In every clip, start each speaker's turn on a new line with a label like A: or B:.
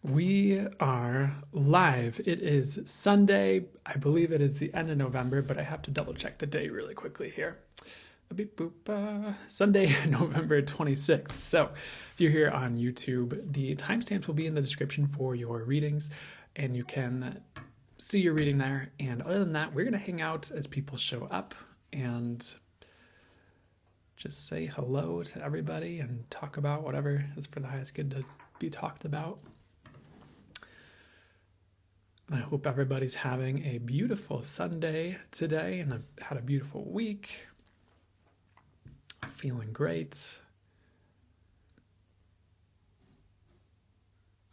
A: We are live. It is Sunday. I believe it is the end of November, but I have to double check the day really quickly here. Beep boop. Sunday, November 26th. So if you're here on YouTube, the timestamps will be in the description for your readings, and you can see your reading there. And other than that, we're going to hang out as people show up and just say hello to everybody and talk about whatever is for the highest good to be talked about. I hope everybody's having a beautiful Sunday today and had a beautiful week. Feeling great.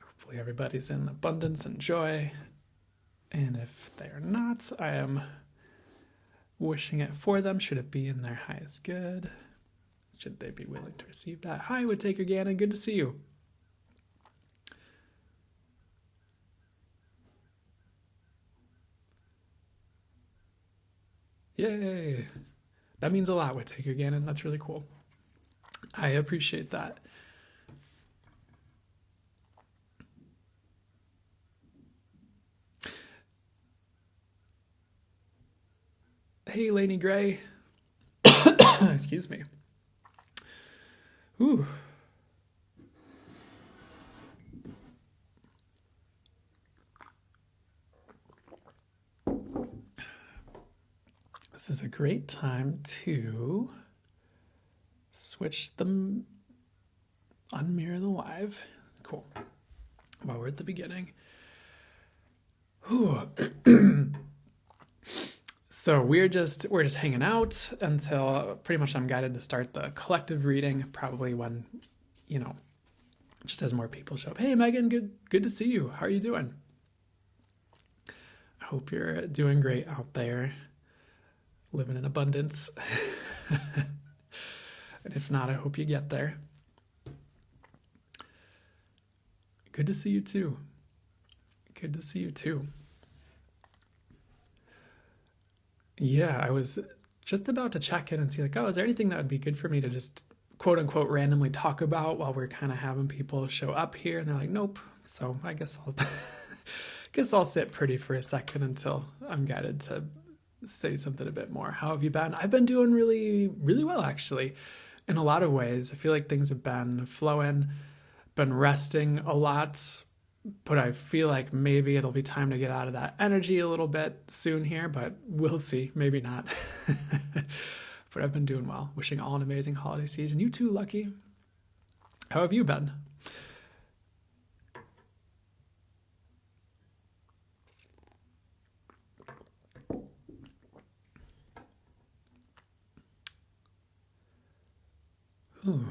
A: Hopefully everybody's in abundance and joy. And if they're not, I am wishing it for them. Should it be in their highest good? Should they be willing to receive that? Hi, Whittaker Gannon. Good to see you. Yay. That means a lot, Whittaker Gannon. That's really cool. I appreciate that. Hey, Lainey Gray. Excuse me. Ooh. This is a great time to switch them, unmirror the live. Cool. While we're at the beginning. Ooh. So we're just hanging out until pretty much I'm guided to start the collective reading, probably when, just as more people show up. Hey, Megan, good to see you. How are you doing? I hope you're doing great out there, living in abundance. And if not, I hope you get there. Good to see you too. Good to see you too. Yeah, I was just about to check in and see is there anything that would be good for me to just quote unquote randomly talk about while we're kind of having people show up here? And they're like, nope. So I guess I'll sit pretty for a second until I'm guided to say something a bit more. How have you been? I've been doing really, really well, actually, in a lot of ways. I feel like things have been flowing, been resting a lot, but I feel like maybe it'll be time to get out of that energy a little bit soon here, but we'll see. Maybe not. But I've been doing well. Wishing all an amazing holiday season. You too, Lucky. How have you been? Ooh.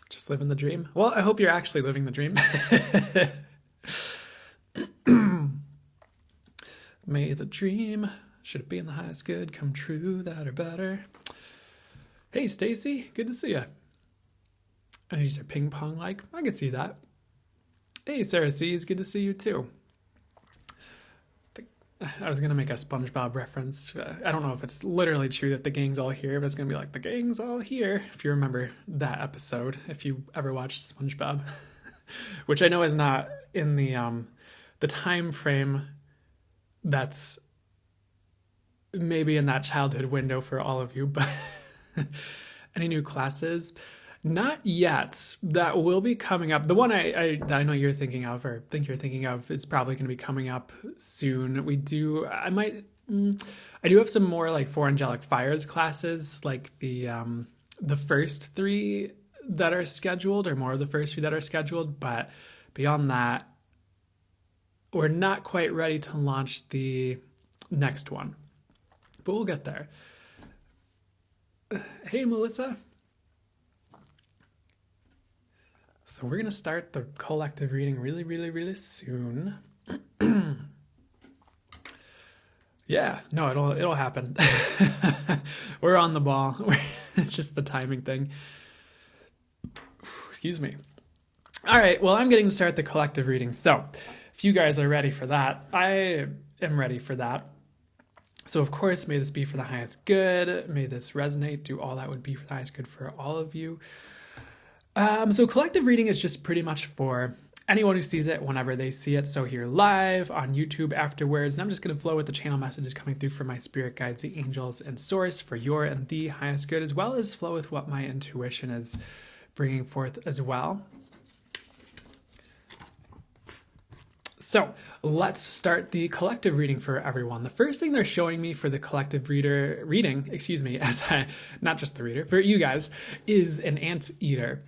A: Just living the dream. Well, I hope you're actually living the dream. May the dream, should it be in the highest good, come true, that or better. Hey, Stacy, good to see you. And you said ping pong like. I could see that. Hey, Sarah C, it's good to see you too. I was going to make a SpongeBob reference. I don't know if it's literally true that the gang's all here, but it's going to be like, the gang's all here. If you remember that episode, if you ever watched SpongeBob, which I know is not in the time frame that's maybe in that childhood window for all of you, but any new classes? Not yet. That will be coming up. The one I know you're thinking of, or think you're thinking of, is probably going to be coming up soon. I do have some more like Four Angelic Fires classes, like the first three that are scheduled, or more of the first three that are scheduled. But beyond that, we're not quite ready to launch the next one. But we'll get there. Hey, Melissa. So we're going to start the collective reading really, really, really soon. Yeah, no, it'll happen. We're on the ball. It's just the timing thing. Excuse me. All right, well, I'm getting to start the collective reading. So if you guys are ready for that, I am ready for that. So of course, may this be for the highest good. May this resonate, do all that would be for the highest good for all of you. So collective reading is just pretty much for anyone who sees it whenever they see it. So here live on YouTube afterwards. And I'm just going to flow with the channel messages coming through from my spirit guides, the angels, and source for your and the highest good, as well as flow with what my intuition is bringing forth as well. So let's start the collective reading for everyone. The first thing they're showing me for the collective reading, not just the reader, for you guys, is an anteater.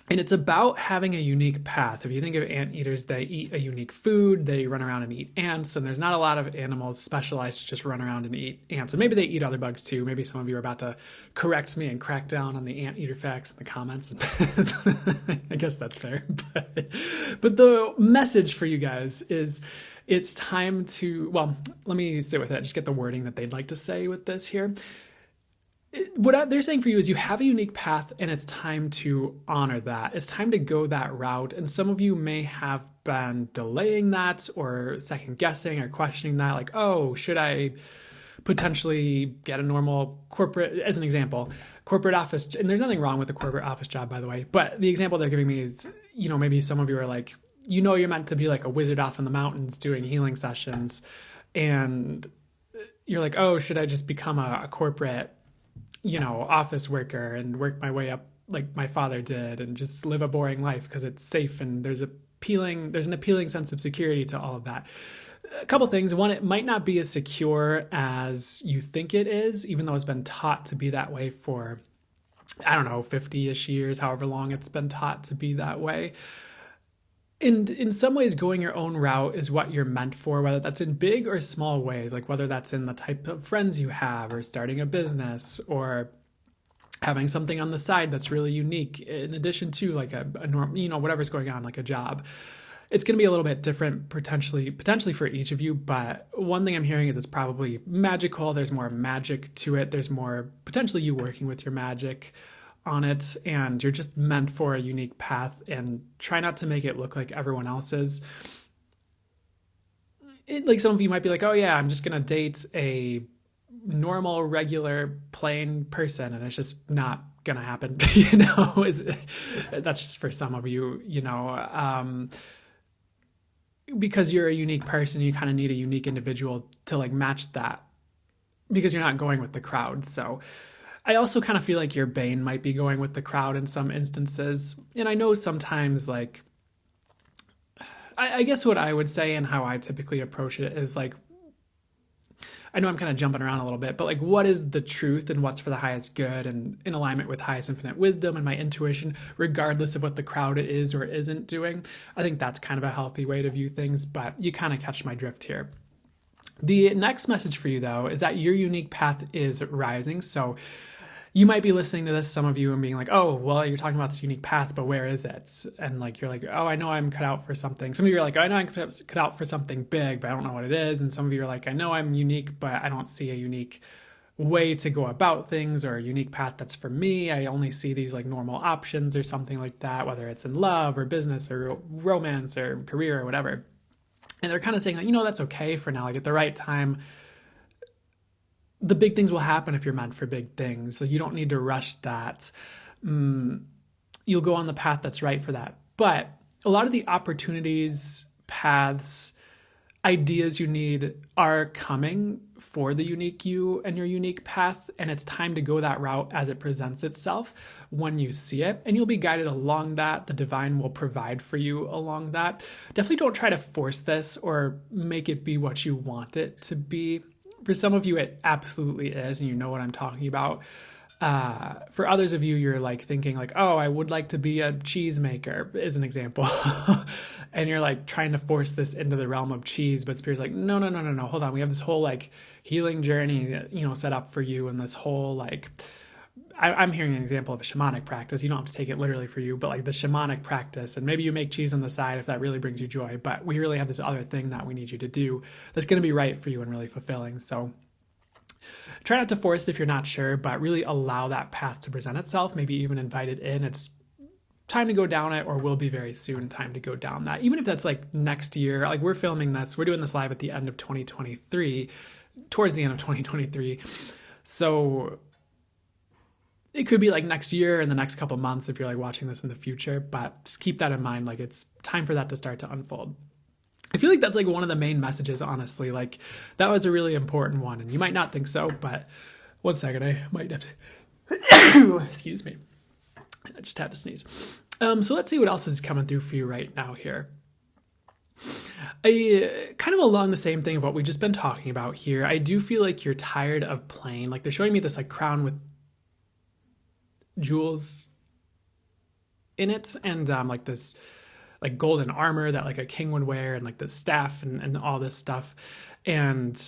A: And it's about having a unique path. If you think of anteaters, they eat a unique food, they run around and eat ants, and there's not a lot of animals specialized to just run around and eat ants. And maybe they eat other bugs too. Maybe some of you are about to correct me and crack down on the anteater facts in the comments. I guess that's fair. But the message for you guys is it's time to, well, let me sit with it, just get the wording that they'd like to say with this here. What they're saying for you is you have a unique path and it's time to honor that. It's time to go that route. And some of you may have been delaying that or second guessing or questioning that, like, oh, should I potentially get a normal corporate, as an example, corporate office. And there's nothing wrong with a corporate office job, by the way. But the example they're giving me is, maybe some of you are like, you're meant to be like a wizard off in the mountains doing healing sessions. And you're like, oh, should I just become a corporate office worker and work my way up like my father did and just live a boring life because it's safe and there's an appealing sense of security to all of that. A couple things. One, it might not be as secure as you think it is, even though it's been taught to be that way for, 50-ish years, however long it's been taught to be that way. And in some ways, going your own route is what you're meant for, whether that's in big or small ways, like whether that's in the type of friends you have or starting a business or having something on the side that's really unique in addition to like a norm, whatever's going on, like a job. It's going to be a little bit different potentially for each of you, but one thing I'm hearing is it's probably magical. There's more magic to it. There's more potentially you working with your magic on it, and you're just meant for a unique path, and try not to make it look like everyone else's. Like some of you might be like, oh yeah, I'm just gonna date a normal, regular, plain person, and it's just not gonna happen. That's just for some of you, because you're a unique person, you kind of need a unique individual to like match that, because you're not going with the crowd. So I also kind of feel like your bane might be going with the crowd in some instances. And I know sometimes, like, I guess what I would say and how I typically approach it is like, I know I'm kind of jumping around a little bit, but like, what is the truth and what's for the highest good and in alignment with highest infinite wisdom and my intuition, regardless of what the crowd is or isn't doing. I think that's kind of a healthy way to view things, but you kind of catch my drift here. The next message for you, though, is that your unique path is rising. So you might be listening to this, some of you, and being like, oh, well, you're talking about this unique path, but where is it? And like, you're like, oh, I know I'm cut out for something. Some of you are like, I know I'm cut out for something big, but I don't know what it is. And some of you are like, I know I'm unique, but I don't see a unique way to go about things or a unique path that's for me. I only see these like normal options or something like that, whether it's in love or business or romance or career or whatever. And they're kind of saying like, that's okay for now. Like at the right time, the big things will happen if you're meant for big things. So you don't need to rush that. You'll go on the path that's right for that. But a lot of the opportunities, paths, ideas you need are coming for the unique you and your unique path. And it's time to go that route as it presents itself when you see it. And you'll be guided along that. The divine will provide for you along that. Definitely don't try to force this or make it be what you want it to be. For some of you, it absolutely is, and you know what I'm talking about. For others of you, you're like thinking like, oh, I would like to be a cheesemaker, as an example. And you're like trying to force this into the realm of cheese, but Spirit's like, no, hold on. We have this whole like healing journey, set up for you, and this whole like, I'm hearing an example of a shamanic practice. You don't have to take it literally for you, but like the shamanic practice, and maybe you make cheese on the side if that really brings you joy, but we really have this other thing that we need you to do that's going to be right for you and really fulfilling. So try not to force it if you're not sure, but really allow that path to present itself, maybe even invite it in. It's time to go down it, or will be very soon time to go down that. Even if that's like next year, like we're filming this, we're doing this live at the end of 2023, towards the end of 2023. So it could be like next year and the next couple months if you're like watching this in the future, but just keep that in mind. Like it's time for that to start to unfold. I feel like that's like one of the main messages, honestly. Like that was a really important one, and you might not think so, but one second, I might have to excuse me. I just had to sneeze. So let's see what else is coming through for you right now here. Kind of along the same thing of what we've just been talking about here. I do feel like you're tired of playing. Like they're showing me this like crown with jewels in it, and like this like golden armor that like a king would wear, and like the staff and all this stuff. And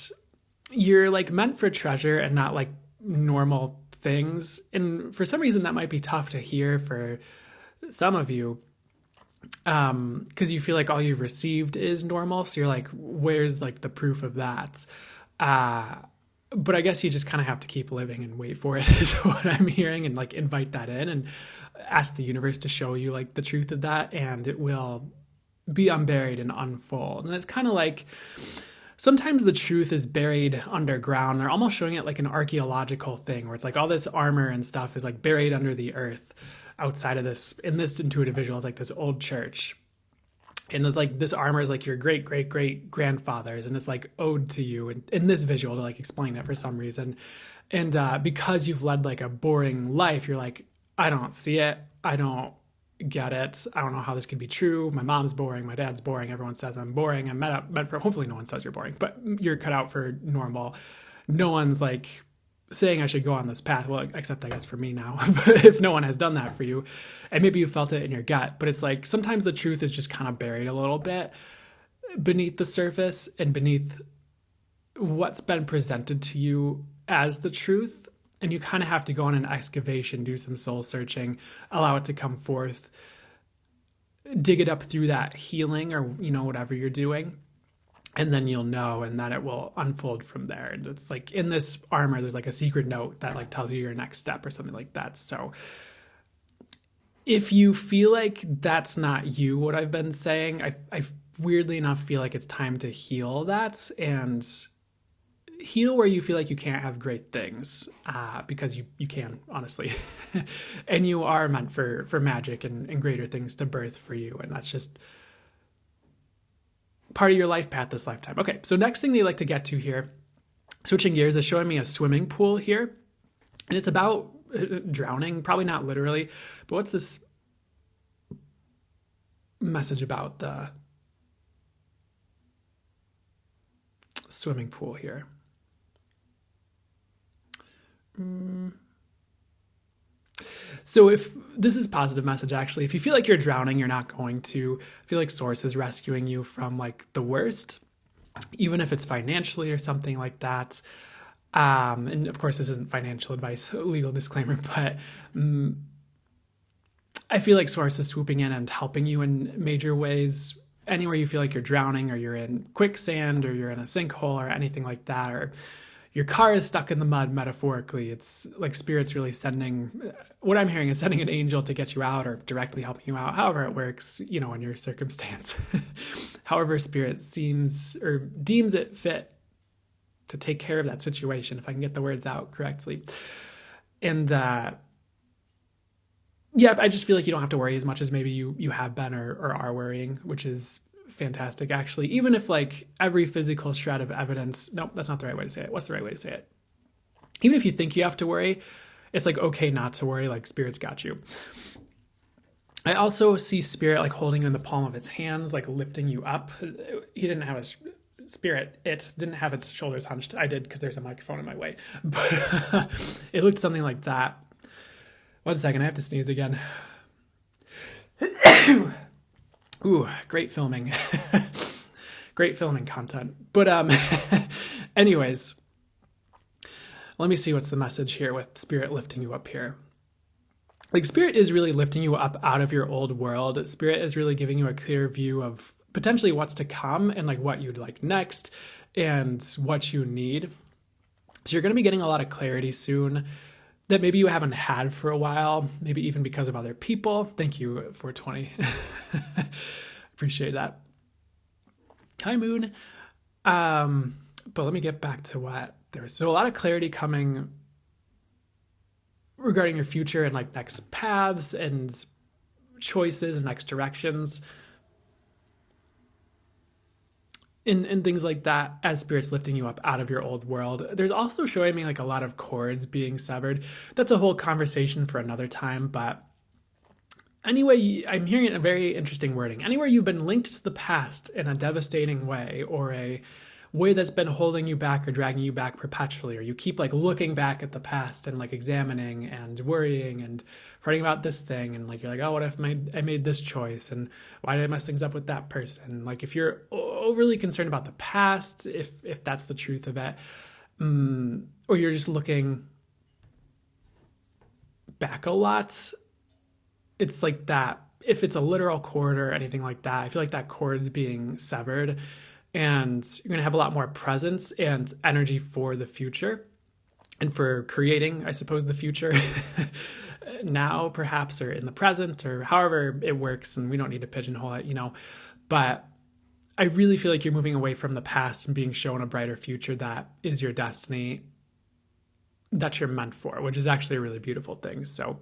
A: you're like meant for treasure and not like normal things. And for some reason that might be tough to hear for some of you, because you feel like all you've received is normal. So you're like, where's like the proof of that? But I guess you just kind of have to keep living and wait for it is what I'm hearing, and like invite that in and ask the universe to show you like the truth of that, and it will be unburied and unfold. And it's kind of like sometimes the truth is buried underground. They're almost showing it like an archaeological thing where it's like all this armor and stuff is like buried under the earth outside of this. In this intuitive visual, it's like this old church. And it's like this armor is like your great great great grandfather's, and it's like owed to you, and in this visual to like explain it for some reason. And because you've led like a boring life, you're like, I don't see it, I don't get it, I don't know how this could be true. My mom's boring, my dad's boring, everyone says I'm boring, I'm meant for, hopefully no one says you're boring, but you're cut out for normal. No one's like saying I should go on this path. Well, except I guess for me now, but if no one has done that for you, and maybe you felt it in your gut, but it's like sometimes the truth is just kind of buried a little bit beneath the surface and beneath what's been presented to you as the truth. And you kind of have to go on an excavation, do some soul searching, allow it to come forth, dig it up through that healing or, you know, whatever you're doing. And then you'll know, and then it will unfold from there. And it's like in this armor, there's like a secret note that like tells you your next step or something like that. So if you feel like that's not you, what I've been saying, I weirdly enough feel like it's time to heal that and heal where you feel like you can't have great things, because you can, honestly. And you are meant for magic and greater things to birth for you. And that's just part of your life path this lifetime. Okay, so next thing they like to get to here, switching gears, is showing me a swimming pool here. And it's about drowning, probably not literally, but what's this message about the swimming pool here? So if this is positive message, actually, if you feel like you're drowning, you're not going to feel like Source is rescuing you from like the worst, even if it's financially or something like that. And of course, this isn't financial advice, legal disclaimer, but I feel like Source is swooping in and helping you in major ways. Anywhere you feel like you're drowning, or you're in quicksand, or you're in a sinkhole, or anything like that, or your car is stuck in the mud, metaphorically, it's like Spirit's really sending, what I'm hearing is sending an angel to get you out, or directly helping you out, however it works, you know, in your circumstance. However Spirit seems or deems it fit to take care of that situation, if I can get the words out correctly. And yeah, I just feel like you don't have to worry as much as maybe you have been or are worrying, which is fantastic, actually. Even if like every physical shred of evidence, nope, that's not the right way to say it. What's the right way to say it? Even if you think you have to worry, it's like okay not to worry, like Spirit's got you. I also see Spirit like holding you in the palm of its hands, like lifting you up. He didn't have it didn't have its shoulders hunched. I did, because there's a microphone in my way. But it looked something like that. 1 second, I have to sneeze again. Ooh, great filming. Great filming content. But anyways, let me see what's the message here with Spirit lifting you up here. Like Spirit is really lifting you up out of your old world. Spirit is really giving you a clear view of potentially what's to come and like what you'd like next and what you need. So you're going to be getting a lot of clarity soon that maybe you haven't had for a while, maybe even because of other people. Thank you, 420. Appreciate that. Hi, Moon. But let me get back to what there was. So a lot of clarity coming regarding your future and like next paths and choices and next directions and things like that, as Spirit's lifting you up out of your old world. There's also showing me like a lot of cords being severed. That's a whole conversation for another time, but anyway, I'm hearing a very interesting wording. Anywhere you've been linked to the past in a devastating way, or a way that's been holding you back or dragging you back perpetually, or you keep like looking back at the past and like examining and worrying and writing about this thing, and like you're like, oh, what if I made this choice, and why did I mess things up with that person? Like if you're overly concerned about the past, if that's the truth of it, or you're just looking back a lot, it's like that. If it's a literal cord or anything like that, I feel like that cord is being severed, and you're going to have a lot more presence and energy for the future and for creating, I suppose, the future now, perhaps, or in the present, or however it works. And we don't need to pigeonhole it, but I really feel like you're moving away from the past and being shown a brighter future that is your destiny, that you're meant for, which is actually a really beautiful thing. So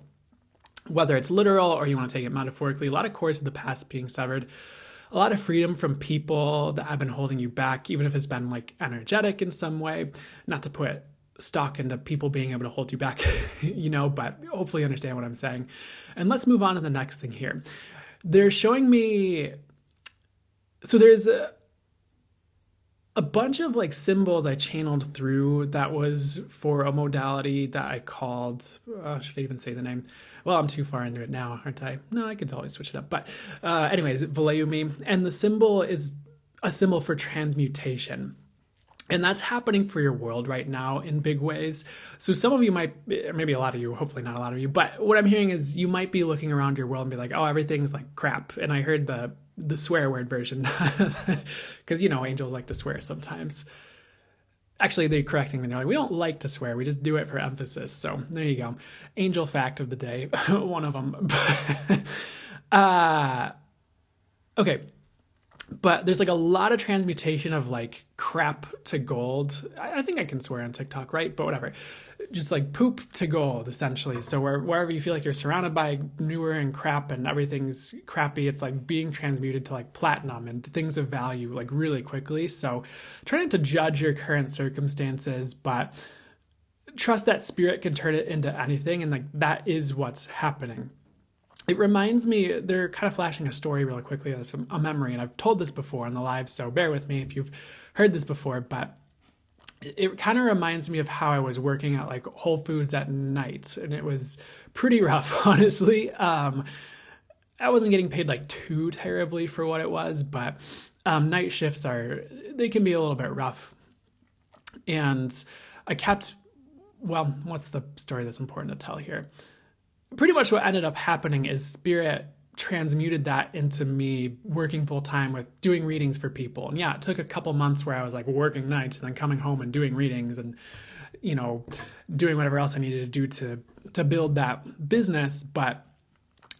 A: whether it's literal or you want to take it metaphorically, a lot of cords of the past being severed, a lot of freedom from people that have been holding you back, even if it's been like energetic in some way. Not to put stock into people being able to hold you back, but hopefully you understand what I'm saying. And let's move on to the next thing here. They're showing me, so there's a bunch of like symbols I channeled through that was for a modality that I called, should I even say the name? Well, I'm too far into it now, aren't I? No, I could always switch it up. But anyways, Valeumi. And the symbol is a symbol for transmutation. And that's happening for your world right now in big ways. So some of you might, maybe a lot of you, hopefully not a lot of you, but what I'm hearing is you might be looking around your world and be like, oh, everything's like crap. And I heard the swear word version because, angels like to swear sometimes. Actually, they're correcting me. They're like, we don't like to swear. We just do it for emphasis. So there you go. Angel fact of the day. One of them. Okay. But there's like a lot of transmutation of like crap to gold. I think I can swear on TikTok, right? But whatever. Just like poop to gold, essentially. So wherever you feel like you're surrounded by newer and crap and everything's crappy, it's like being transmuted to like platinum and things of value like really quickly. So try not to judge your current circumstances, but trust that Spirit can turn it into anything. And like that is what's happening. It reminds me, they're kind of flashing a story really quickly, a memory, and I've told this before on the live, so bear with me if you've heard this before, but it kind of reminds me of how I was working at like Whole Foods at night, and it was pretty rough, honestly. I wasn't getting paid like too terribly for what it was, but night shifts they can be a little bit rough. And what's the story that's important to tell here? Pretty much what ended up happening is Spirit transmuted that into me working full time with doing readings for people. And yeah, it took a couple months where I was like working nights and then coming home and doing readings and, doing whatever else I needed to do to build that business. But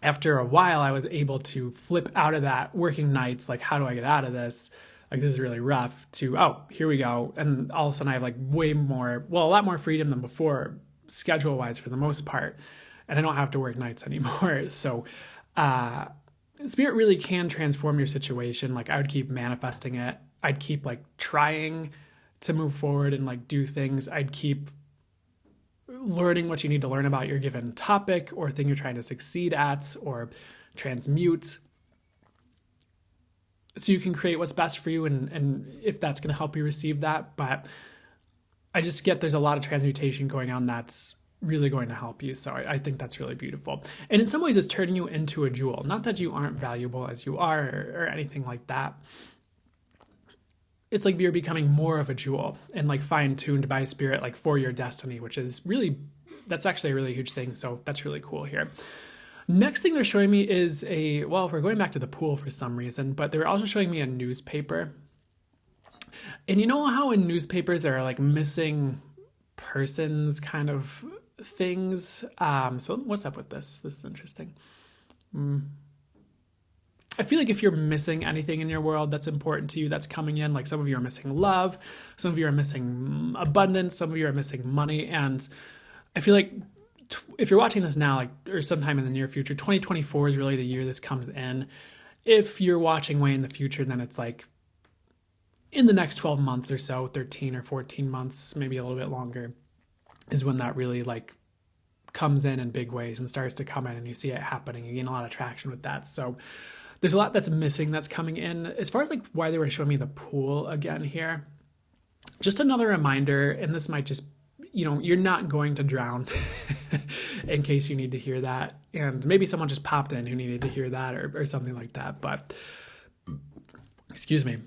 A: after a while, I was able to flip out of that working nights. Like, how do I get out of this? Like, this is really rough to, oh, here we go. And all of a sudden I have like a lot more freedom than before, schedule wise for the most part. And I don't have to work nights anymore. So Spirit really can transform your situation. Like I would keep manifesting it. I'd keep like trying to move forward and like do things. I'd keep learning what you need to learn about your given topic or thing you're trying to succeed at or transmute. So you can create what's best for you and if that's going to help you receive that. But I just get there's a lot of transmutation going on that's really going to help you. So I think that's really beautiful. And in some ways it's turning you into a jewel. Not that you aren't valuable as you are or anything like that. It's like you're becoming more of a jewel and like fine-tuned by Spirit, like for your destiny, which is that's actually a really huge thing. So that's really cool here. Next thing they're showing me is we're going back to the pool for some reason, but they're also showing me a newspaper. And you know how in newspapers there are like missing persons kind of things. So what's up with this? This is interesting. I feel like if you're missing anything in your world that's important to you, that's coming in, like some of you are missing love, some of you are missing abundance, some of you are missing money. And I feel like if you're watching this now, like, or sometime in the near future, 2024 is really the year this comes in. If you're watching way in the future, then it's like in the next 12 months or so, 13 or 14 months, maybe a little bit longer, is when that really like comes in big ways and starts to come in, and you see it happening. You gain a lot of traction with that. So there's a lot that's missing that's coming in. As far as like why they were showing me the pool again here, just another reminder, and this might just, you're not going to drown in case you need to hear that. And maybe someone just popped in who needed to hear that or something like that. But excuse me,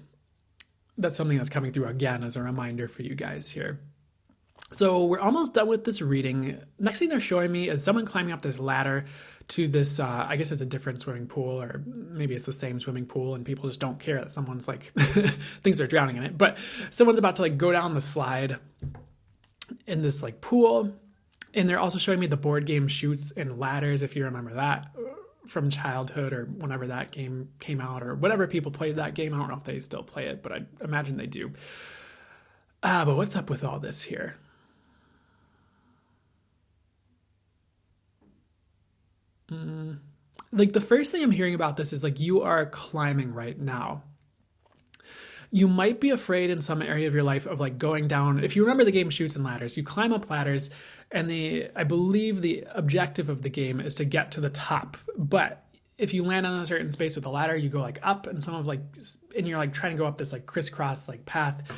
A: that's something that's coming through again as a reminder for you guys here. So we're almost done with this reading. Next thing they're showing me is someone climbing up this ladder to this, I guess it's a different swimming pool, or maybe it's the same swimming pool and people just don't care that someone's like, thinks they're drowning in it. But someone's about to like go down the slide in this like pool. And they're also showing me the board game Chutes and Ladders, if you remember that from childhood or whenever that game came out, or whatever people played that game. I don't know if they still play it, but I imagine they do. But what's up with all this here? Like the first thing I'm hearing about this is like you are climbing right now. You might be afraid in some area of your life of like going down. If you remember the game Chutes and Ladders, you climb up ladders, and I believe the objective of the game is to get to the top. But if you land on a certain space with a ladder, you go like up, and and you're like trying to go up this like crisscross like path.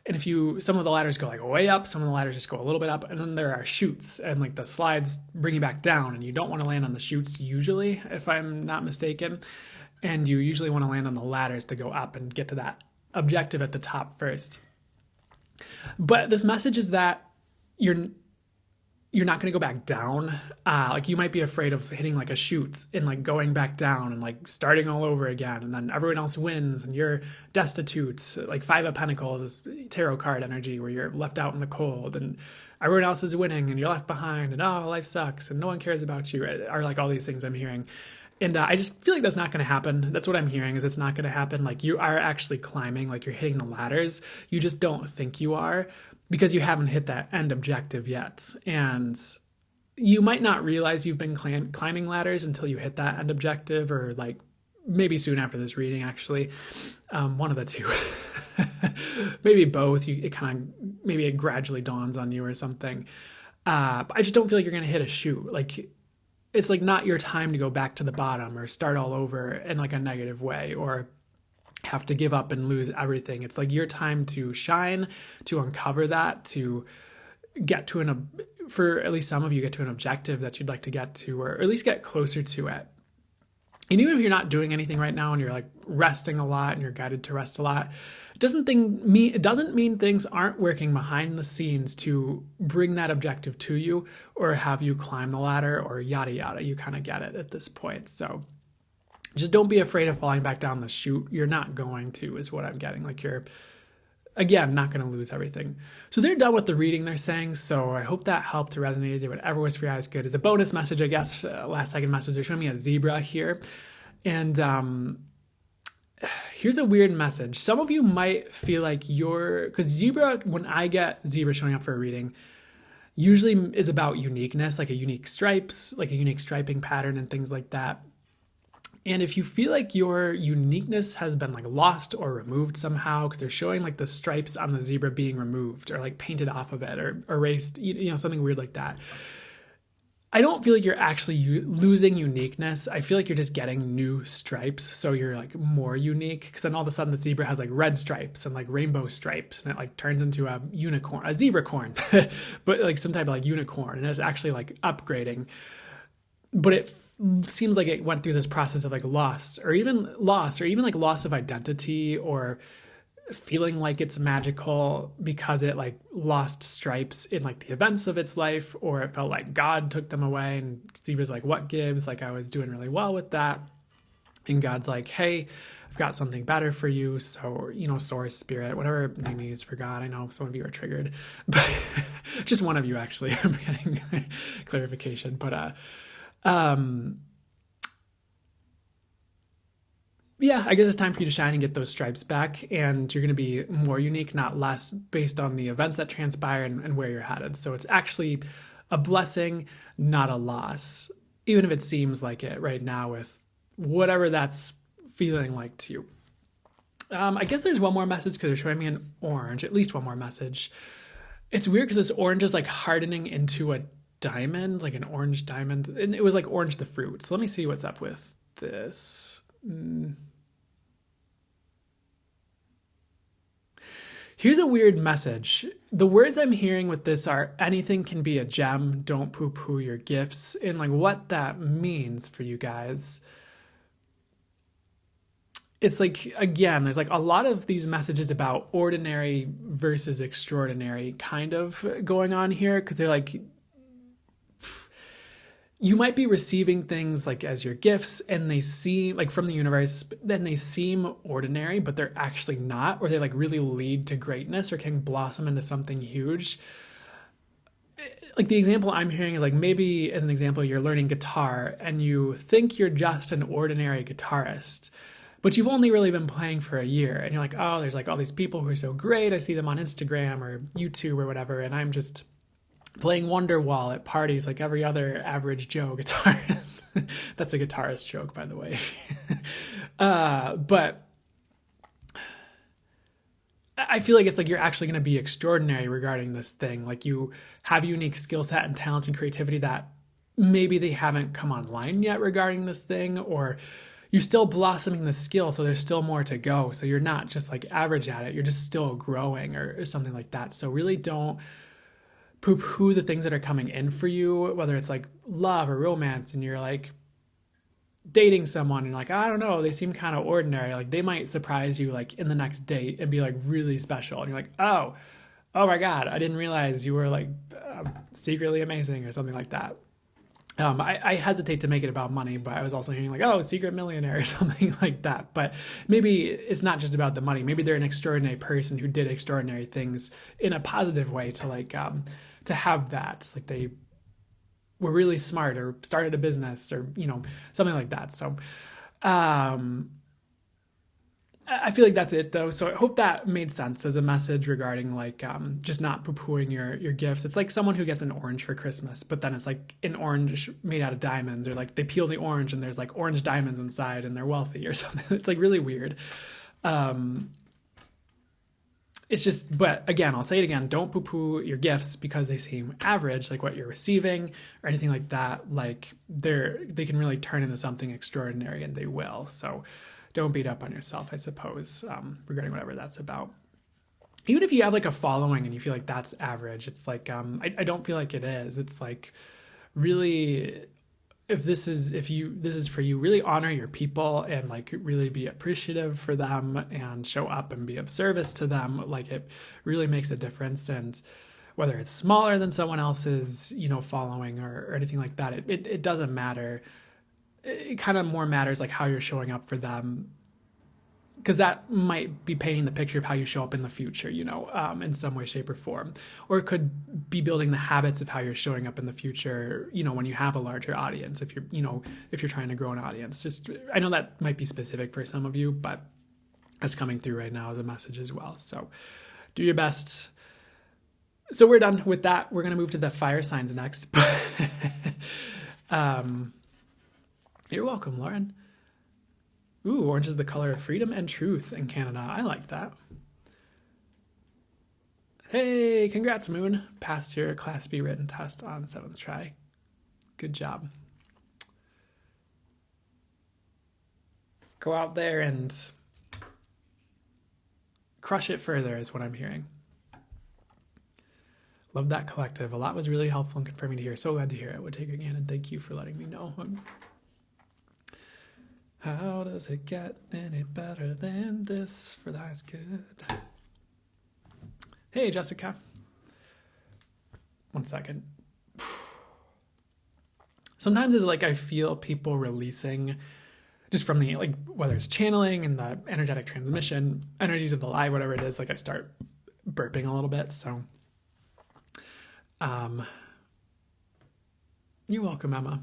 A: And some of the ladders go like way up, some of the ladders just go a little bit up, and then there are chutes, and like the slides bring you back down, and you don't want to land on the chutes usually, if I'm not mistaken. And you usually want to land on the ladders to go up and get to that objective at the top first. But this message is that you're not going to go back down. Like you might be afraid of hitting like a chute and like going back down and like starting all over again, and then everyone else wins and you're destitute. Like Five of Pentacles is tarot card energy where you're left out in the cold and everyone else is winning and you're left behind, and oh, life sucks and no one cares about you, or like all these things I'm hearing. And I just feel like that's not going to happen. That's what I'm hearing, is it's not going to happen. Like you are actually climbing, like you're hitting the ladders. You just don't think you are, because you haven't hit that end objective yet. And you might not realize you've been climbing ladders until you hit that end objective, or like maybe soon after this reading, actually. One of the two. Maybe both. Maybe it gradually dawns on you or something. But I just don't feel like you're going to hit a chute. Like it's like not your time to go back to the bottom or start all over in like a negative way, or have to give up and lose everything. It's like your time to shine, to uncover that, to get to for at least some of you, get to an objective that you'd like to get to, or at least get closer to it. And even if you're not doing anything right now and you're like resting a lot and you're guided to rest a lot, it doesn't mean things aren't working behind the scenes to bring that objective to you or have you climb the ladder or yada yada. You kind of get it at this point. So just don't be afraid of falling back down the chute. You're not going to, is what I'm getting. Like you're, again, not going to lose everything. So they're done with the reading, they're saying. So I hope that helped to resonate. Do whatever was for you guys good. As a bonus message, I guess, last second message, they're showing me a zebra here. And here's a weird message. Some of you might feel like because zebra, when I get zebra showing up for a reading, usually is about uniqueness, like a unique stripes, like a unique striping pattern and things like that. And if you feel like your uniqueness has been like lost or removed somehow, because they're showing like the stripes on the zebra being removed or like painted off of it or erased, something weird like that. I don't feel like you're actually losing uniqueness. I feel like you're just getting new stripes. So you're like more unique, because then all of a sudden the zebra has like red stripes and like rainbow stripes, and it like turns into a unicorn, a zebra corn, but like some type of like unicorn, and it's actually like upgrading. But it seems like it went through this process of like loss, or even like loss of identity, or feeling like it's magical because it like lost stripes in like the events of its life, or it felt like God took them away, and zebra's like, what gives? Like I was doing really well with that. And God's like, hey, I've got something better for you. So, source, spirit, whatever name you use for God. I know some of you are triggered, but just one of you actually, I'm getting clarification, but, yeah, I guess it's time for you to shine and get those stripes back, and you're going to be more unique, not less, based on the events that transpire and where you're headed. So it's actually a blessing, not a loss, even if it seems like it right now with whatever that's feeling like to you. I guess there's one more message because they're showing me an orange, at least one more message. It's weird because this orange is like hardening into a diamond, like an orange diamond. And it was like orange the fruit. So let me see what's up with this. Here's a weird message. The words I'm hearing with this are anything can be a gem. Don't poo-poo your gifts. And like what that means for you guys. It's like, again, there's like a lot of these messages about ordinary versus extraordinary kind of going on here. Cause they're like, you might be receiving things like as your gifts and they seem like from the universe, then they seem ordinary, but they're actually not, or they like really lead to greatness or can blossom into something huge. Like the example I'm hearing is like, maybe as an example, you're learning guitar and you think you're just an ordinary guitarist, but you've only really been playing for a year and you're like, oh, there's like all these people who are so great. I see them on Instagram or YouTube or whatever. And I'm just playing Wonderwall at parties like every other average Joe guitarist. That's a guitarist joke, by the way. But I feel like it's like you're actually going to be extraordinary regarding this thing. Like you have a unique skill set and talent and creativity that maybe they haven't come online yet regarding this thing, or you're still blossoming the skill, so there's still more to go. So you're not just like average at it, you're just still growing or something like that. So really don't poo-poo the things that are coming in for you, whether it's like love or romance, and you're like dating someone and you're like, I don't know, they seem kind of ordinary. Like they might surprise you like in the next date and be like really special. And you're like, oh my God, I didn't realize you were like secretly amazing or something like that. I hesitate to make it about money, but I was also hearing like, oh, secret millionaire or something like that. But maybe it's not just about the money. Maybe they're an extraordinary person who did extraordinary things in a positive way to like, to have that. Like they were really smart or started a business or, you know, something like that. So, I feel like that's it though. So I hope that made sense as a message regarding like just not poo-pooing your gifts. It's like someone who gets an orange for Christmas, but then it's like an orange made out of diamonds, or like they peel the orange and there's like orange diamonds inside and they're wealthy or something. It's like really weird. It's just, but again, I'll say it again, don't poo-poo your gifts because they seem average, like what you're receiving or anything like that. Like they can really turn into something extraordinary, and they will. So don't beat up on yourself, I suppose, regarding whatever that's about. Even if you have like a following and you feel like that's average, it's like, I don't feel like it is. It's like really, if this is for you, really honor your people and like really be appreciative for them and show up and be of service to them. Like it really makes a difference. And whether it's smaller than someone else's, you know, following or anything like that, it doesn't matter. It kind of more matters like how you're showing up for them, because that might be painting the picture of how you show up in the future, you know, in some way, shape, or form. Or it could be building the habits of how you're showing up in the future, you know, when you have a larger audience, if you're trying to grow an audience. Just, I know that might be specific for some of you, but that's coming through right now as a message as well. So do your best. So we're done with that. We're going to move to the fire signs next. You're welcome, Lauren. Ooh, orange is the color of freedom and truth in Canada. I like that. Hey, congrats, Moon. Passed your Class B written test on 7th try. Good job. Go out there and crush it further is what I'm hearing. Love that collective. A lot was really helpful and confirming to hear. So glad to hear it. Would take again, and thank you for letting me know. How does it get any better than this? For the highest good. Hey, Jessica. 1 second. Sometimes it's like I feel people releasing just from the, like, whether it's channeling and the energetic transmission, energies of the live, whatever it is, like I start burping a little bit. So, you're welcome, Emma.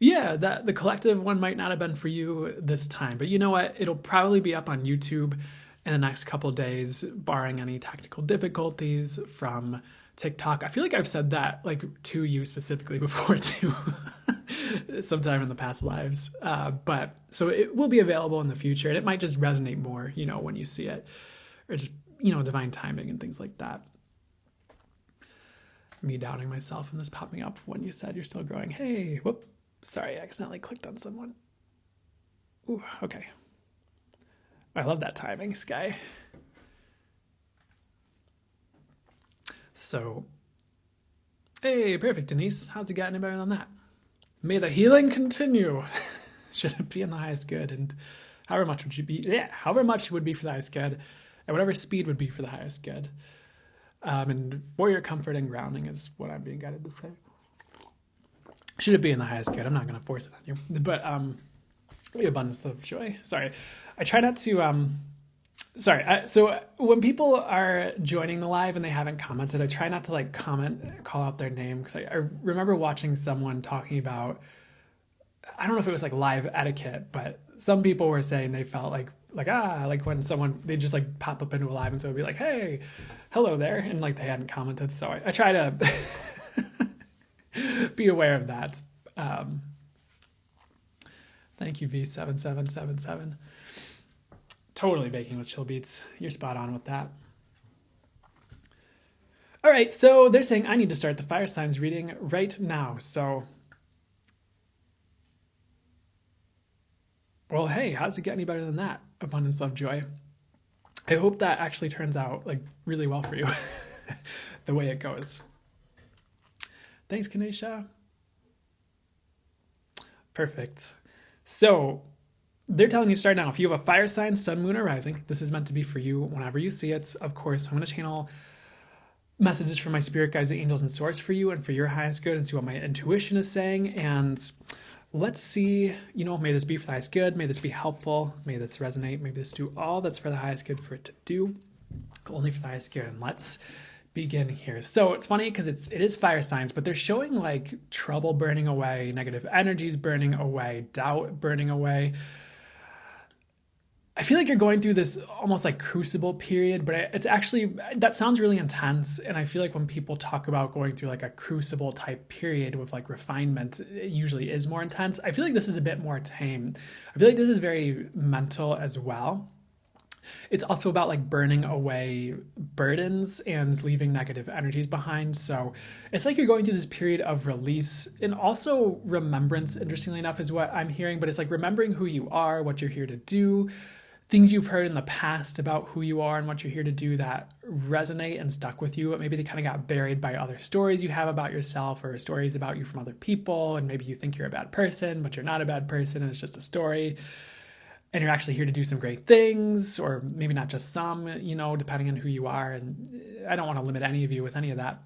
A: Yeah, the collective one might not have been for you this time, but you know what? It'll probably be up on YouTube in the next couple of days, barring any technical difficulties from TikTok. I feel like I've said that like to you specifically before too, sometime in the past lives. But so it will be available in the future, and it might just resonate more, when you see it, or just, divine timing and things like that. Me doubting myself and this popping up when you said you're still growing. Hey, whoop, sorry, I accidentally clicked on someone. Ooh, okay. I love that timing, Sky. So, hey, perfect, Denise. How's it got any better than that? May the healing continue. Should it be in the highest good? And however much would you be? Yeah, however much would be for the highest good, and whatever speed would be for the highest good. And for your comfort and grounding is what I'm being guided to say. Should it be in the highest good? I'm not going to force it on you. But the abundance of joy. Sorry. I try not to... so when people are joining the live and they haven't commented, I try not to call out their name, because I remember watching someone talking about, I don't know if it was like live etiquette, but some people were saying they felt like when someone, they just like pop up into a live and so it'd be like, hey, hello there, and like they hadn't commented. So I try to be aware of that. Thank you, V7777. Totally baking with chill beats. You're spot on with that. All right, so they're saying I need to start the fire signs reading right now. So, well, hey, how's it get any better than that? Abundance, love, joy. I hope that actually turns out like really well for you, the way it goes. Thanks, Kanesha. Perfect. So they're telling you to start now. If you have a fire sign, sun, moon, or rising, this is meant to be for you whenever you see it. Of course, I'm going to channel messages from my spirit guides, the angels, and source for you and for your highest good, and see what my intuition is saying. And let's see, may this be for the highest good. May this be helpful. May this resonate. May this do all that's for the highest good for it to do, only for the highest good. And let's begin here. So it's funny because it is fire signs, but they're showing like trouble burning away, negative energies burning away, doubt burning away. I feel like you're going through this almost like crucible period, but it's actually, that sounds really intense. And I feel like when people talk about going through like a crucible type period with like refinement, it usually is more intense. I feel like this is a bit more tame. I feel like this is very mental as well. It's also about like burning away burdens and leaving negative energies behind. So it's like you're going through this period of release and also remembrance, interestingly enough, is what I'm hearing. But it's like remembering who you are, what you're here to do, things you've heard in the past about who you are and what you're here to do that resonate and stuck with you, but maybe they kind of got buried by other stories you have about yourself or stories about you from other people. And maybe you think you're a bad person, but you're not a bad person, and it's just a story. And you're actually here to do some great things, or maybe not just some, depending on who you are. And I don't want to limit any of you with any of that.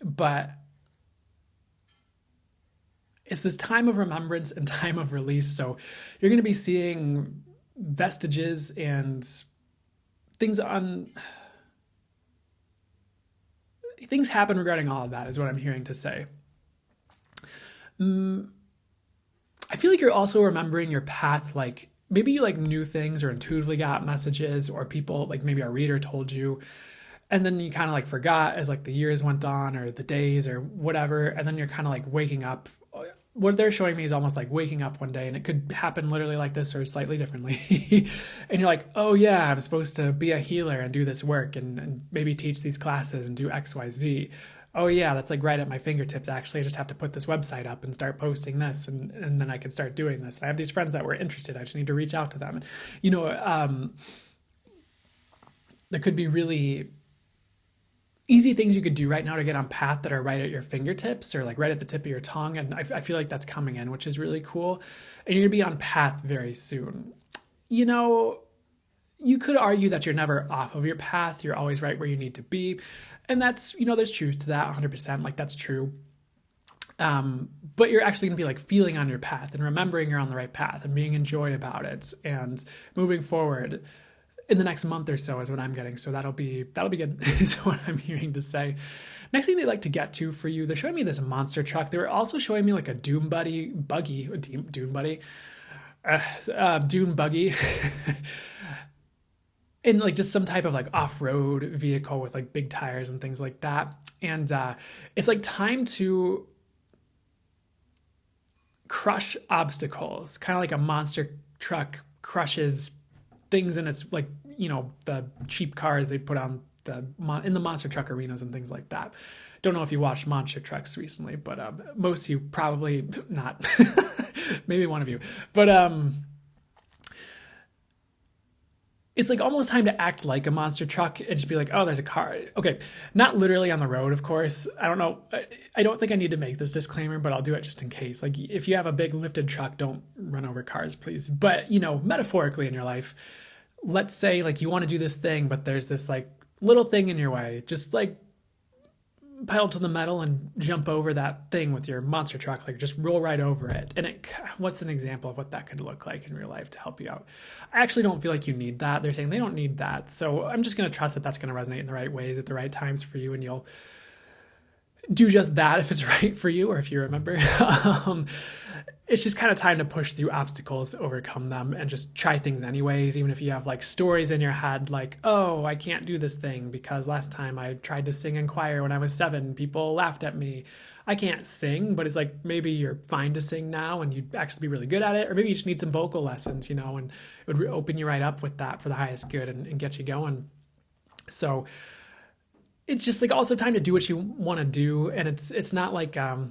A: But it's this time of remembrance and time of release. So you're going to be seeing vestiges and things happen regarding all of that, is what I'm hearing to say. I feel like you're also remembering your path, like maybe you like knew things or intuitively got messages, or people like maybe a reader told you, and then you kind of like forgot as like the years went on or the days or whatever, and then you're kind of like waking up. What they're showing me is almost like waking up one day, and it could happen literally like this or slightly differently. And you're like, oh yeah, I'm supposed to be a healer and do this work and maybe teach these classes and do X, Y, Z. Oh yeah, that's like right at my fingertips. Actually, I just have to put this website up and start posting this, and then I can start doing this. And I have these friends that were interested. I just need to reach out to them. There could be really easy things you could do right now to get on path that are right at your fingertips or like right at the tip of your tongue. And I feel like that's coming in, which is really cool. And you're gonna be on path very soon. You could argue that you're never off of your path. You're always right where you need to be. And that's, there's truth to that 100%. Like that's true. But you're actually going to be like feeling on your path and remembering you're on the right path and being in joy about it and moving forward in the next month or so is what I'm getting. So that'll be good is what I'm hearing to say. Next thing they'd like to get to for you, they're showing me this monster truck. They were also showing me like a Dune buggy. in like just some type of like off-road vehicle with like big tires and things like that. And it's like time to crush obstacles, kind of like a monster truck crushes things in its, like, you know, the cheap cars they put on in the monster truck arenas and things like that. Don't know if you watched monster trucks recently, but most of you probably not. Maybe one of you, but it's like almost time to act like a monster truck and just be like, oh, there's a car. Okay, not literally on the road, of course. I don't know. I don't think I need to make this disclaimer, but I'll do it just in case. Like, if you have a big lifted truck, don't run over cars, please. But, you know, metaphorically in your life, let's say like you want to do this thing, but there's this like little thing in your way. Just like pedal to the metal and jump over that thing with your monster truck, like just roll right over it. And what's an example of what that could look like in real life to help you out? I actually don't feel like you need that. They're saying they don't need that. So I'm just going to trust that that's going to resonate in the right ways at the right times for you, and you'll do just that if it's right for you or if you remember. It's just kind of time to push through obstacles, overcome them, and just try things anyways, even if you have like stories in your head like, oh, I can't do this thing because last time I tried to sing in choir when I was 7, people laughed at me. I can't sing, but it's like maybe you're fine to sing now and you'd actually be really good at it, or maybe you just need some vocal lessons, you know, and it would open you right up with that for the highest good and get you going. So it's just like also time to do what you want to do, and it's not like a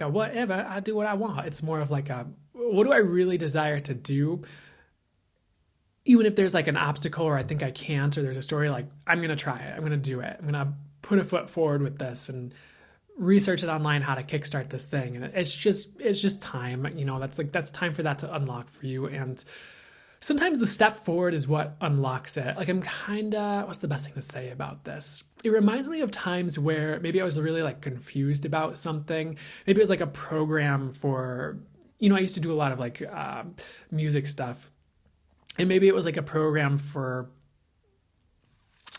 A: whatever, I do what I want. It's more of like a, what do I really desire to do, even if there's like an obstacle or I think I can't, or there's a story, like I'm gonna try it, I'm gonna do it, I'm gonna put a foot forward with this and research it online how to kickstart this thing. And it's just time, you know. That's time for that to unlock for you. And sometimes the step forward is what unlocks it. Like, what's the best thing to say about this? It reminds me of times where maybe I was really like confused about something. Maybe it was like a program for, you know, I used to do a lot of like music stuff. And maybe it was like a program for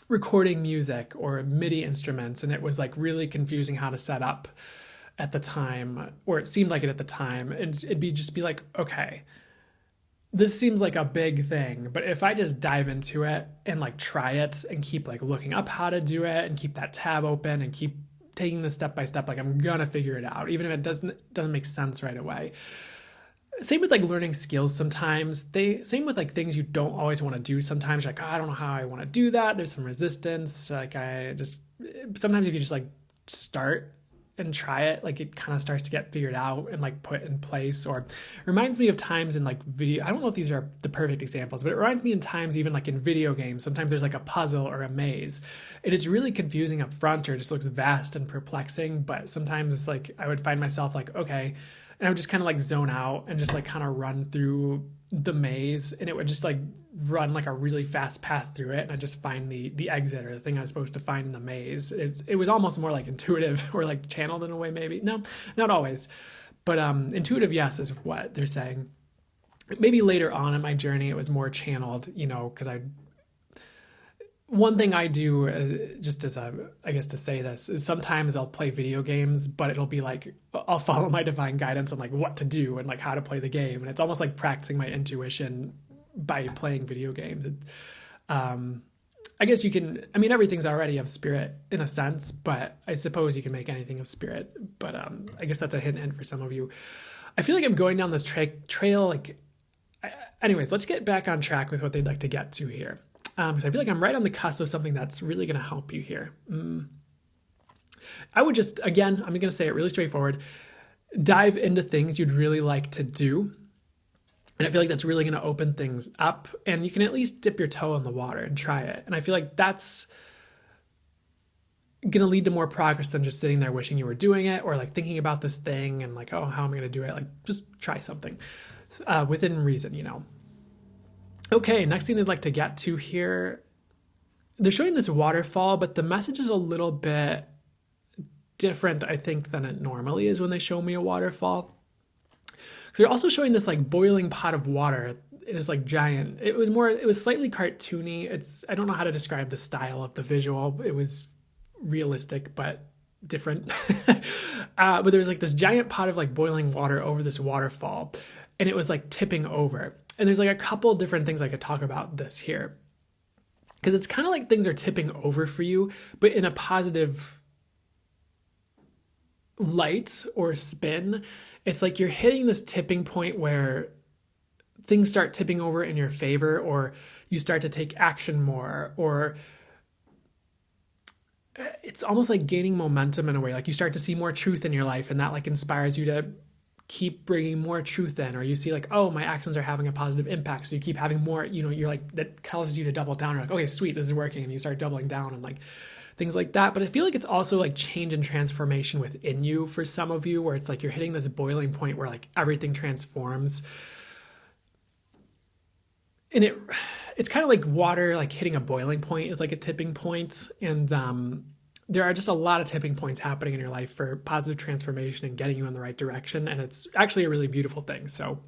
A: recording music or MIDI instruments. And it was like really confusing how to set up at the time, or it seemed like it at the time. And it'd just be like, okay, this seems like a big thing, but if I just dive into it and like try it and keep like looking up how to do it and keep that tab open and keep taking this step by step, like I'm gonna figure it out, even if it doesn't make sense right away. Same with like learning skills sometimes. Same with like things you don't always want to do sometimes. You're like, oh, I don't know how I want to do that. There's some resistance. Like sometimes if you just like start and try it, like it kind of starts to get figured out and like put in place. Or it reminds me of times in like video, I don't know if these are the perfect examples, but it reminds me in times even like in video games, sometimes there's like a puzzle or a maze and it's really confusing up front, or it just looks vast and perplexing. But sometimes like I would find myself like, okay, and I would just kind of like zone out and just like kind of run through the maze, and it would just like run like a really fast path through it, and I just find the exit or the thing I was supposed to find in the maze. It was almost more like intuitive or like channeled in a way, maybe. No, not always, but intuitive, yes, is what they're saying. Maybe later on in my journey it was more channeled, you know, because one thing I do, just as I guess to say this, is sometimes I'll play video games, but it'll be like, I'll follow my divine guidance on like what to do and like how to play the game. And it's almost like practicing my intuition by playing video games. I guess everything's already of spirit in a sense, but I suppose you can make anything of spirit. But I guess that's a hint for some of you. I feel like I'm going down this trail. Anyways, let's get back on track with what they'd like to get to here. Because I feel like I'm right on the cusp of something that's really going to help you here. I would just, again, I'm going to say it really straightforward, dive into things you'd really like to do. And I feel like that's really going to open things up, and you can at least dip your toe in the water and try it. And I feel like that's going to lead to more progress than just sitting there wishing you were doing it, or like thinking about this thing and like, oh, how am I going to do it? Like, just try something within reason, you know. Okay, next thing they'd like to get to here, they're showing this waterfall, but the message is a little bit different, I think, than it normally is when they show me a waterfall. So they're also showing this like boiling pot of water. It is like giant. It was slightly cartoony. I don't know how to describe the style of the visual. It was realistic, but different. But there's like this giant pot of like boiling water over this waterfall, and it was like tipping over. And there's like a couple different things I could talk about this here. because it's kind of like things are tipping over for you, but in a positive light or spin. It's like you're hitting this tipping point where things start tipping over in your favor, or you start to take action more, or it's almost like gaining momentum in a way. Like you start to see more truth in your life, and that like inspires you to keep bringing more truth in, or you see like, oh, my actions are having a positive impact. So you keep having more, you're like, that causes you to double down. You're like, okay, sweet, this is working. And you start doubling down and like things like that. But I feel like it's also like change and transformation within you for some of you, where it's like you're hitting this boiling point where like everything transforms. And it's kind of like water, like hitting a boiling point is like a tipping point. And there are just a lot of tipping points happening in your life for positive transformation and getting you in the right direction. And it's actually a really beautiful thing. So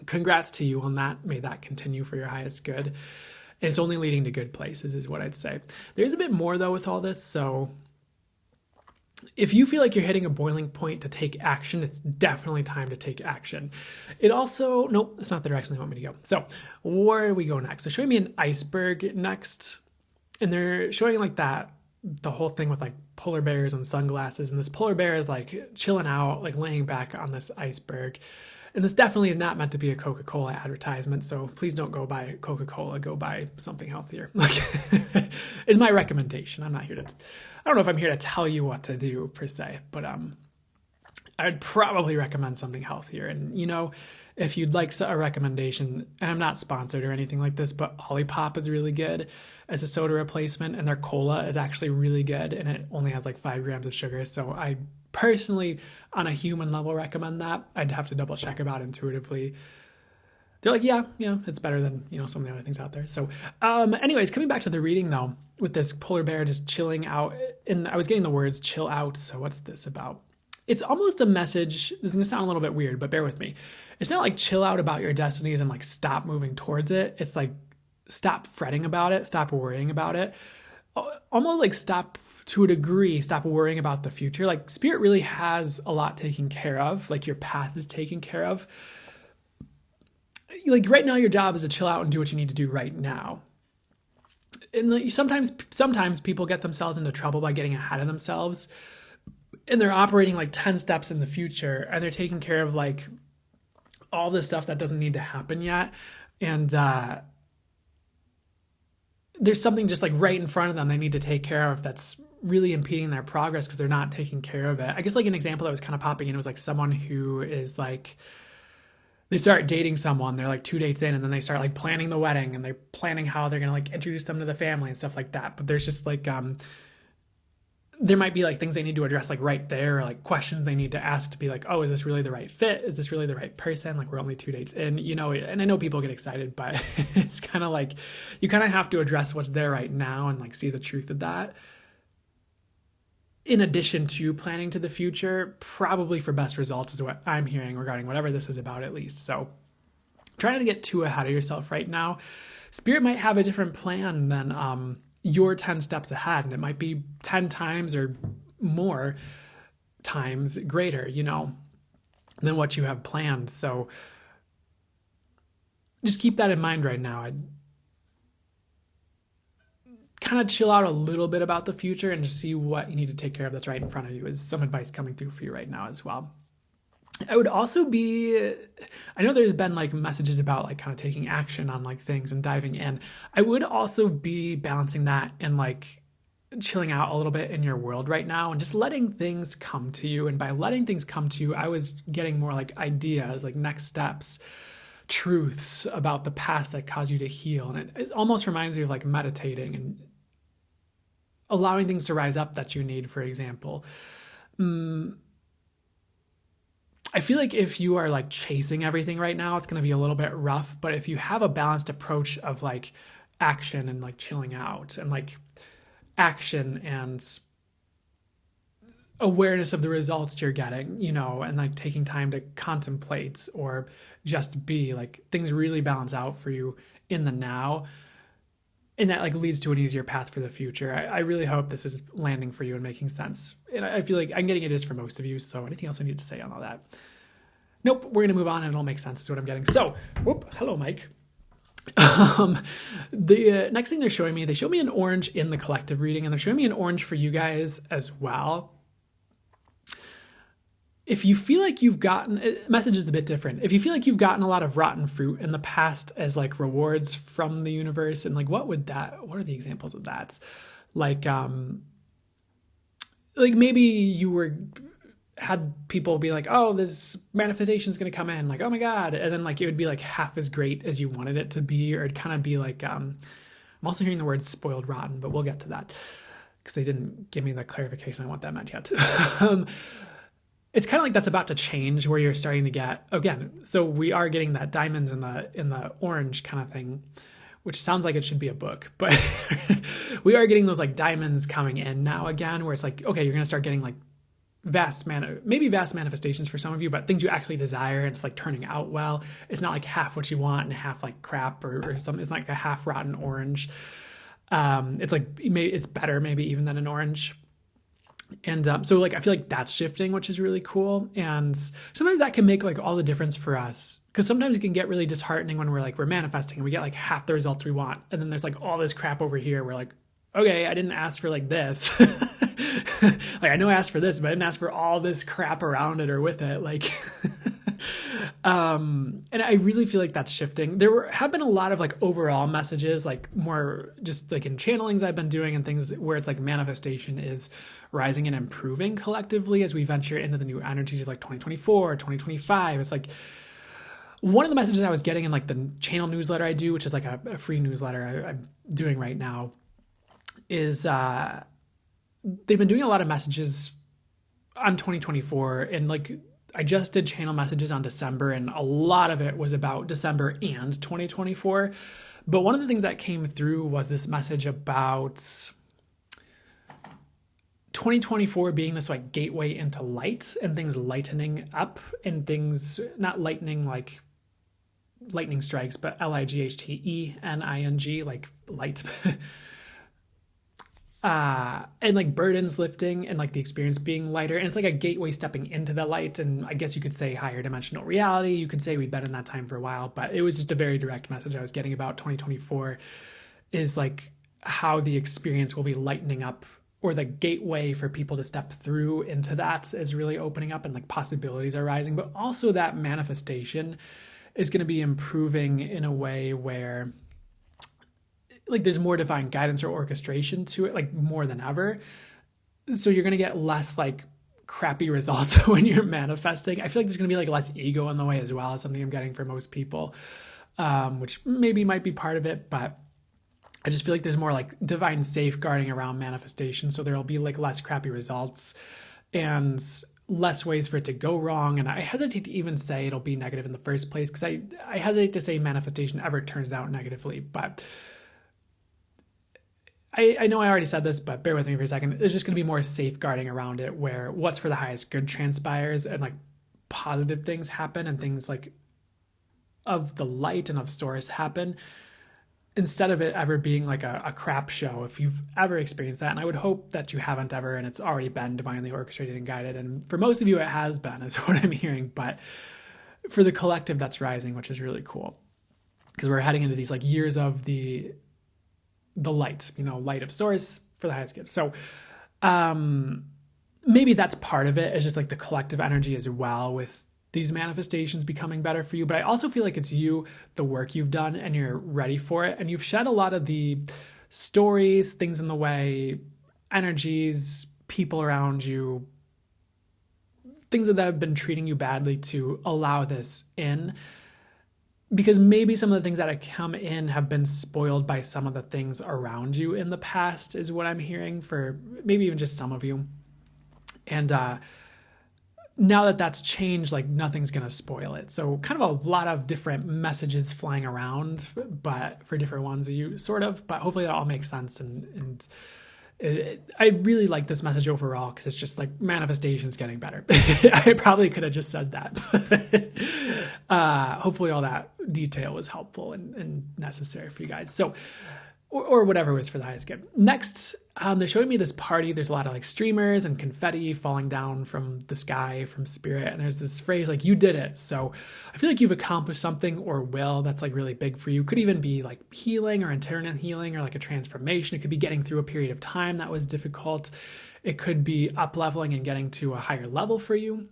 A: congrats to you on that. May that continue for your highest good. And it's only leading to good places is what I'd say. There's a bit more though with all this. So if you feel like you're hitting a boiling point to take action, it's definitely time to take action. It also, nope, that's not the direction they want me to go. So where do we go next? They're showing me an iceberg next, and they're showing like that, the whole thing with like polar bears and sunglasses. And this polar bear is like chilling out, like laying back on this iceberg. And this definitely is not meant to be a Coca-Cola advertisement. So please don't go buy Coca-Cola, go buy something healthier. Like is my recommendation. I'm not here to, I don't know if I'm here to tell you what to do per se, but I'd probably recommend something healthier. And if you'd like a recommendation, and I'm not sponsored or anything like this, but Olipop is really good as a soda replacement, and their cola is actually really good, and it only has like 5 grams of sugar. So I personally, on a human level, recommend that. I'd have to double check about intuitively. They're like, yeah, it's better than, some of the other things out there. So anyways, coming back to the reading though, with this polar bear just chilling out, and I was getting the words chill out. So what's this about? It's almost a message. This is going to sound a little bit weird, but bear with me. It's not like chill out about your destinies and like stop moving towards it. It's like stop fretting about it, stop worrying about it. Almost like stop, to a degree, stop worrying about the future. Like spirit really has a lot taken care of. Like your path is taken care of. Like right now, your job is to chill out and do what you need to do right now. And like sometimes people get themselves into trouble by getting ahead of themselves. And they're operating like 10 steps in the future, and they're taking care of like all this stuff that doesn't need to happen yet. And there's something just like right in front of them they need to take care of that's really impeding their progress because they're not taking care of it. I guess like an example that was kind of popping in was like someone who is like, they start dating someone, they're like 2 dates in, and then they start like planning the wedding, and they're planning how they're going to like introduce them to the family and stuff like that. But there's just like, there might be like things they need to address like right there, or like questions they need to ask to be like, oh, is this really the right fit? Is this really the right person? Like we're only 2 dates in, and I know people get excited, but it's kind of like, you kind of have to address what's there right now and like see the truth of that. In addition to planning to the future, probably for best results is what I'm hearing regarding whatever this is about, at least. So try not to get too ahead of yourself right now. Spirit might have a different plan than, you're 10 steps ahead, and it might be 10 times or more times greater, than what you have planned. So just keep that in mind right now. I'd kind of chill out a little bit about the future and just see what you need to take care of that's right in front of you, is some advice coming through for you right now as well. I would also be, I know there's been like messages about like kind of taking action on like things and diving in. I would also be balancing that and like chilling out a little bit in your world right now and just letting things come to you. And by letting things come to you, I was getting more like ideas, like next steps, truths about the past that cause you to heal. And it almost reminds me of like meditating and allowing things to rise up that you need, for example. I feel like if you are like chasing everything right now, it's going to be a little bit rough. But if you have a balanced approach of like action and like chilling out, and like action and awareness of the results you're getting, and like taking time to contemplate or just be, like things really balance out for you in the now. And that like leads to an easier path for the future. I really hope this is landing for you and making sense. And I feel like I'm getting it is for most of you. So anything else I need to say on all that? Nope, we're going to move on and it'll make sense is what I'm getting. So, hello, Mike. The next thing they show me an orange in the collective reading, and they're showing me an orange for you guys as well. If you feel like you've gotten, message is a bit different. If you feel like you've gotten a lot of rotten fruit in the past as like rewards from the universe, and like what are the examples of that? Like maybe you had people be like, oh, this manifestation is going to come in, like, oh my God. And then like, it would be like half as great as you wanted it to be, or it'd kind of be like, I'm also hearing the word spoiled rotten, but we'll get to that because they didn't give me the clarification on what that meant yet. It's kind of like that's about to change, where you're starting to get, again, so we are getting that diamonds in the orange kind of thing, which sounds like it should be a book, but we are getting those like diamonds coming in now again, where it's like, okay, you're going to start getting like maybe vast manifestations for some of you, but things you actually desire, and it's like turning out well. It's not like half what you want and half like crap or something. It's not like a half rotten orange. It's like, it's better maybe even than an orange. And so like, I feel like that's shifting, which is really cool. And sometimes that can make like all the difference for us, because sometimes it can get really disheartening when we're manifesting and we get like half the results we want. And then there's like all this crap over here. We're like, okay, I didn't ask for like this. Like, I know I asked for this, but I didn't ask for all this crap around it or with it. Like, and I really feel like that's shifting. Have been a lot of like overall messages, like more just like in channelings I've been doing and things where it's like manifestation is rising and improving collectively as we venture into the new energies of like 2024, 2025. It's like one of the messages I was getting in like the channel newsletter I do, which is like a free newsletter I'm doing right now, is they've been doing a lot of messages on 2024, and like I just did channel messages on December, and a lot of it was about December and 2024. But one of the things that came through was this message about 2024 being this like gateway into light, and things lightening up, and things not lightning like lightning strikes, but lightening, like light. And like burdens lifting, and like the experience being lighter, and it's like a gateway stepping into the light. And I guess you could say higher dimensional reality. You could say we've been in that time for a while, but it was just a very direct message I was getting about 2024 is like how the experience will be lightening up, or the gateway for people to step through into that is really opening up, and like possibilities are rising. But also that manifestation is going to be improving in a way where like there's more divine guidance or orchestration to it, like more than ever. So you're going to get less like crappy results when you're manifesting. I feel like there's going to be like less ego in the way as well, as something I'm getting for most people, which maybe might be part of it, but I just feel like there's more like divine safeguarding around manifestation. So there'll be like less crappy results and less ways for it to go wrong. And I hesitate to even say it'll be negative in the first place, because I hesitate to say manifestation ever turns out negatively, but I know I already said this, but bear with me for a second. There's just going to be more safeguarding around it, where what's for the highest good transpires, and like positive things happen, and things like of the light and of source happen, instead of it ever being like a crap show. If you've ever experienced that, and I would hope that you haven't ever, and it's already been divinely orchestrated and guided, and for most of you it has been, is what I'm hearing. But for the collective, that's rising, which is really cool, because we're heading into these like years of the light, light of source for the highest gift. So maybe that's part of it, is just like the collective energy as well, with these manifestations becoming better for you. But I also feel like it's you, the work you've done, and you're ready for it. And you've shed a lot of the stories, things in the way, energies, people around you, things that have been treating you badly, to allow this in. Because maybe some of the things that have come in have been spoiled by some of the things around you in the past, is what I'm hearing, for maybe even just some of you. And now that that's changed, like nothing's going to spoil it. So kind of a lot of different messages flying around, but for different ones of you, sort of. But hopefully that all makes sense. And I really like this message overall, because it's just like manifestation's getting better. I probably could have just said that. But hopefully all that detail was helpful and necessary for you guys. So or whatever was for the highest good. Next, they're showing me this party. There's a lot of like streamers and confetti falling down from the sky from spirit. And there's this phrase like, you did it. So I feel like you've accomplished something or will that's like really big for you. Could even be like healing or internal healing or like a transformation. It could be getting through a period of time that was difficult. It could be up leveling and getting to a higher level for you.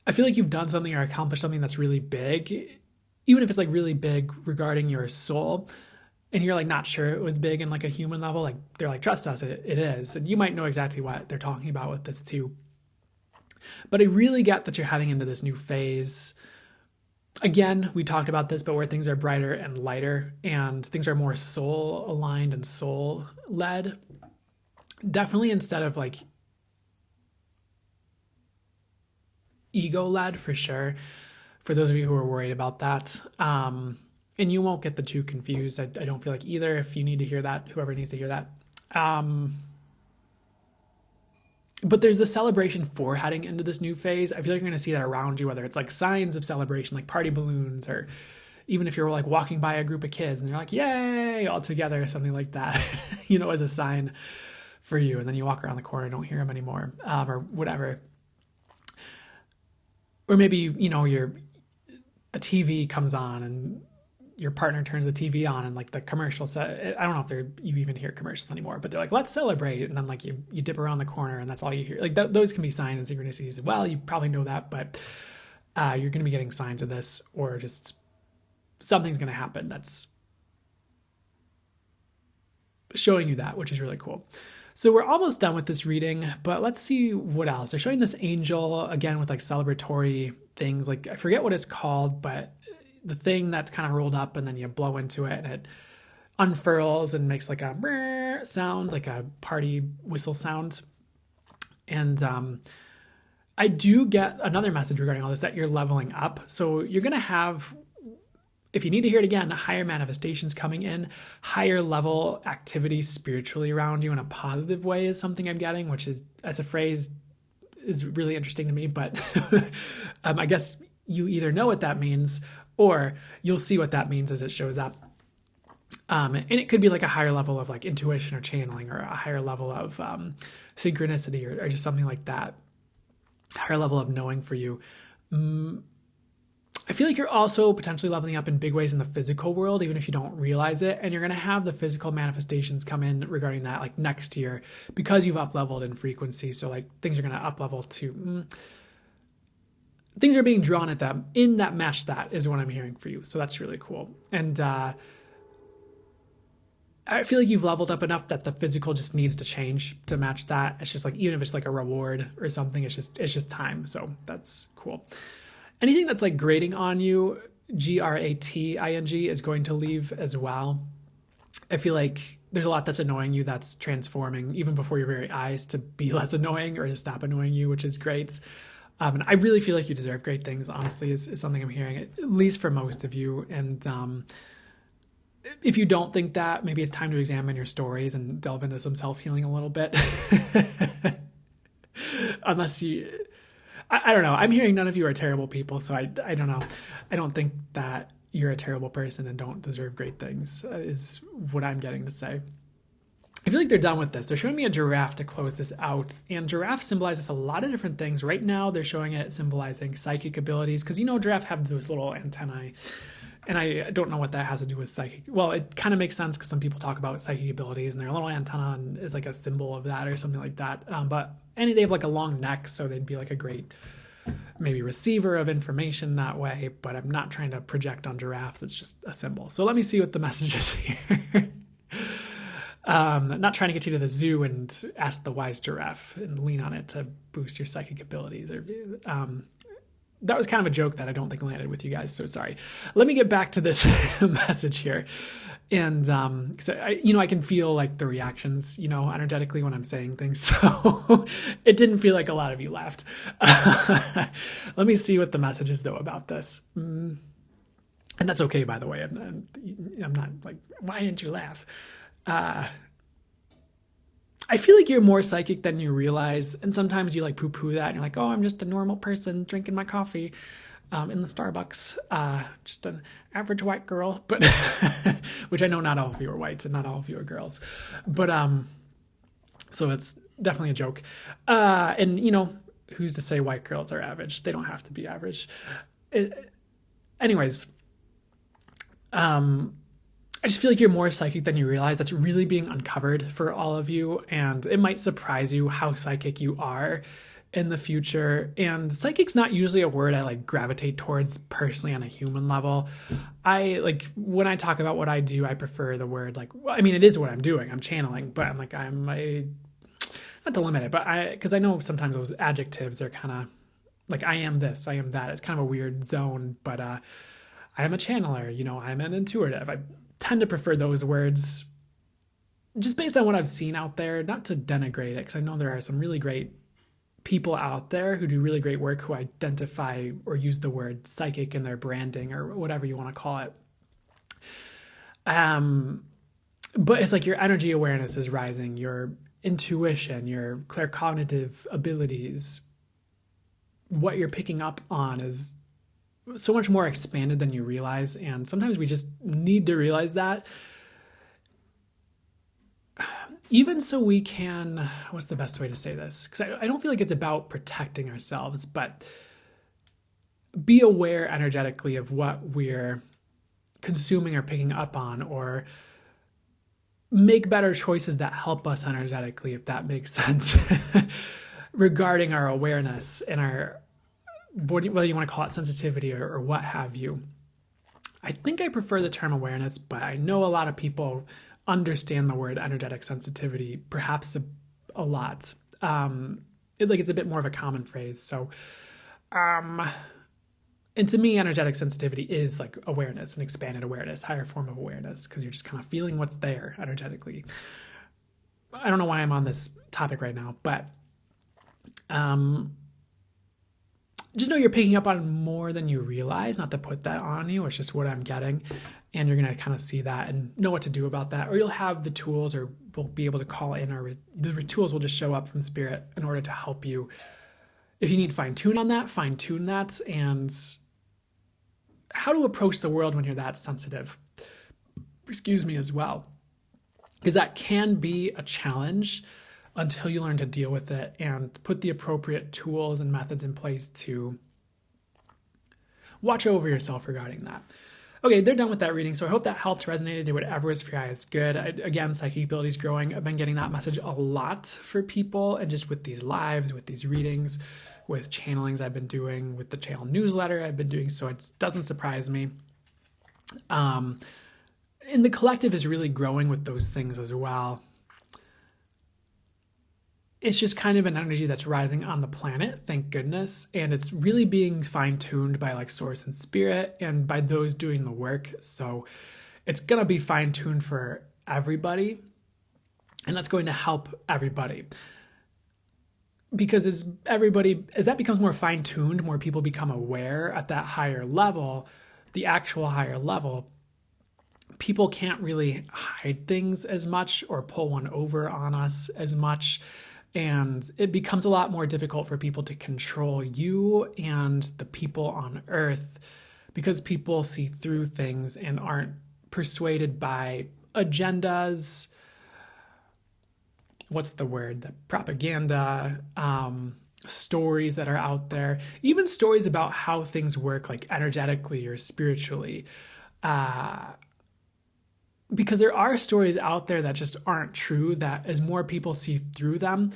A: I feel like you've done something or accomplished something that's really big, even if it's like really big regarding your soul. And you're like not sure it was big in like a human level, like they're like, trust us, it is. And you might know exactly what they're talking about with this too. But I really get that you're heading into this new phase. Again, we talked about this, but where things are brighter and lighter and things are more soul aligned and soul led. Definitely instead of like ego led for sure. For those of you who are worried about that. And you won't get the two confused. I don't feel like either. If you need to hear that, whoever needs to hear that. But there's the celebration for heading into this new phase. I feel like you're going to see that around you, whether it's like signs of celebration, like party balloons, or even if you're like walking by a group of kids and they're like, yay, all together, or something like that, as a sign for you. And then you walk around the corner and don't hear them anymore, or whatever. Or maybe, the TV comes on and your partner turns the TV on and like the commercial set, I don't know if you even hear commercials anymore, but they're like, let's celebrate. And then like you dip around the corner and that's all you hear. Like those can be signs and synchronicities. Well, you probably know that, but you're going to be getting signs of this, or just something's going to happen that's showing you that, which is really cool. So we're almost done with this reading, but let's see what else. They're showing this angel again with like celebratory things. Like I forget what it's called, but the thing that's kind of rolled up and then you blow into it and it unfurls and makes like a sound, like a party whistle sound. And I do get another message regarding all this, that you're leveling up. So you're going to have, if you need to hear it again, higher manifestations coming in, higher level activity spiritually around you in a positive way is something I'm getting, which is, as a phrase, is really interesting to me. But I guess you either know what that means or you'll see what that means as it shows up. And it could be like a higher level of like intuition or channeling, or a higher level of synchronicity, or just something like that. Higher level of knowing for you. I feel like you're also potentially leveling up in big ways in the physical world, even if you don't realize it. And you're going to have the physical manifestations come in regarding that like next year, because you've up leveled in frequency. So like things are going to up level to things are being drawn at them in that match. That is what I'm hearing for you. So that's really cool. And I feel like you've leveled up enough that the physical just needs to change to match that. It's just like, even if it's like a reward or something, it's just time. So that's cool. Anything that's like grating on you, grating, is going to leave as well. I feel like there's a lot that's annoying you that's transforming even before your very eyes to be less annoying or to stop annoying you, which is great. And I really feel like you deserve great things, honestly, is something I'm hearing, at least for most of you. And if you don't think that, maybe it's time to examine your stories and delve into some self-healing a little bit. Unless you... I don't know. I'm hearing none of you are terrible people, so I don't know. I don't think that you're a terrible person and don't deserve great things, is what I'm getting to say. I feel like they're done with this. They're showing me a giraffe to close this out, and giraffe symbolizes a lot of different things. Right now, they're showing it symbolizing psychic abilities, because giraffe have those little antennae, and I don't know what that has to do with psychic. Well, it kind of makes sense because some people talk about psychic abilities, and their little antenna is like a symbol of that or something like that. But they have like a long neck, so they'd be like a great maybe receiver of information that way. But I'm not trying to project on giraffes. It's just a symbol. So let me see what the message is here. Not trying to get you to the zoo and ask the wise giraffe and lean on it to boost your psychic abilities. Or that was kind of a joke that I don't think landed with you guys, so sorry. Let me get back to this message here. And cause I can feel like the reactions, energetically when I'm saying things. So it didn't feel like a lot of you laughed. Let me see what the message is though about this. And that's okay, by the way. I'm not like, why didn't you laugh? I feel like you're more psychic than you realize. And sometimes you like poo-poo that and you're like, oh, I'm just a normal person drinking my coffee. in the Starbucks, just an average white girl, but which I know not all of you are whites and not all of you are girls, but so it's definitely a joke. And who's to say white girls are average? They don't have to be average. Anyways, I just feel like you're more psychic than you realize. That's really being uncovered for all of you, and it might surprise you how psychic you are in the future. And psychic's not usually a word I gravitate towards personally on a human level. When I talk about what I do, I prefer the word it is what I'm doing. I'm channeling, but I'm not to limit it, but because I know sometimes those adjectives are kind of I am this, I am that. It's kind of a weird zone, but I am a channeler, I'm an intuitive. I tend to prefer those words just based on what I've seen out there, not to denigrate it, because I know there are some really great people out there who do really great work who identify or use the word psychic in their branding or whatever you want to call it. But it's your energy awareness is rising, your intuition, your claircognitive abilities, what you're picking up on is so much more expanded than you realize. And sometimes we just need to realize that, even so we can, what's the best way to say this? Because I don't feel like it's about protecting ourselves, but be aware energetically of what we're consuming or picking up on, or make better choices that help us energetically, if that makes sense, regarding our awareness and our, whether you want to call it sensitivity or what have you. I think I prefer the term awareness, but I know a lot of people understand the word energetic sensitivity perhaps a lot. It's a bit more of a common phrase. So, and to me, energetic sensitivity is awareness, an expanded awareness, higher form of awareness, because you're just kind of feeling what's there energetically. I don't know why I'm on this topic right now, but just know you're picking up on more than you realize. Not to put that on you, it's just what I'm getting. And you're going to kind of see that and know what to do about that. Or you'll have the tools, or we'll be able to call in, or the tools will just show up from spirit in order to help you. If you need fine-tune on that, fine-tune that, and how to approach the world when you're that sensitive. Excuse me, as well. Because that can be a challenge until you learn to deal with it and put the appropriate tools and methods in place to watch over yourself regarding that. Okay, they're done with that reading, so I hope that helped, resonated, did whatever was for you. It's good. Again, psychic ability is growing. I've been getting that message a lot for people, and just with these lives, with these readings, with channelings I've been doing, with the channel newsletter I've been doing, so it doesn't surprise me. And the collective is really growing with those things as well. It's just kind of an energy that's rising on the planet, thank goodness. And it's really being fine-tuned by source and spirit and by those doing the work. So it's going to be fine-tuned for everybody. And that's going to help everybody. Because as that becomes more fine-tuned, more people become aware at that higher level, the actual higher level, people can't really hide things as much or pull one over on us as much. And it becomes a lot more difficult for people to control you and the people on Earth, because people see through things and aren't persuaded by agendas. What's the word? The propaganda, stories that are out there, even stories about how things work, energetically or spiritually. Because there are stories out there that just aren't true, that as more people see through them,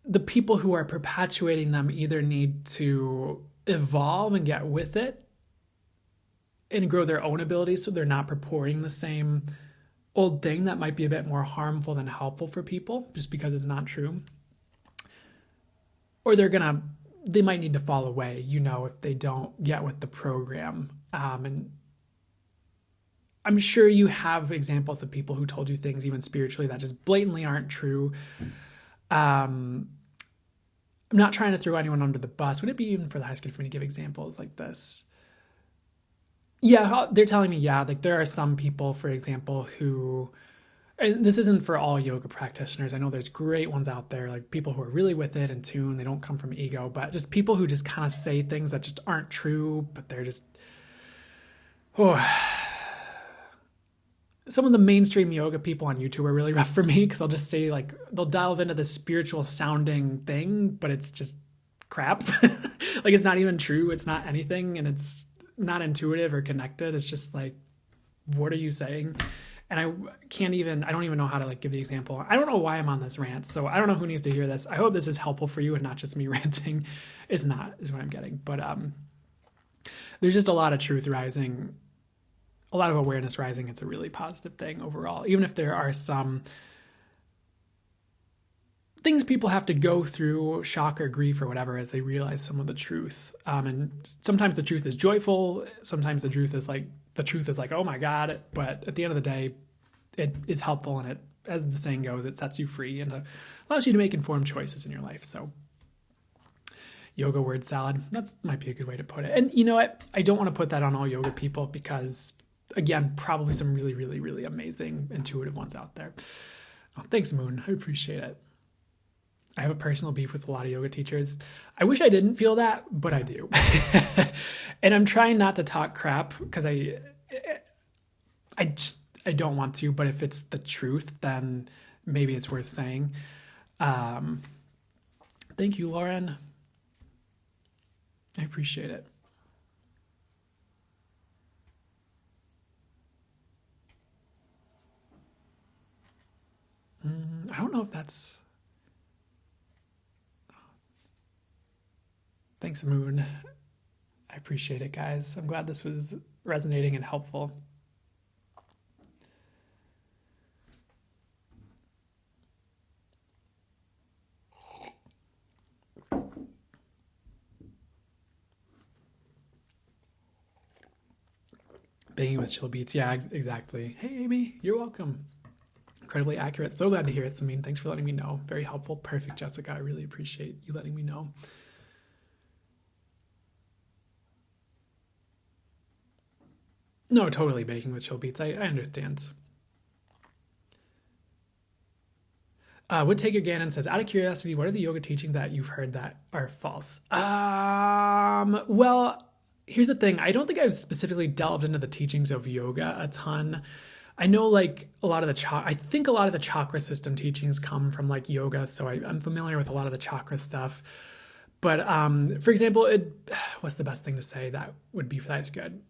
A: the people who are perpetuating them either need to evolve and get with it and grow their own abilities so they're not purporting the same old thing that might be a bit more harmful than helpful for people just because it's not true. Or they might need to fall away, if they don't get with the program. And I'm sure you have examples of people who told you things, even spiritually, that just blatantly aren't true. I'm not trying to throw anyone under the bus. Would it be even for the highest good for me to give examples like this? Yeah, they're telling me, there are some people, for example, who and this isn't for all yoga practitioners. I know there's great ones out there, like people who are really with it in tune. They don't come from ego, but just people who just kind of say things that just aren't true, but they're just, oh, some of the mainstream yoga people on YouTube are really rough for me because they'll just say like, they'll delve into this spiritual sounding thing, but it's just crap. Like it's not even true. It's not anything, and it's not intuitive or connected. It's just like, what are you saying? And I don't even know how to like give the example. I don't know why I'm on this rant, so I don't know who needs to hear this. I hope this is helpful for you and not just me ranting. It's not, is what I'm getting. But there's just a lot of truth rising, a lot of awareness rising. It's a really positive thing overall, even if there are some things people have to go through, shock or grief or whatever, as they realize some of the truth. And sometimes the truth is joyful. Sometimes the truth is like, oh my God. But at the end of the day, it is helpful, and it, as the saying goes, it sets you free and allows you to make informed choices in your life. So yoga word salad, that might be a good way to put it. And you know what? I don't want to put that on all yoga people because, again, probably some really, really, really amazing intuitive ones out there. Oh, thanks, Moon. I appreciate it. I have a personal beef with a lot of yoga teachers. I wish I didn't feel that, but I do. And I'm trying not to talk crap because I don't want to, but if it's the truth, then maybe it's worth saying. Thank you, Lauren. I appreciate it. I don't know if that's... Thanks, Moon. I appreciate it, guys. I'm glad this was resonating and helpful. Banging with chill beats. Yeah, exactly. Hey, Amy, you're welcome. Incredibly accurate. So glad to hear it, Samine. Thanks for letting me know. Very helpful. Perfect, Jessica. I really appreciate you letting me know. No, totally baking with chill beats. I understand. Would Take Your Gannon says, out of curiosity, what are the yoga teachings that you've heard that are false? Well, here's the thing. I don't think I've specifically delved into the teachings of yoga a ton. I know like I think a lot of the chakra system teachings come from like yoga, so I'm familiar with a lot of the chakra stuff. But for example, what's the best thing to say that would be for that's good?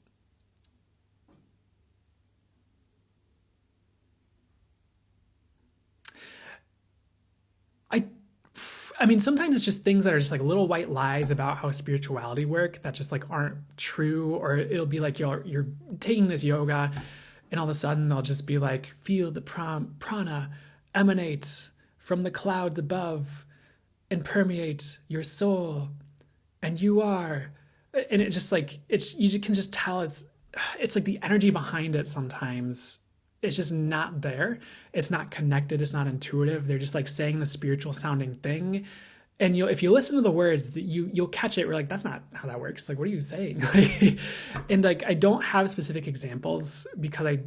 A: I mean, sometimes it's just things that are just like little white lies about how spirituality work that just like aren't true, or it'll be like you're taking this yoga, and all of a sudden they'll just be like, feel the prana emanate from the clouds above and permeate your soul, and you are, and it just like you can just tell it's like the energy behind it sometimes. It's just not there. It's not connected. It's not intuitive. They're just like saying the spiritual sounding thing. And if you listen to the words, you'll catch it. We're like, that's not how that works. Like, what are you saying? And like, I don't have specific examples because I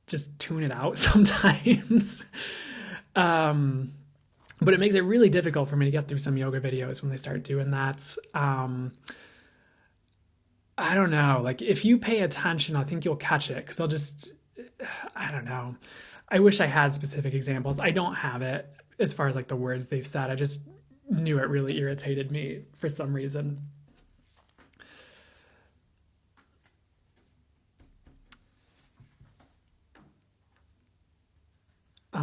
A: just tune it out sometimes. But it makes it really difficult for me to get through some yoga videos when they start doing that. I don't know. Like, if you pay attention, I think you'll catch it because I don't know. I wish I had specific examples. I don't have it as far as like the words they've said. I just knew it really irritated me for some reason.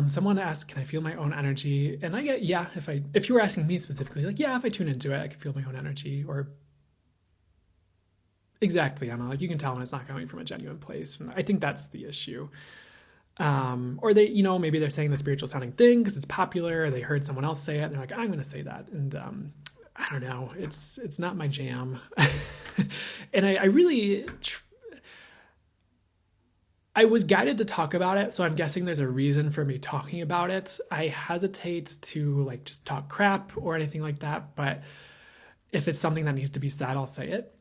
A: Someone asked, can I feel my own energy? And I get, yeah, if you were asking me specifically, like, yeah, if I tune into it, I can feel my own energy. Or exactly, Emma, like you can tell when it's not coming from a genuine place. And I think that's the issue. Or they, maybe they're saying the spiritual sounding thing because it's popular, or they heard someone else say it and they're like, I'm going to say that. And I don't know, it's not my jam. And I was guided to talk about it, so I'm guessing there's a reason for me talking about it. I hesitate to like just talk crap or anything like that, but if it's something that needs to be said, I'll say it.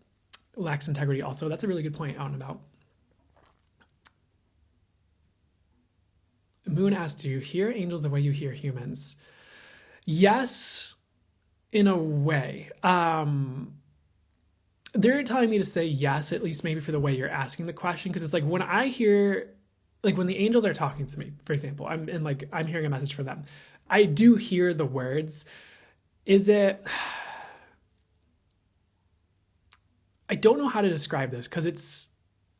A: Lacks integrity also. That's a really good point out and about. Moon asks, do you hear angels the way you hear humans? Yes, in a way. They're telling me to say yes, at least maybe for the way you're asking the question, because it's like when I hear, like when the angels are talking to me, for example, I'm hearing a message for them. I do hear the words. Is it? I don't know how to describe this because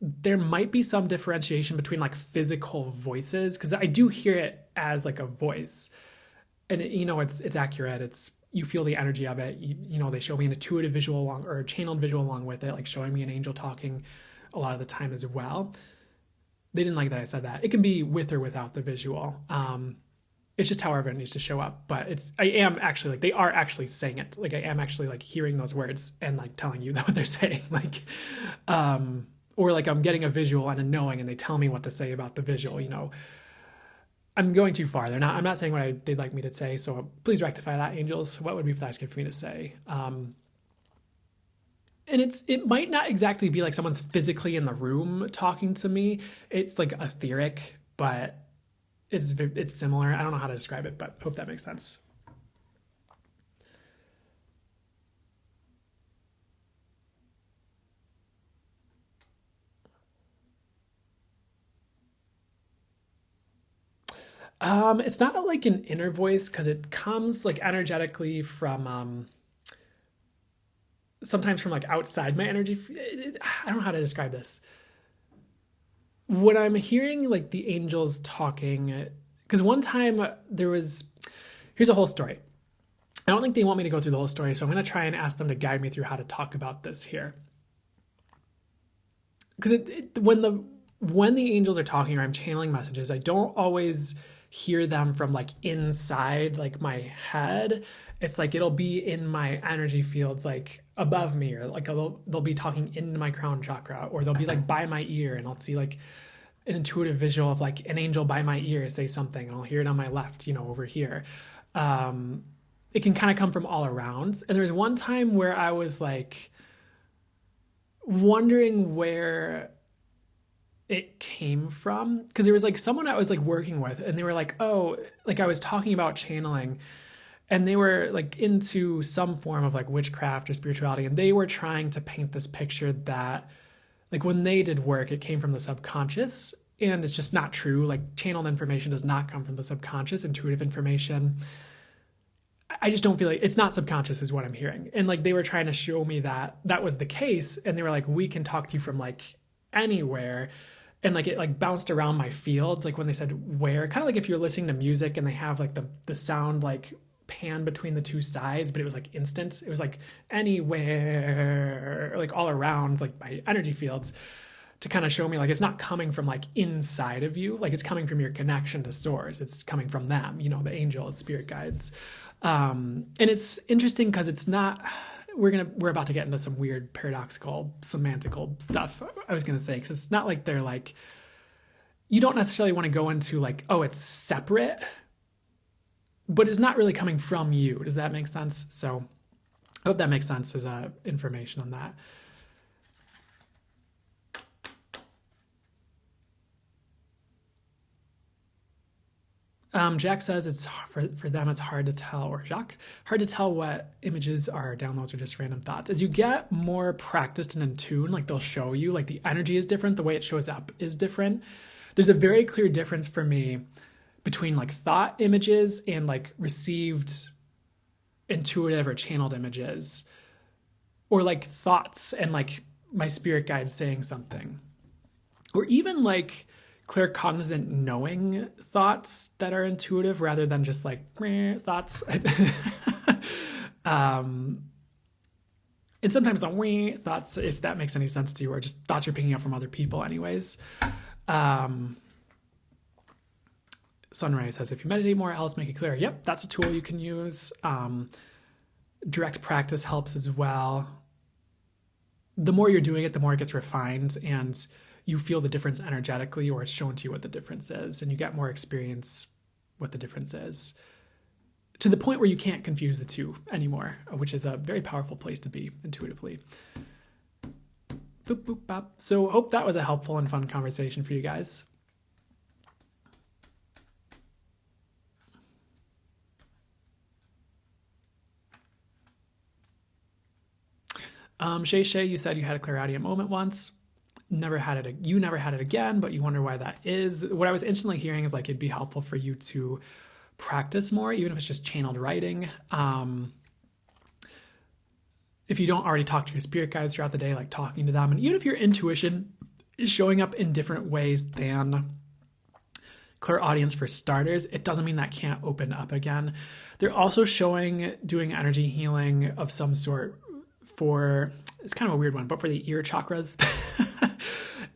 A: there might be some differentiation between like physical voices, because I do hear it as like a voice, and it's accurate. It's, you feel the energy of it. They show me an intuitive visual along, or a channeled visual along with it, like showing me an angel talking a lot of the time as well. They didn't like that I said that. It can be with or without the visual. It's just however it needs to show up. But I am actually like, they are actually saying it. Like I am actually like hearing those words and like telling you what they're saying. Like, or like I'm getting a visual and a knowing, and they tell me what to say about the visual. I'm going too far. I'm not saying what they'd like me to say. So please rectify that, angels. What would be asking for me to say? And it might not exactly be like someone's physically in the room talking to me. It's like etheric, but it's similar. I don't know how to describe it, but hope that makes sense. It's not like an inner voice, because it comes like energetically from sometimes from like outside my energy. I don't know how to describe this. When I'm hearing like the angels talking, because one time here's a whole story. I don't think they want me to go through the whole story, so I'm going to try and ask them to guide me through how to talk about this here. Because when the angels are talking or I'm channeling messages, I don't always hear them from like inside like my head. It's like it'll be in my energy fields, like above me, or like they'll be talking into my crown chakra, or they'll be like by my ear, and I'll see like an intuitive visual of like an angel by my ear say something, and I'll hear it on my left, over here. It can kind of come from all around. And there was one time where I was like wondering where it came from, because there was like someone I was like working with, and they were like, oh, like I was talking about channeling, and they were like into some form of like witchcraft or spirituality, and they were trying to paint this picture that like when they did work, it came from the subconscious, and it's just not true. Like channeled information does not come from the subconscious. Intuitive information, I just don't feel like it's not subconscious is what I'm hearing. And like they were trying to show me that was the case, and they were like, we can talk to you from like anywhere. And like it like bounced around my fields, like when they said where, kind of like if you're listening to music and they have like the sound like pan between the two sides, but it was like instant. It was like anywhere, like all around like my energy fields, to kind of show me like it's not coming from like inside of you, like it's coming from your connection to source. It's coming from them, the angels, spirit guides. And it's interesting because it's not, we're about to get into some weird paradoxical semantical stuff, I was gonna say, because it's not like they're like, you don't necessarily want to go into like, oh, it's separate, but it's not really coming from you. Does that make sense? So I hope that makes sense as information on that. Jack says it's for them it's hard to tell, or Jacques, hard to tell what images are downloads or just random thoughts. As you get more practiced and in tune, like they'll show you, like the energy is different, the way it shows up is different. There's a very clear difference for me between like thought images and like received intuitive or channeled images, or like thoughts and like my spirit guide saying something, or even like claircognizant knowing thoughts that are intuitive rather than just like thoughts. And sometimes the thoughts, if that makes any sense to you, or just thoughts you're picking up from other people anyways. Sunray says, if you meditate more, Alice, make it clear. Yep, that's a tool you can use. Direct practice helps as well. The more you're doing it, the more it gets refined, and you feel the difference energetically, or it's shown to you what the difference is, and you get more experience what the difference is, to the point where you can't confuse the two anymore, which is a very powerful place to be intuitively. Boop, boop, bop. So hope that was a helpful and fun conversation for you guys. Shay Shay, you said you had a clairaudient moment once. You never had it again, but you wonder why that is. What I was instantly hearing is like it'd be helpful for you to practice more, even if it's just channeled writing. If you don't already talk to your spirit guides throughout the day, like talking to them, and even if your intuition is showing up in different ways than clairaudience for starters, it doesn't mean that can't open up again. They're also showing doing energy healing of some sort for, it's kind of a weird one, but for the ear chakras.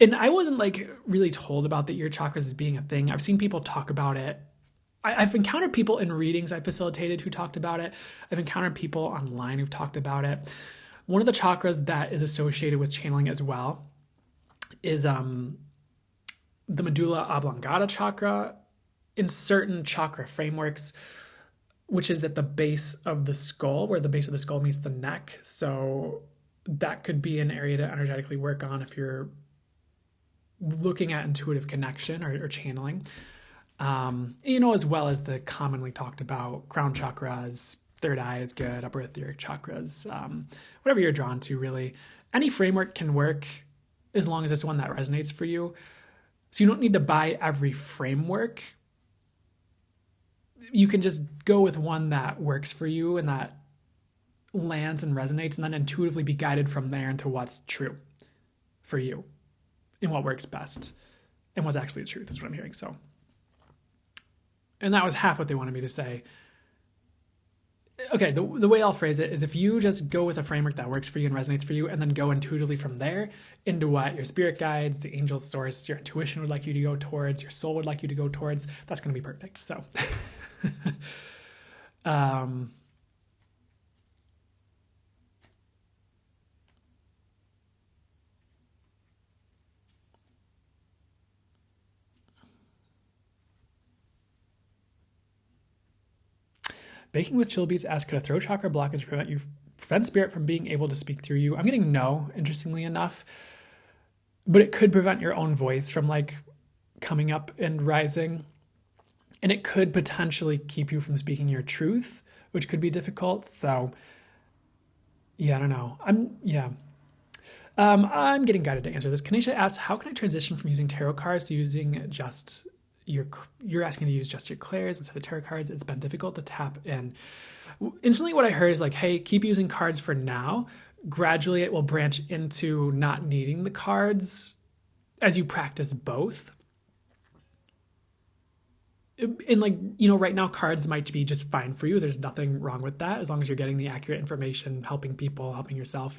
A: And I wasn't like really told about the ear chakras as being a thing. I've seen people talk about it. I've encountered people in readings I facilitated who talked about it. I've encountered people online who've talked about it. One of the chakras that is associated with channeling as well is the medulla oblongata chakra in certain chakra frameworks, which is at the base of the skull, where the base of the skull meets the neck. So that could be an area to energetically work on if you're looking at intuitive connection or channeling. As well as the commonly talked about crown chakras, third eye is good, upper etheric chakras, whatever you're drawn to, really. Any framework can work as long as it's one that resonates for you. So you don't need to buy every framework. You can just go with one that works for you and that lands and resonates, and then intuitively be guided from there into what's true for you and what works best and what's actually the truth is what I'm hearing. So, and that was half what they wanted me to say. Okay, the way I'll phrase it is if you just go with a framework that works for you and resonates for you, and then go intuitively from there into what your spirit guides, the angel source, your intuition would like you to go towards, your soul would like you to go towards, that's going to be perfect. So, Baking with Chill Beats asks, could a throat chakra blockage prevent spirit from being able to speak through you? I'm getting no, interestingly enough. But it could prevent your own voice from like coming up and rising. And it could potentially keep you from speaking your truth, which could be difficult. So yeah, I don't know. I'm getting guided to answer this. Kanisha asks, how can I transition from using tarot cards to using just you're asking to use just your clairs instead of tarot cards? It's been difficult to tap in. Instantly what I heard is like, hey, keep using cards for now. Gradually it will branch into not needing the cards as you practice both. And like, right now cards might be just fine for you. There's nothing wrong with that as long as you're getting the accurate information, helping people, helping yourself,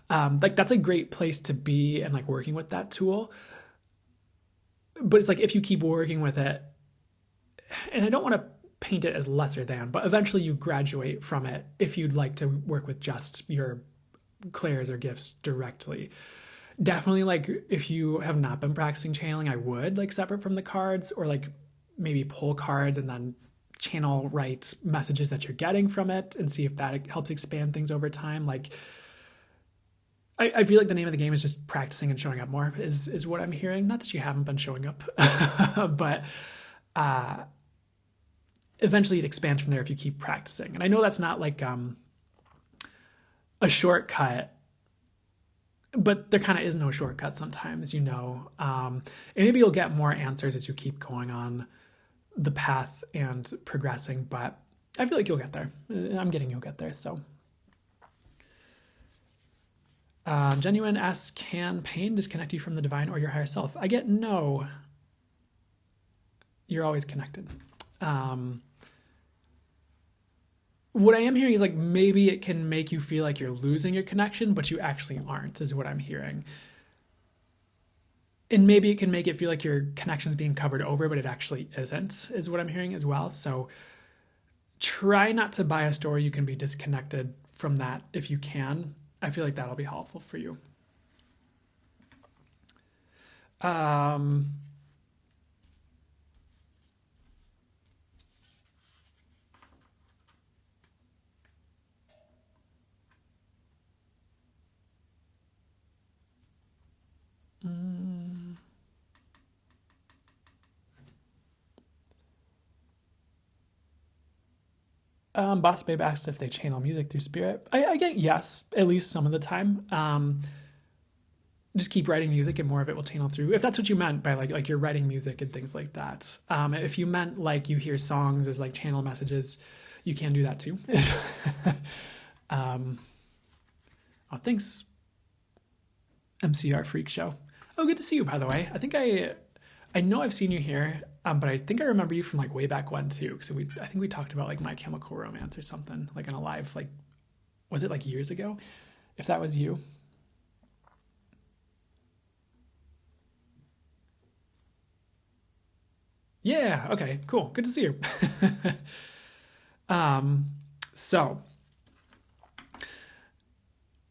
A: like that's a great place to be and like working with that tool. But it's like, if you keep working with it, and I don't want to paint it as lesser than, but eventually you graduate from it if you'd like to work with just your clairs or gifts directly. Definitely, like, if you have not been practicing channeling, I would, like, separate from the cards, or like maybe pull cards and then channel right messages that you're getting from it and see if that helps expand things over time. Like, I feel like the name of the game is just practicing and showing up more is what I'm hearing. Not that you haven't been showing up, but eventually it expands from there if you keep practicing. And I know that's not like a shortcut, but there kind of is no shortcut sometimes, and maybe you'll get more answers as you keep going on the path and progressing, but I feel like you'll get there. You'll get there. So Genuine asks, can pain disconnect you from the divine or your higher self? I get no. You're always connected. What I am hearing is like, maybe it can make you feel like you're losing your connection, but you actually aren't, is what I'm hearing. And maybe it can make it feel like your connection's being covered over, but it actually isn't, is what I'm hearing as well. So try not to buy a story you can be disconnected from that if you can. I feel like that'll be helpful for you. Boss Babe asked if they channel music through spirit. I get yes, at least some of the time. Just keep writing music and more of it will channel through. If that's what you meant by like you're writing music and things like that. If you meant like you hear songs as like channel messages, you can do that too. Oh, thanks, MCR Freak Show. Oh, good to see you, by the way. I think I know I've seen you here, but I think I remember you from like way back when too. So I think we talked about like My Chemical Romance or something, like in a live, like, was it like years ago? If that was you. Yeah, okay, cool. Good to see you. So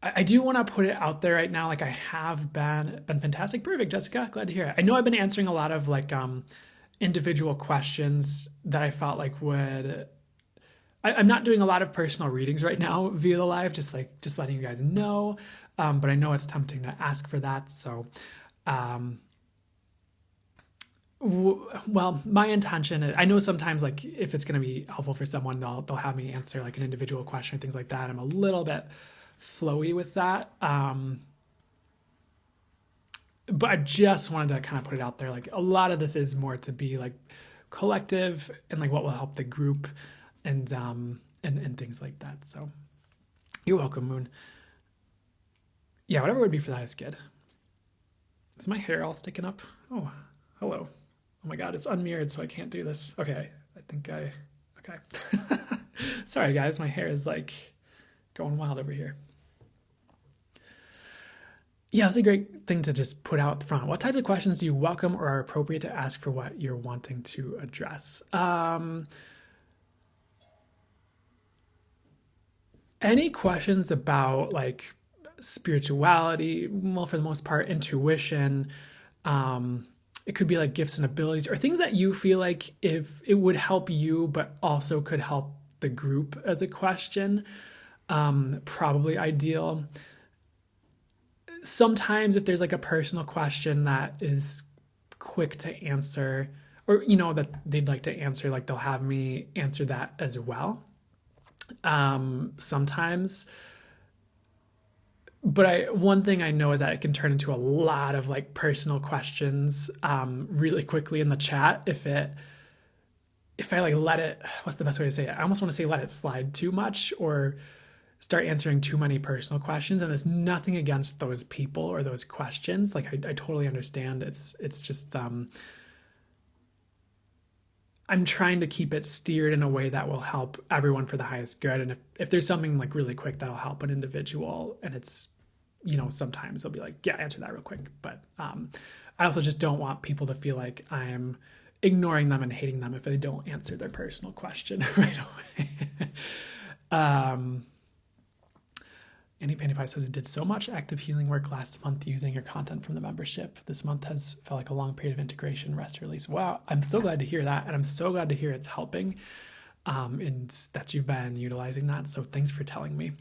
A: I do want to put it out there right now. Like I have been fantastic. Perfect, Jessica. Glad to hear it. I know I've been answering a lot of like individual questions that I felt like would. I'm not doing a lot of personal readings right now via the live, just letting you guys know. But I know it's tempting to ask for that. So, well, my intention is, I know sometimes like if it's going to be helpful for someone, they'll have me answer like an individual question or things like that. I'm a little bit flowy with that. But I just wanted to kind of put it out there. Like a lot of this is more to be like collective and like what will help the group and things like that. So you're welcome, Moon. Yeah, whatever would be for that is good. Is my hair all sticking up? Oh, hello. Oh my God, it's unmirrored, so I can't do this. Okay, okay. Sorry guys, my hair is like going wild over here. Yeah, that's a great thing to just put out front. What types of questions do you welcome or are appropriate to ask for what you're wanting to address? Any questions about like spirituality, well, for the most part, intuition, it could be like gifts and abilities or things that you feel like if it would help you, but also could help the group as a question, probably ideal. Sometimes if there's like a personal question that is quick to answer or, you know, that they'd like to answer, like they'll have me answer that as well. Sometimes, but one thing I know is that it can turn into a lot of like personal questions, really quickly in the chat. If I like let it, what's the best way to say it? I almost want to say let it slide too much or start answering too many personal questions. And there's nothing against those people or those questions. Like I totally understand. It's just, I'm trying to keep it steered in a way that will help everyone for the highest good. And if there's something like really quick that'll help an individual and it's, you know, sometimes they'll be like, yeah, answer that real quick. But I also just don't want people to feel like I'm ignoring them and hating them if they don't answer their personal question right away. Annie Panty Pie says it did so much active healing work last month using your content from the membership. This month has felt like a long period of integration, rest, release. Wow, I'm so glad to hear that. And I'm so glad to hear it's helping and that you've been utilizing that. So thanks for telling me.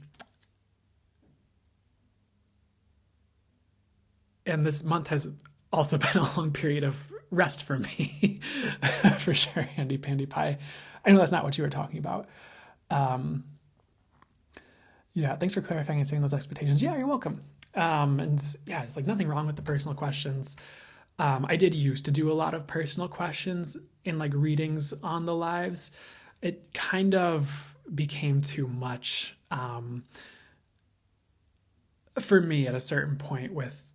A: And this month has also been a long period of rest for me, for sure, Andy Pandy Pie. I know that's not what you were talking about. Yeah, thanks for clarifying and setting those expectations. Yeah, you're welcome. And yeah, it's like nothing wrong with the personal questions. I did used to do a lot of personal questions in like readings on the lives. It kind of became too much for me at a certain point with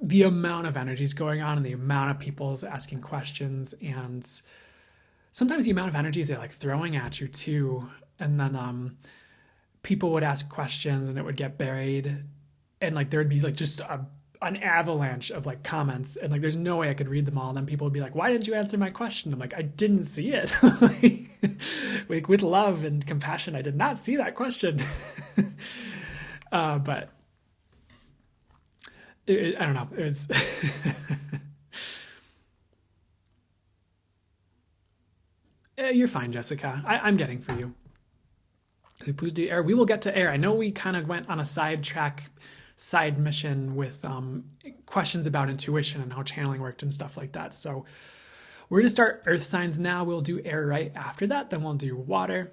A: the amount of energies going on and the amount of people's asking questions and sometimes the amount of energies they're like throwing at you too. And then people would ask questions and it would get buried and like there would be like just an avalanche of like comments and like there's no way I could read them all and then people would be like, why didn't you answer my question? I'm like, I didn't see it. Like, with love and compassion, I did not see that question. But I don't know, it was you're fine, Jessica. I'm getting for you. Please do air. We will get to air. I know we kind of went on a side mission with questions about intuition and how channeling worked and stuff like that. So we're going to start earth signs now. We'll do air right after that. Then we'll do water.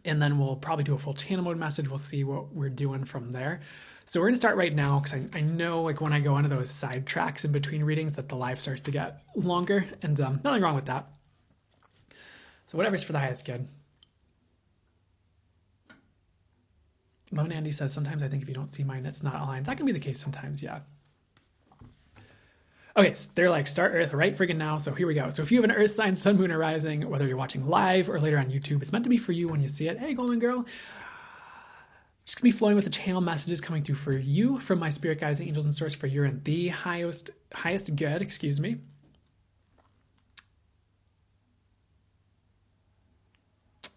A: and then we'll probably do a full channel mode message. We'll see what we're doing from there. So we're gonna start right now because I know like when I go into those side tracks in between readings that the live starts to get longer, and nothing wrong with that. So whatever's for the highest good. Love and Andy says, sometimes I think if you don't see mine, it's not aligned. That can be the case sometimes, yeah. Okay, so they're like, start Earth right friggin' now. So here we go. So if you have an Earth sign, sun, moon, or rising, whether you're watching live or later on YouTube, it's meant to be for you when you see it. Hey, Golden Girl. Just gonna be flowing with the channel messages coming through for you from my spirit guides, angels, and source for your and the highest good, excuse me.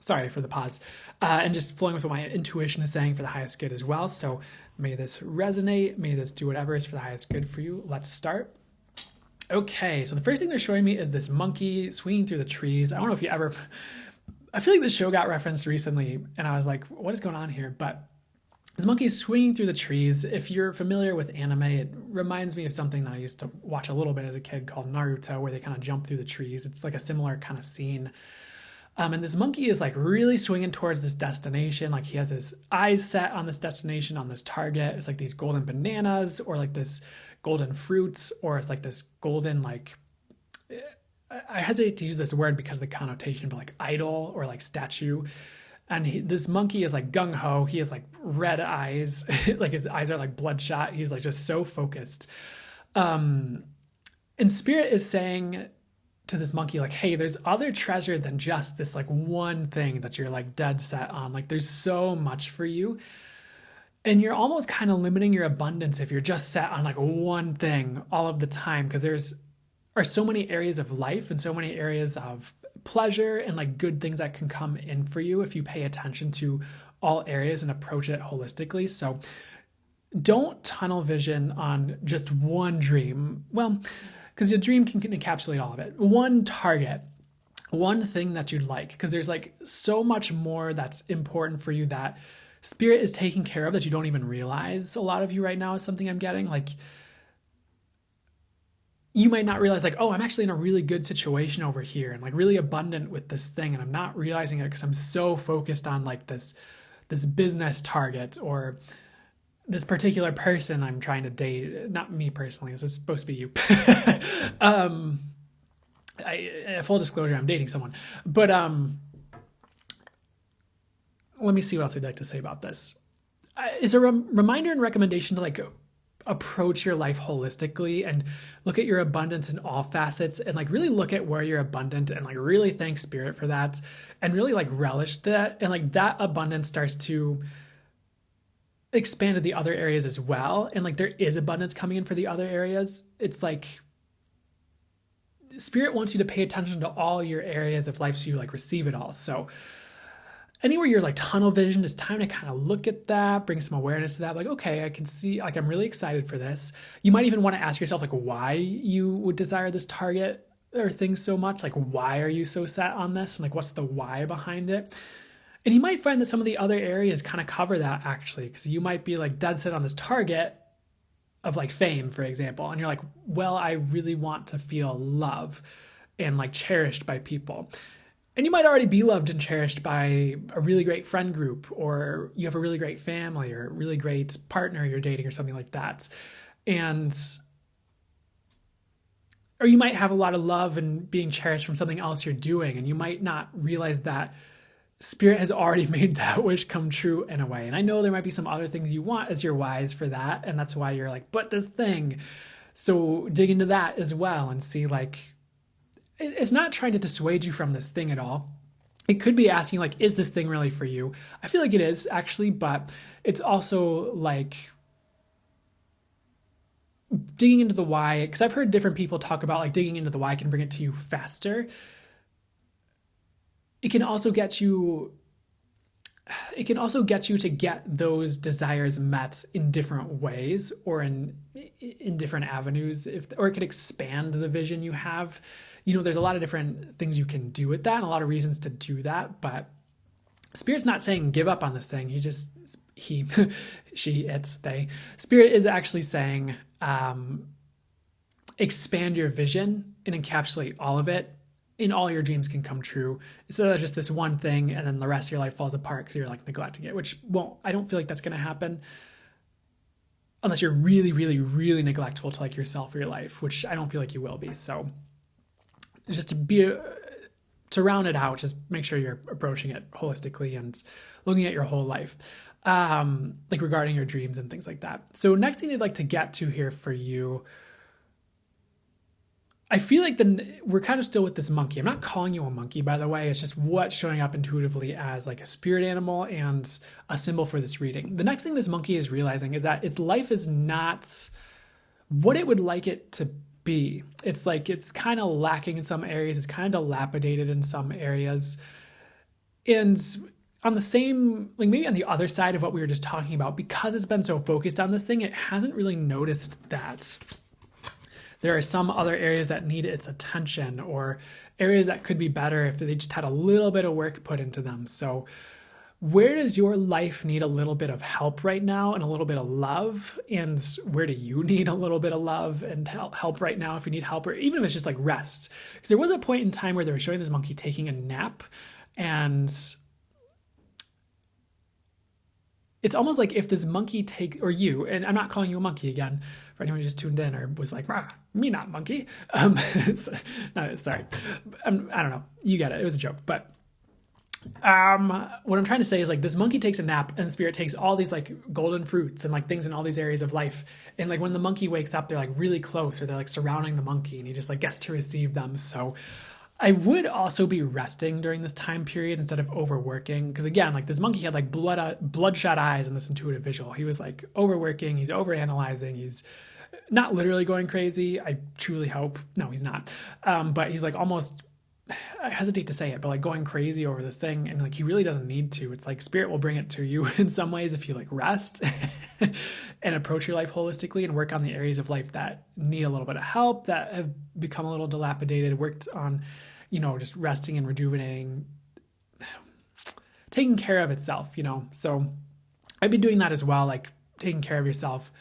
A: Sorry for the pause. And just flowing with what my intuition is saying for the highest good as well. So may this resonate, may this do whatever is for the highest good for you. Let's start. Okay, so the first thing they're showing me is this monkey swinging through the trees. I don't know if you ever, I feel like this show got referenced recently and I was like, what is going on here? But this monkey is swinging through the trees. If you're familiar with anime, it reminds me of something that I used to watch a little bit as a kid called Naruto, where they kind of jump through the trees. It's like a similar kind of scene. And this monkey is like really swinging towards this destination. Like he has his eyes set on this destination, on this target. It's like these golden bananas or like this golden fruits, or it's like this golden, like, I hesitate to use this word because of the connotation, but like idol or like statue. And this monkey is like gung-ho. He has like red eyes, like his eyes are like bloodshot. He's like just so focused. And Spirit is saying to this monkey, like, hey, there's other treasure than just this like one thing that you're like dead set on. Like there's so much for you. And you're almost kind of limiting your abundance if you're just set on like one thing all of the time, because are so many areas of life and so many areas of pleasure and like good things that can come in for you if you pay attention to all areas and approach it holistically. So don't tunnel vision on just one dream. Well, because your dream can encapsulate all of it. One target, one thing that you'd like, because there's like so much more that's important for you that Spirit is taking care of that you don't even realize. A lot of you right now is something I'm getting. Like, you might not realize like, oh, I'm actually in a really good situation over here and like really abundant with this thing. And I'm not realizing it because I'm so focused on like this business target or this particular person I'm trying to date. Not me personally, this is supposed to be you. Full disclosure, I'm dating someone. But let me see what else I'd like to say about this. It's a reminder and recommendation to like approach your life holistically and look at your abundance in all facets and like really look at where you're abundant and like really thank Spirit for that and really like relish that. And like that abundance starts to expand to the other areas as well. And like there is abundance coming in for the other areas. It's like Spirit wants you to pay attention to all your areas of life so you like receive it all. So anywhere you're like tunnel vision, it's time to kind of look at that, bring some awareness to that. Like, okay, I can see, like, I'm really excited for this. You might even want to ask yourself, like, why you would desire this target or thing so much. Like, why are you so set on this? And like, what's the why behind it? And you might find that some of the other areas kind of cover that actually, because you might be like dead set on this target of like fame, for example. And you're like, well, I really want to feel love and like cherished by people. And you might already be loved and cherished by a really great friend group, or you have a really great family or a really great partner you're dating or something like that. Or you might have a lot of love and being cherished from something else you're doing, and you might not realize that Spirit has already made that wish come true in a way. And I know there might be some other things you want as your whys for that, and that's why you're like, but this thing. So dig into that as well and see, like, it's not trying to dissuade you from this thing at all. It could be asking, like, is this thing really for you? I feel like it is, actually, but it's also like digging into the why, because I've heard different people talk about like digging into the why can bring it to you faster. It can also get you to get those desires met in different ways or in different avenues, or it could expand the vision you have. You know, there's a lot of different things you can do with that and a lot of reasons to do that, but Spirit's not saying give up on this thing. Spirit is actually saying expand your vision and encapsulate all of it and all your dreams can come true instead of just this one thing and then the rest of your life falls apart because you're like neglecting it, which won't, I don't feel like that's going to happen unless you're really, really, really neglectful to like yourself or your life, which I don't feel like you will be. So just to round it out, just make sure you're approaching it holistically and looking at your whole life, like regarding your dreams and things like that. So next thing I'd like to get to here for you, I feel like we're kind of still with this monkey. I'm not calling you a monkey, by the way. It's just what's showing up intuitively as like a spirit animal and a symbol for this reading. The next thing this monkey is realizing is that its life is not what it would like it to be. It's like it's kind of lacking in some areas. It's kind of dilapidated in some areas. And on the same, like maybe on the other side of what we were just talking about, because it's been so focused on this thing, it hasn't really noticed that there are some other areas that need its attention or areas that could be better if they just had a little bit of work put into them. So where does your life need a little bit of help right now and a little bit of love? And where do you need a little bit of love and help right now if you need help, or even if it's just like rest? Because there was a point in time where they were showing this monkey taking a nap, and it's almost like if this monkey or you, and I'm not calling you a monkey again, for anyone who just tuned in or was like, me not monkey. No, sorry. I don't know. You get it. It was a joke. But what I'm trying to say is like this monkey takes a nap and spirit takes all these like golden fruits and like things in all these areas of life. And like when the monkey wakes up, they're like really close, or they're like surrounding the monkey and he just like gets to receive them. So I would also be resting during this time period instead of overworking. Because again, like this monkey had like bloodshot eyes in this intuitive visual. He was like overworking, he's overanalyzing, he's not literally going crazy. I truly hope. No, he's not. But he's like almost, I hesitate to say it, but like going crazy over this thing. And like he really doesn't need to. It's like spirit will bring it to you in some ways if you like rest and approach your life holistically and work on the areas of life that need a little bit of help, that have become a little dilapidated, worked on, just resting and rejuvenating, taking care of itself, So I'd be doing that as well, like taking care of yourself.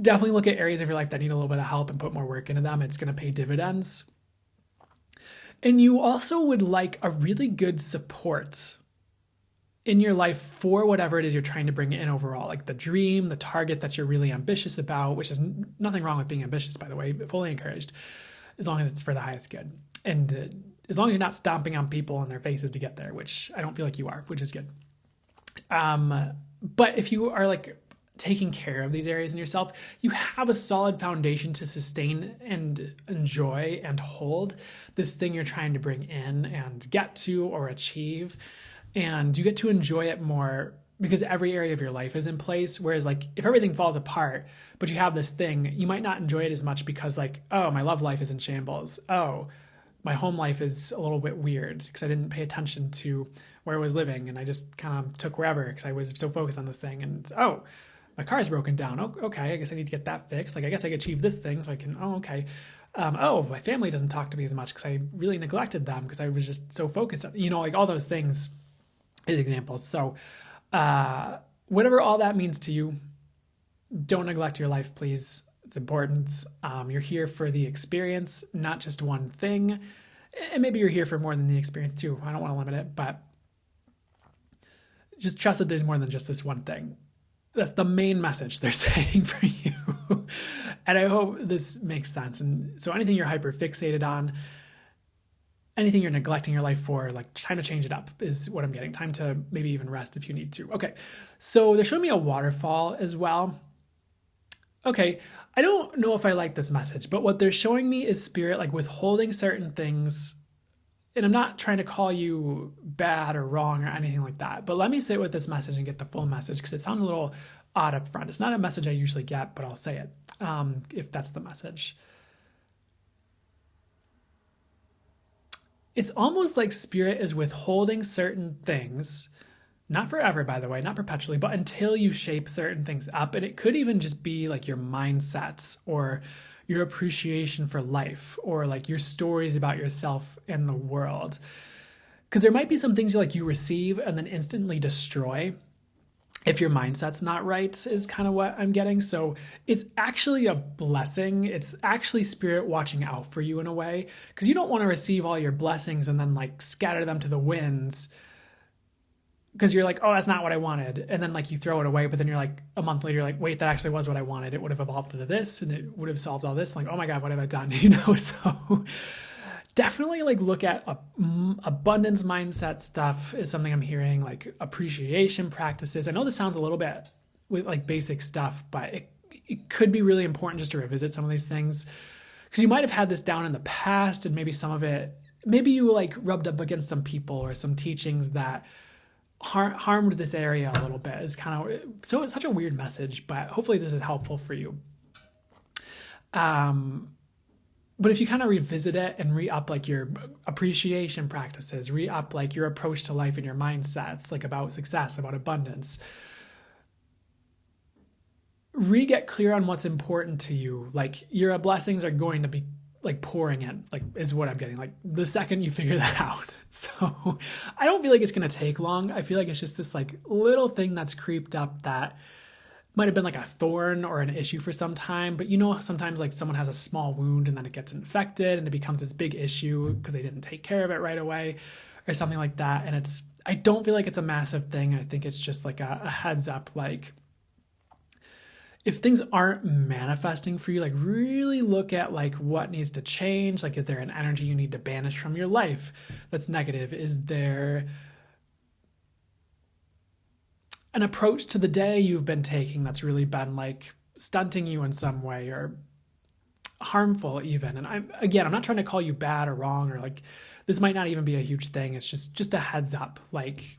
A: Definitely look at areas of your life that need a little bit of help and put more work into them. It's going to pay dividends. And you also would like a really good support in your life for whatever it is you're trying to bring in overall, like the dream, the target that you're really ambitious about, which is nothing wrong with being ambitious, by the way, but fully encouraged, as long as it's for the highest good. And as long as you're not stomping on people in their faces to get there, which I don't feel like you are, which is good. But if you are like taking care of these areas in yourself, you have a solid foundation to sustain and enjoy and hold this thing you're trying to bring in and get to or achieve. And you get to enjoy it more because every area of your life is in place. Whereas like if everything falls apart, but you have this thing, you might not enjoy it as much because like, oh, my love life is in shambles. Oh, my home life is a little bit weird because I didn't pay attention to where I was living and I just kind of took wherever because I was so focused on this thing. And oh, my car is broken down. Oh, okay, I guess I need to get that fixed. Like I guess I could achieve this thing so I can, oh, okay. Oh, my family doesn't talk to me as much because I really neglected them because I was just so focused on, like all those things is examples. So whatever all that means to you, don't neglect your life, please. It's important. You're here for the experience, not just one thing. And maybe you're here for more than the experience too. I don't want to limit it, but just trust that there's more than just this one thing. That's the main message they're saying for you. And I hope this makes sense. And so anything you're hyper fixated on, anything you're neglecting your life for, like time to change it up is what I'm getting. Time to maybe even rest if you need to. Okay. So they're showing me a waterfall as well. Okay. I don't know if I like this message, but what they're showing me is spirit, like withholding certain things. And I'm not trying to call you bad or wrong or anything like that, but let me sit with this message and get the full message because it sounds a little odd up front. It's not a message I usually get, but I'll say it if that's the message. It's almost like spirit is withholding certain things, not forever, by the way, not perpetually, but until you shape certain things up. And it could even just be like your mindsets or your appreciation for life or like your stories about yourself and the world. Because there might be some things you receive and then instantly destroy. if your mindset's not right is kind of what I'm getting. So it's actually a blessing. It's actually spirit watching out for you in a way, because you don't want to receive all your blessings and then like scatter them to the winds, because you're like, oh, that's not what I wanted. And then like you throw it away, but then you're like a month later, you're like, wait, that actually was what I wanted. It would have evolved into this and it would have solved all this. Like, oh my God, what have I done? So definitely like look at abundance mindset stuff is something I'm hearing, like appreciation practices. I know this sounds a little bit with like basic stuff, but it could be really important just to revisit some of these things, because you might have had this down in the past and maybe some of it, maybe you like rubbed up against some people or some teachings that harmed this area a little bit. Is kind of, so it's such a weird message, but hopefully this is helpful for you. But if you kind of revisit it and re-up like your appreciation practices, re-up like your approach to life and your mindsets, like about success, about abundance, get clear on what's important to you. Like your blessings are going to be like pouring in, like is what I'm getting, like the second you figure that out. So I don't feel like it's going to take long. I feel like it's just this like little thing that's creeped up that might have been like a thorn or an issue for some time. But you know, sometimes like someone has a small wound and then it gets infected and it becomes this big issue because they didn't take care of it right away or something like that. And I don't feel like it's a massive thing. I think it's just like a heads up, like if things aren't manifesting for you, like really look at like what needs to change. Like, is there an energy you need to banish from your life that's negative? Is there an approach to the day you've been taking that's really been like stunting you in some way or harmful even? And I'm not trying to call you bad or wrong, or like this might not even be a huge thing. It's just a heads up, like.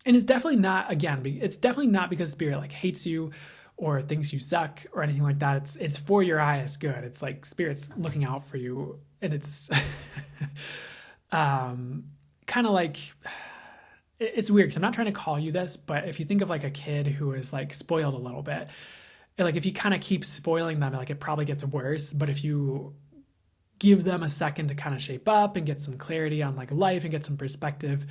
A: And it's definitely not, it's definitely not because spirit like hates you or thinks you suck or anything like that. It's for your highest good. It's like spirit's looking out for you. And it's kind of like, it's weird because I'm not trying to call you this, but if you think of like a kid who is like spoiled a little bit, and like if you kind of keep spoiling them, like it probably gets worse. But if you give them a second to kind of shape up and get some clarity on like life and get some perspective,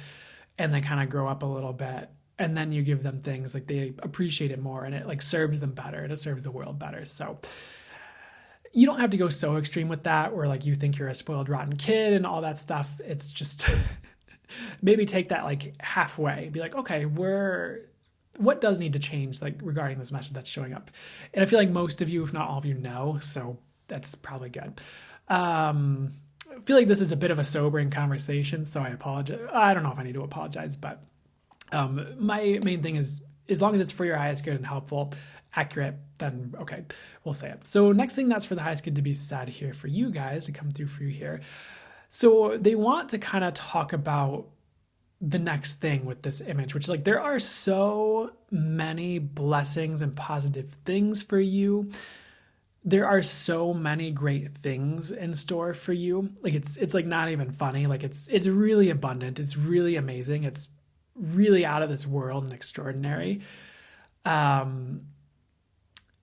A: and they kind of grow up a little bit, and then you give them things, like they appreciate it more and it like serves them better and it serves the world better. So you don't have to go so extreme with that where like you think you're a spoiled rotten kid and all that stuff. It's just maybe take that like halfway, be like, okay, what does need to change like regarding this message that's showing up? And I feel like most of you, if not all of you, know, so that's probably good. I feel like this is a bit of a sobering conversation, so I apologize. I don't know if I need to apologize, but my main thing is, as long as it's for your highest good and helpful, accurate, then okay, we'll say it. So next thing that's for the highest good to be said here for you guys to come through for you here. So they want to kind of talk about the next thing with this image, which is like there are so many blessings and positive things for you. There are so many great things in store for you. Like it's like not even funny. Like it's really abundant. It's really amazing. It's really out of this world and extraordinary.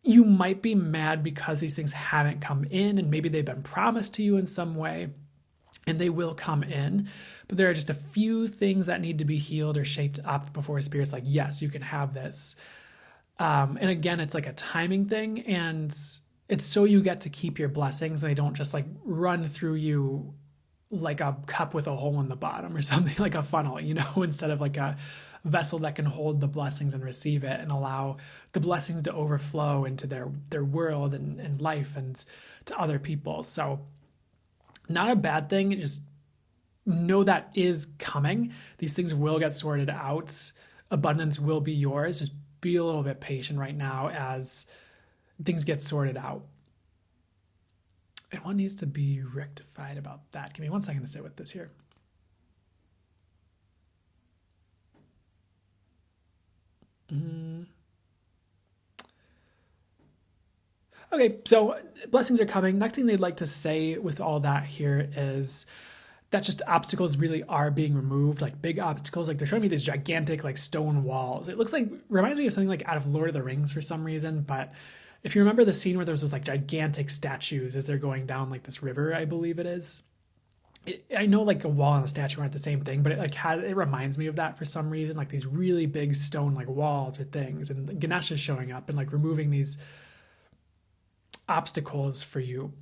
A: You might be mad because these things haven't come in, and maybe they've been promised to you in some way, and they will come in. But there are just a few things that need to be healed or shaped up before Spirit's like, yes, you can have this. And again, it's like a timing thing, and it's so you get to keep your blessings and they don't just like run through you like a cup with a hole in the bottom or something, like a funnel, instead of like a vessel that can hold the blessings and receive it and allow the blessings to overflow into their world and life and to other people. So not a bad thing. Just know that is coming. These things will get sorted out. Abundance will be yours. Just be a little bit patient right now as things get sorted out. And what needs to be rectified about that? Give me 1 second to sit with this here. Okay, so blessings are coming. Next thing they'd like to say with all that here is that just obstacles really are being removed, like big obstacles. Like they're showing me these gigantic like stone walls. It looks like, reminds me of something like out of Lord of the Rings for some reason, but if you remember the scene where there's those like gigantic statues as they're going down like this river, I believe it is, I know like a wall and a statue aren't the same thing, but it reminds me of that for some reason, like these really big stone like walls or things, and Ganesh is showing up and like removing these obstacles for you.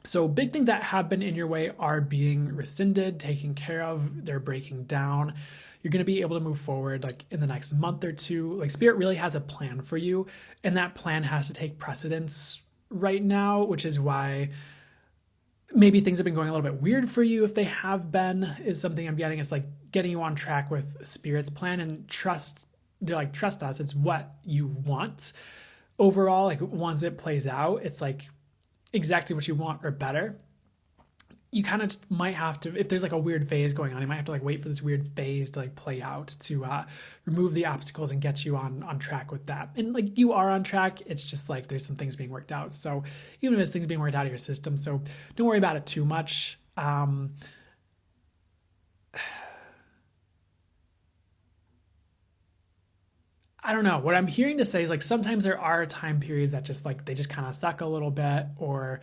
A: So big things that have been in your way are being rescinded, taken care of, they're breaking down. You're going to be able to move forward like in the next month or two. Like Spirit really has a plan for you, and that plan has to take precedence right now, which is why maybe things have been going a little bit weird for you. If they have been, is something I'm getting. It's like getting you on track with Spirit's plan, and trust. They're like, trust us. It's what you want overall. Like once it plays out, it's like exactly what you want or better. You kind of might have to, if there's like a weird phase going on, you might have to like wait for this weird phase to like play out to remove the obstacles and get you on track with that. And like you are on track, it's just like there's some things being worked out. So even if it's things being worked out of your system, so don't worry about it too much. I don't know. What I'm hearing to say is like sometimes there are time periods that just like they just kind of suck a little bit, or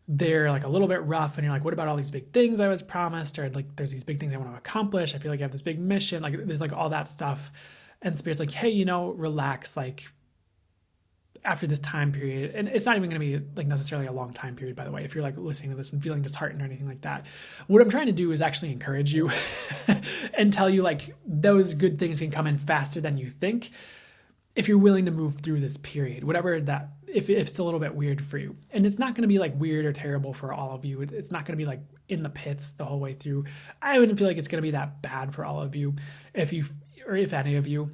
A: they're like a little bit rough, and you're like, what about all these big things I was promised? Or like there's these big things I want to accomplish. I feel like I have this big mission. Like there's like all that stuff. And Spirit's like, hey, relax, like after this time period. And it's not even going to be like necessarily a long time period, by the way, if you're like listening to this and feeling disheartened or anything like that. What I'm trying to do is actually encourage you and tell you like those good things can come in faster than you think if you're willing to move through this period, whatever that, if it's a little bit weird for you. And it's not going to be like weird or terrible for all of you. It's not going to be like in the pits the whole way through. I wouldn't feel like it's going to be that bad for all of you, if any of you.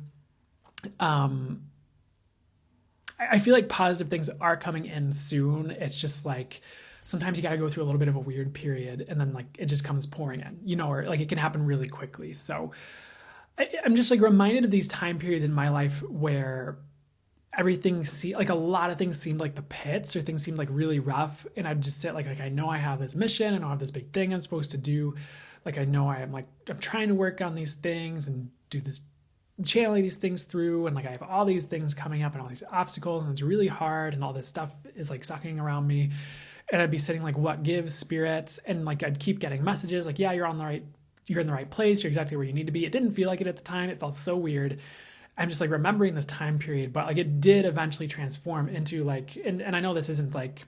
A: I feel like positive things are coming in soon. It's just like sometimes you got to go through a little bit of a weird period, and then like it just comes pouring in, or like it can happen really quickly. So I'm just like reminded of these time periods in my life where everything like a lot of things seemed like the pits, or things seemed like really rough, and I'd just sit like I know I have this mission, and I have this big thing I'm supposed to do. Like I know I'm trying to work on these things and do this, channeling these things through, and like I have all these things coming up and all these obstacles, and it's really hard, and all this stuff is like sucking around me, and I'd be sitting like, what gives, Spirit? And like I'd keep getting messages like, yeah, you're in the right place, you're exactly where you need to be. It didn't feel like it at the time. It felt so weird. I'm just like remembering this time period, but like it did eventually transform into like, and I know this isn't like,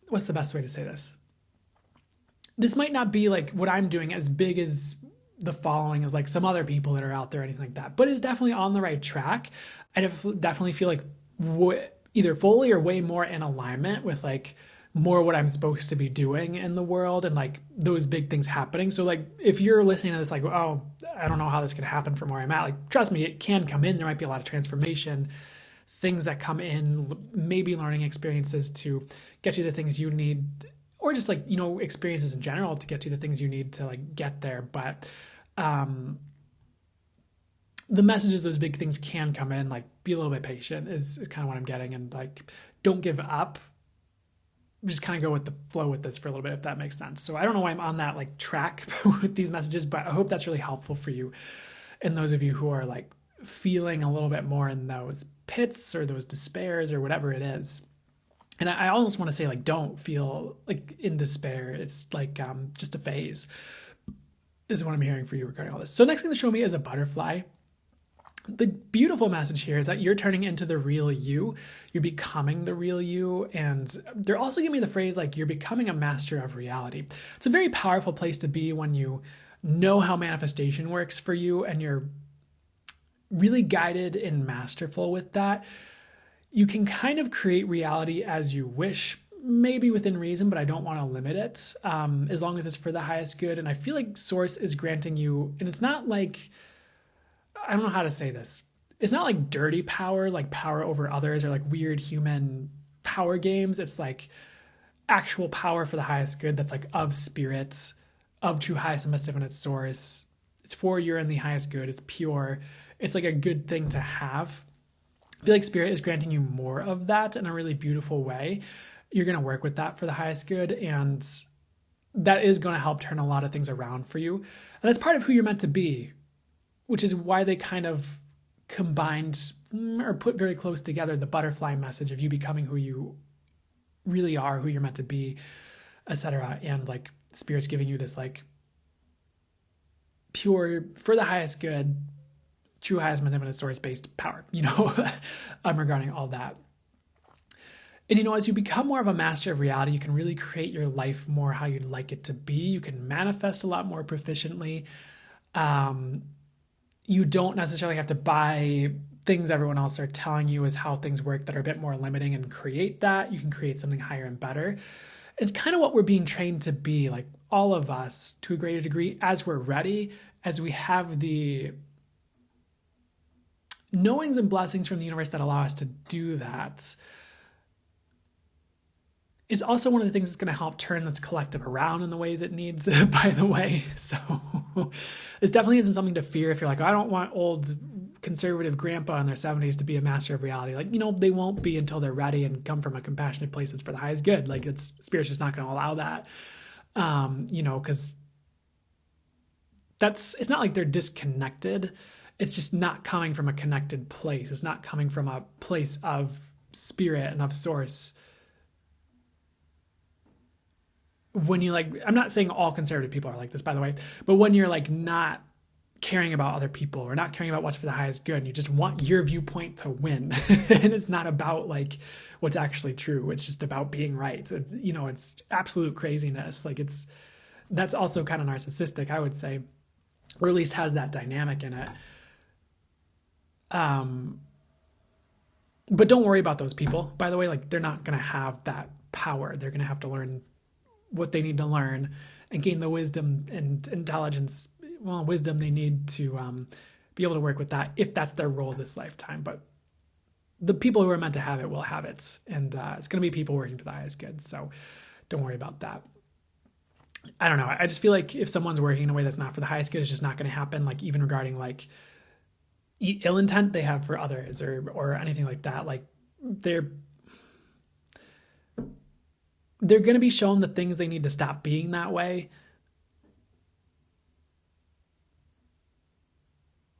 A: what's the best way to say this? This might not be like what I'm doing as big as the following as like some other people that are out there or anything like that, but it's definitely on the right track. I definitely feel like either fully or way more in alignment with like more what I'm supposed to be doing in the world, and like those big things happening. So like if you're listening to this like, oh, I don't know how this could happen from where I'm at, like trust me, it can come in. There might be a lot of transformation, things that come in, maybe learning experiences to get you the things you need, or just like, experiences in general to get you the things you need to like get there. But the messages, those big things can come in, like be a little bit patient is kind of what I'm getting, and like don't give up. Just kind of go with the flow with this for a little bit, if that makes sense. So I don't know why I'm on that like track with these messages, but I hope that's really helpful for you. And those of you who are like feeling a little bit more in those pits or those despairs or whatever it is. And I almost want to say like, don't feel like in despair. It's like just a phase is what I'm hearing for you regarding all this. So next thing to show me is a butterfly. The beautiful message here is that you're turning into the real you. You're becoming the real you. And they're also giving me the phrase like you're becoming a master of reality. It's a very powerful place to be when you know how manifestation works for you and you're really guided and masterful with that. You can kind of create reality as you wish, maybe within reason, but I don't want to limit it, as long as it's for the highest good. And I feel like Source is granting you, and it's not like, I don't know how to say this. It's not like dirty power, like power over others or like weird human power games. It's like actual power for the highest good that's like of Spirit, of true highest and best infinite source. It's for you're in the highest good. It's pure. It's like a good thing to have. I feel like Spirit is granting you more of that in a really beautiful way. You're going to work with that for the highest good, and that is going to help turn a lot of things around for you. And that's part of who you're meant to be, which is why they kind of combined or put very close together the butterfly message of you becoming who you really are, who you're meant to be, etc. And like Spirit's giving you this like pure, for the highest good, true highest benevolent source-based power, regarding all that. And, as you become more of a master of reality, you can really create your life more how you'd like it to be. You can manifest a lot more proficiently. You don't necessarily have to buy things everyone else are telling you is how things work that are a bit more limiting and create that. You can create something higher and better. It's kind of what we're being trained to be, like all of us to a greater degree, as we're ready, as we have the knowings and blessings from the universe that allow us to do that. It's also one of the things that's going to help turn this collective around in the ways it needs, by the way. So this definitely isn't something to fear if you're like, I don't want old conservative grandpa in their 70s to be a master of reality. Like, they won't be until they're ready and come from a compassionate place that's for the highest good. Like, Spirit's just not going to allow that, because it's not like they're disconnected. It's just not coming from a connected place. It's not coming from a place of spirit and of source. When you I'm not saying all conservative people are like this, by the way, but when you're not caring about other people or not caring about what's for the highest good, and you just want your viewpoint to win, and it's not about what's actually true. It's just about being right. It's absolute craziness. That's also kind of narcissistic, I would say, or at least has that dynamic in it. But don't worry about those people, by the way. They're not going to have that power. They're going to have to learn what they need to learn and gain the wisdom and intelligence, wisdom they need to be able to work with that, if that's their role this lifetime. But the people who are meant to have it will have it. And it's going to be people working for the highest good. So don't worry about that. I don't know. I just feel like if someone's working in a way that's not for the highest good, it's just not going to happen. Even regarding ill intent they have for others or anything like that. They're going to be shown the things they need to stop being that way.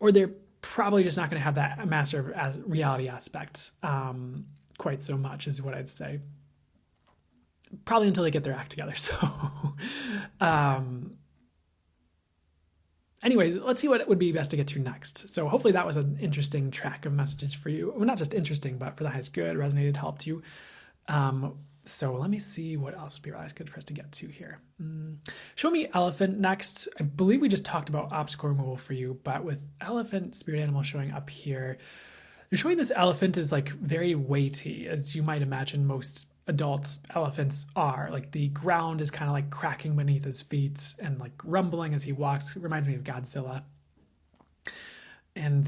A: Or they're probably just not going to have that master of reality aspect quite so much, is what I'd say. Probably until they get their act together. So anyways, let's see what would be best to get to next. So hopefully that was an interesting track of messages for you. Well, not just interesting, but for the highest good, resonated, helped you. So let me see what else would be really good for us to get to here. Show me elephant next. I believe we just talked about obstacle removal for you, but with elephant, spirit animal showing up here, you're showing this elephant is very weighty, as you might imagine most adult elephants are. The ground is kind of cracking beneath his feet and rumbling as he walks. It reminds me of Godzilla. And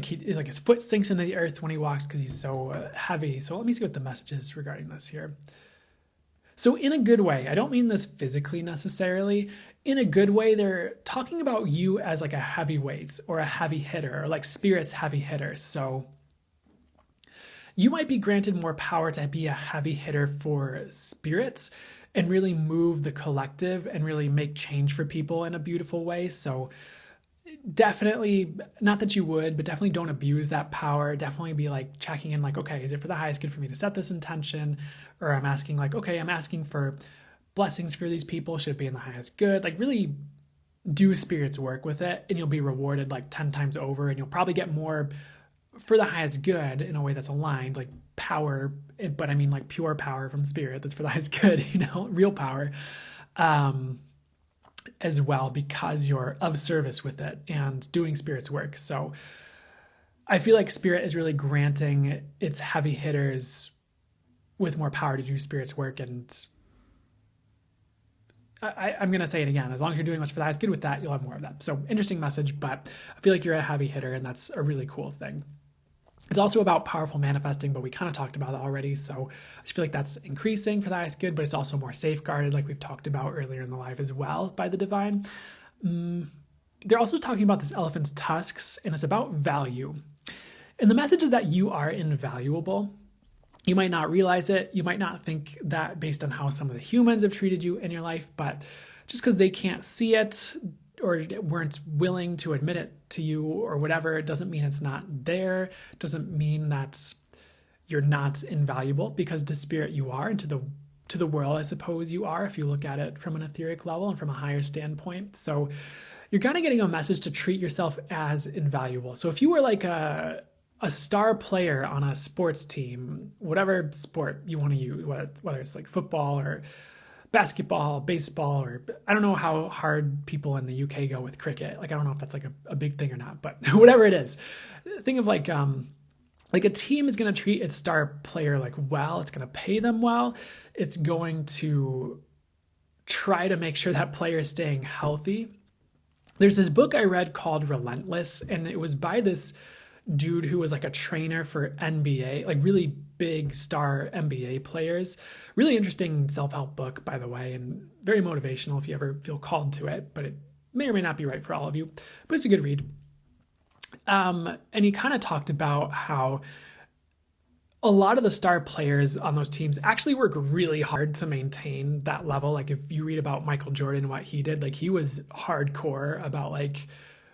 A: his foot sinks into the earth when he walks because he's so heavy. So let me see what the message is regarding this here. So in a good way, I don't mean this physically necessarily. In a good way, they're talking about you as a heavyweight or a heavy hitter, or spirit's heavy hitter. So you might be granted more power to be a heavy hitter for spirits and really move the collective and really make change for people in a beautiful way. So definitely, not that you would, but definitely don't abuse that power. Definitely be checking in, okay, is it for the highest good for me to set this intention? Or I'm asking okay, I'm asking for blessings for these people. Should it be in the highest good? Really do spirit's work with it, and you'll be rewarded 10 times over, and you'll probably get more for the highest good in a way that's aligned, power, but I mean pure power from spirit that's for the highest good, real power. As well, because you're of service with it and doing spirit's work. So I feel like spirit is really granting its heavy hitters with more power to do spirit's work. And I'm going to say it again, as long as you're doing what's for the highest good with that, you'll have more of that. So interesting message, but I feel like you're a heavy hitter, and that's a really cool thing. It's also about powerful manifesting, but we kind of talked about that already. So I just feel like that's increasing for the highest good, but it's also more safeguarded, like we've talked about earlier in the live as well, by the divine. They're also talking about this elephant's tusks, and it's about value. And the message is that you are invaluable. You might not realize it. You might not think that based on how some of the humans have treated you in your life, but just because they can't see it or weren't willing to admit it to you or whatever, it doesn't mean it's not there. It doesn't mean that you're not invaluable, because to spirit you are, and to the to the world, I suppose you are, if you look at it from an etheric level and from a higher standpoint. So you're kind of getting a message to treat yourself as invaluable. So if you were like a star player on a sports team, whatever sport you want to use, whether it's like football or basketball, baseball, or I don't know how hard people in the UK go with cricket. Like, I don't know if that's like a big thing or not, but whatever it is, think of like a team is going to treat its star player like well, it's going to pay them well. It's going to try to make sure that player is staying healthy. There's this book I read called Relentless, and it was by this dude who was like a trainer for NBA, like really big star NBA players. Really interesting self-help book, by the way, and very motivational if you ever feel called to it, but it may or may not be right for all of you, but it's a good read. And he kind of talked about how a lot of the star players on those teams actually work really hard to maintain that level. Like if you read about Michael Jordan, what he did, like he was hardcore about like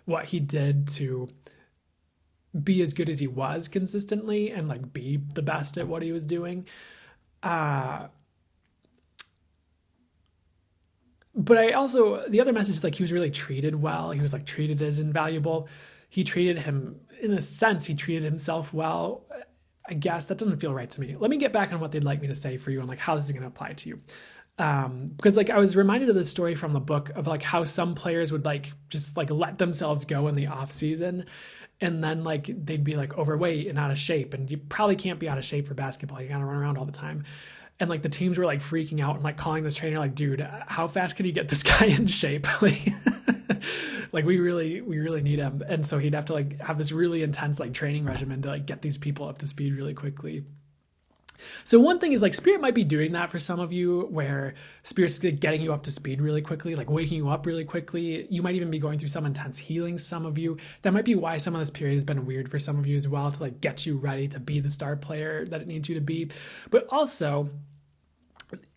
A: what he did to be as good as he was consistently and like be the best at what he was doing. But I also, the other message is like he was really treated well. He was like treated as invaluable. He treated him, in a sense, he treated himself well. I guess that doesn't feel right to me. Let me get back on what they'd like me to say for you and like how this is going to apply to you. Because like I was reminded of this story from the book of like how some players would like just like let themselves go in the off season, and then like they'd be like overweight and out of shape, and you probably can't be out of shape for basketball. You gotta run around all the time. And like the teams were like freaking out and like calling this trainer like, dude, how fast can you get this guy in shape? Like we really need him. And so he'd have to like have this really intense like training regimen to like get these people up to speed really quickly. So one thing is like Spirit might be doing that for some of you, where Spirit's getting you up to speed really quickly, like waking you up really quickly. You might even be going through some intense healing, some of you. That might be why some of this period has been weird for some of you as well, to like get you ready to be the star player that it needs you to be. But also,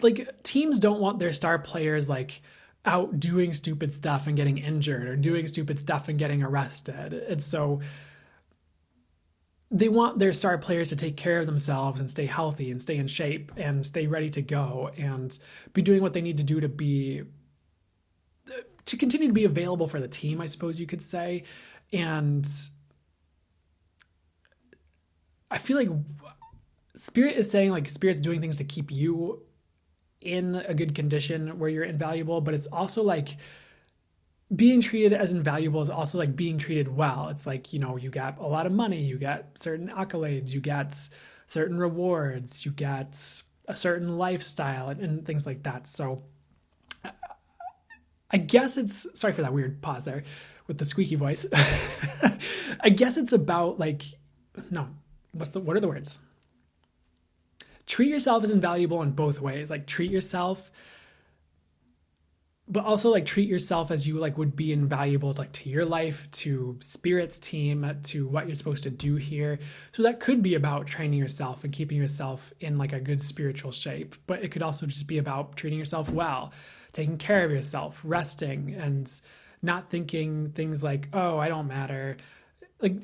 A: like teams don't want their star players like out doing stupid stuff and getting injured, or doing stupid stuff and getting arrested. And so they want their star players to take care of themselves and stay healthy and stay in shape and stay ready to go and be doing what they need to do to continue to be available for the team, I suppose you could say. And I feel like Spirit is saying like Spirit's doing things to keep you in a good condition where you're invaluable, but it's also like being treated as invaluable is also like being treated well. It's like, you know, you got a lot of money, you get certain accolades, you get certain rewards, you get a certain lifestyle and things like that. So I guess it's, sorry for that weird pause there with the squeaky voice. I guess it's about like, no, what are the words? Treat yourself as invaluable in both ways. Like treat yourself, but also like treat yourself as you like would be invaluable like to your life, to Spirit's team, to what you're supposed to do here. So that could be about training yourself and keeping yourself in like a good spiritual shape, but it could also just be about treating yourself well, taking care of yourself, resting, and not thinking things like, oh, I don't matter. Like,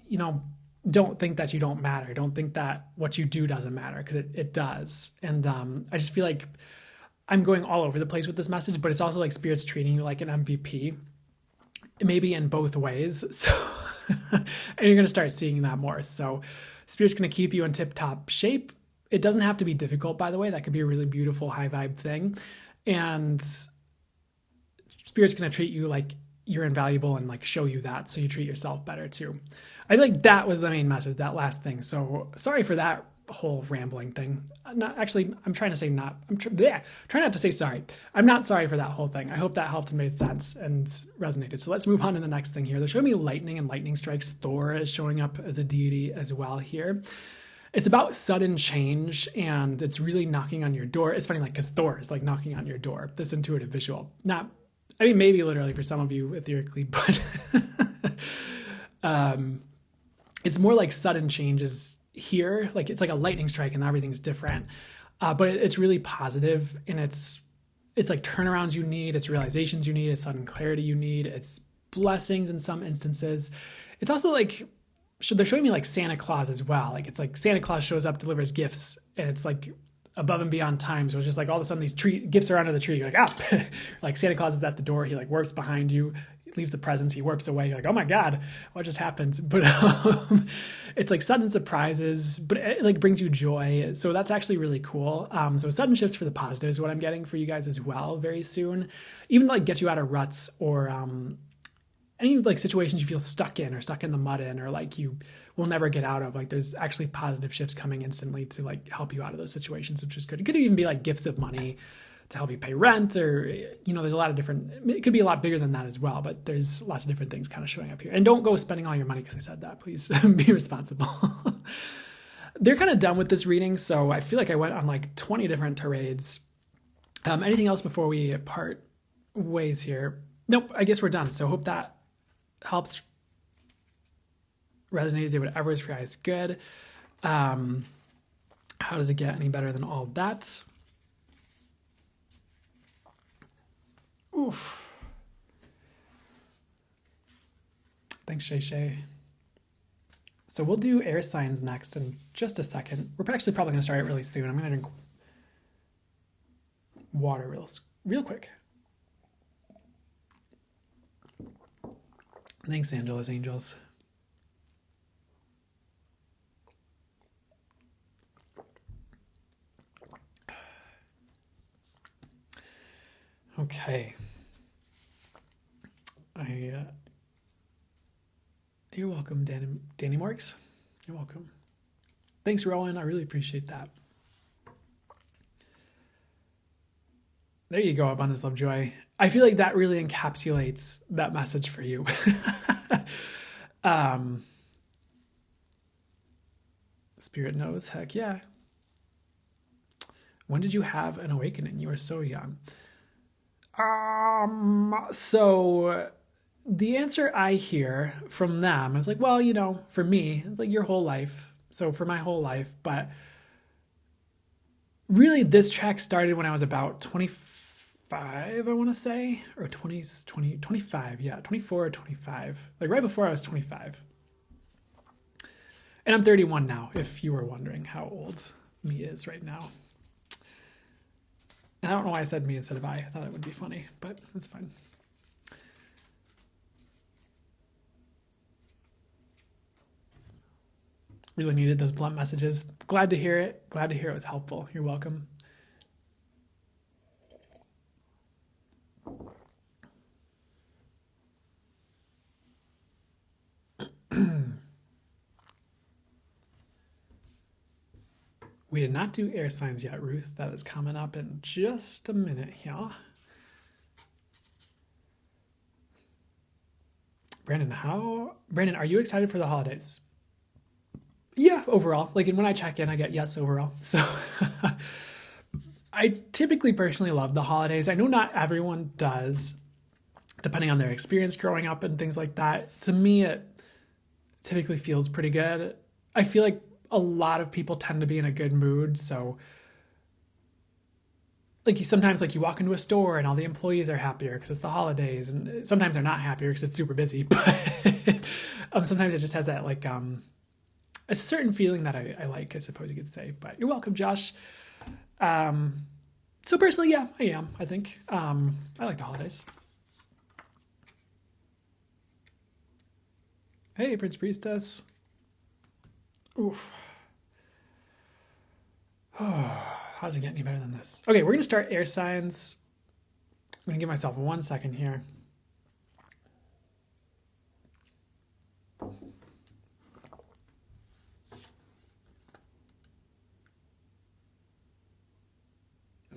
A: you know, don't think that you don't matter. Don't think that what you do doesn't matter, because it does. And I just feel like I'm going all over the place with this message, but it's also like Spirit's treating you like an MVP, maybe in both ways. So, and you're going to start seeing that more. So Spirit's going to keep you in tip-top shape. It doesn't have to be difficult, by the way. That could be a really beautiful high vibe thing. And Spirit's going to treat you like you're invaluable and like show you that, so you treat yourself better too. I feel like that was the main message, that last thing. So sorry for that whole rambling thing. I'm trying not to say sorry. I'm not sorry for that whole thing. I hope that helped and made sense and resonated. So let's move on to the next thing here. They're showing me lightning and lightning strikes. Thor is showing up as a deity as well here. It's about sudden change, and it's really knocking on your door. It's funny, like, because Thor is like knocking on your door, this intuitive visual. Not, I mean, maybe literally for some of you etherically, but it's more like sudden changes here. Like it's like a lightning strike and everything's different. But it's really positive, and it's like turnarounds you need, it's realizations you need, it's sudden clarity you need, it's blessings in some instances. It's also like, they're showing me like Santa Claus as well. Like it's like Santa Claus shows up, delivers gifts, and it's like above and beyond times. It was just like all of a sudden these gifts are under the tree. You're like, ah, like Santa Claus is at the door. He like warps behind you, leaves the presents, he warps away. You're like, oh my God, what just happened? But it's like sudden surprises, but it like brings you joy. So that's actually really cool. So sudden shifts for the positive is what I'm getting for you guys as well very soon. Even like get you out of ruts or any like situations you feel stuck in or stuck in the mud in or like you will never get out of. Like there's actually positive shifts coming instantly to like help you out of those situations, which is good. It could even be like gifts of money to help you pay rent, or, you know, there's a lot of different, it could be a lot bigger than that as well, but there's lots of different things kind of showing up here. And don't go spending all your money because I said that. Please be responsible. They're kind of done with this reading, so I feel like I went on like 20 different tirades. Anything else before we part ways here? Nope, I guess we're done. So hope that helps, resonated, did whatever is for you guys good. How does it get any better than all that? Oof. Thanks, Shay Shay. So we'll do air signs next in just a second. We're actually probably going to start it really soon. I'm going to drink water real quick. Thanks, Angela's Angels. Okay. You're welcome, Danny Morks. You're welcome. Thanks, Rowan. I really appreciate that. There you go, abundance, love, joy. I feel like that really encapsulates that message for you. Spirit knows, heck yeah. When did you have an awakening? You were so young. So the answer I hear from them is like, well, you know, for me, it's like your whole life. So for my whole life, but really this track started when I was about 25, I want to say, or 25. Yeah, 24 or 25, like right before I was 25. And I'm 31 now, if you were wondering how old me is right now. And I don't know why I said me instead of I thought it would be funny, but it's fine. Really needed those blunt messages. Glad to hear it. Glad to hear it was helpful. You're welcome. We did not do air signs yet, Ruth. That is coming up in just a minute here. Brandon, are you excited for the holidays? Yeah, overall. Like, when I check in, I get yes overall. So I typically personally love the holidays. I know not everyone does, depending on their experience growing up and things like that. To me, it typically feels pretty good. I feel like a lot of people tend to be in a good mood. So like sometimes like you walk into a store and all the employees are happier because it's the holidays, and sometimes they're not happier because it's super busy. But sometimes it just has that like a certain feeling that I like, I suppose you could say. But you're welcome, Josh. So personally, yeah, I am. I think I like the holidays. Hey, Prince Priestess. Oof. How's it get any better than this? Okay, we're going to start air signs. I'm going to give myself 1 second here.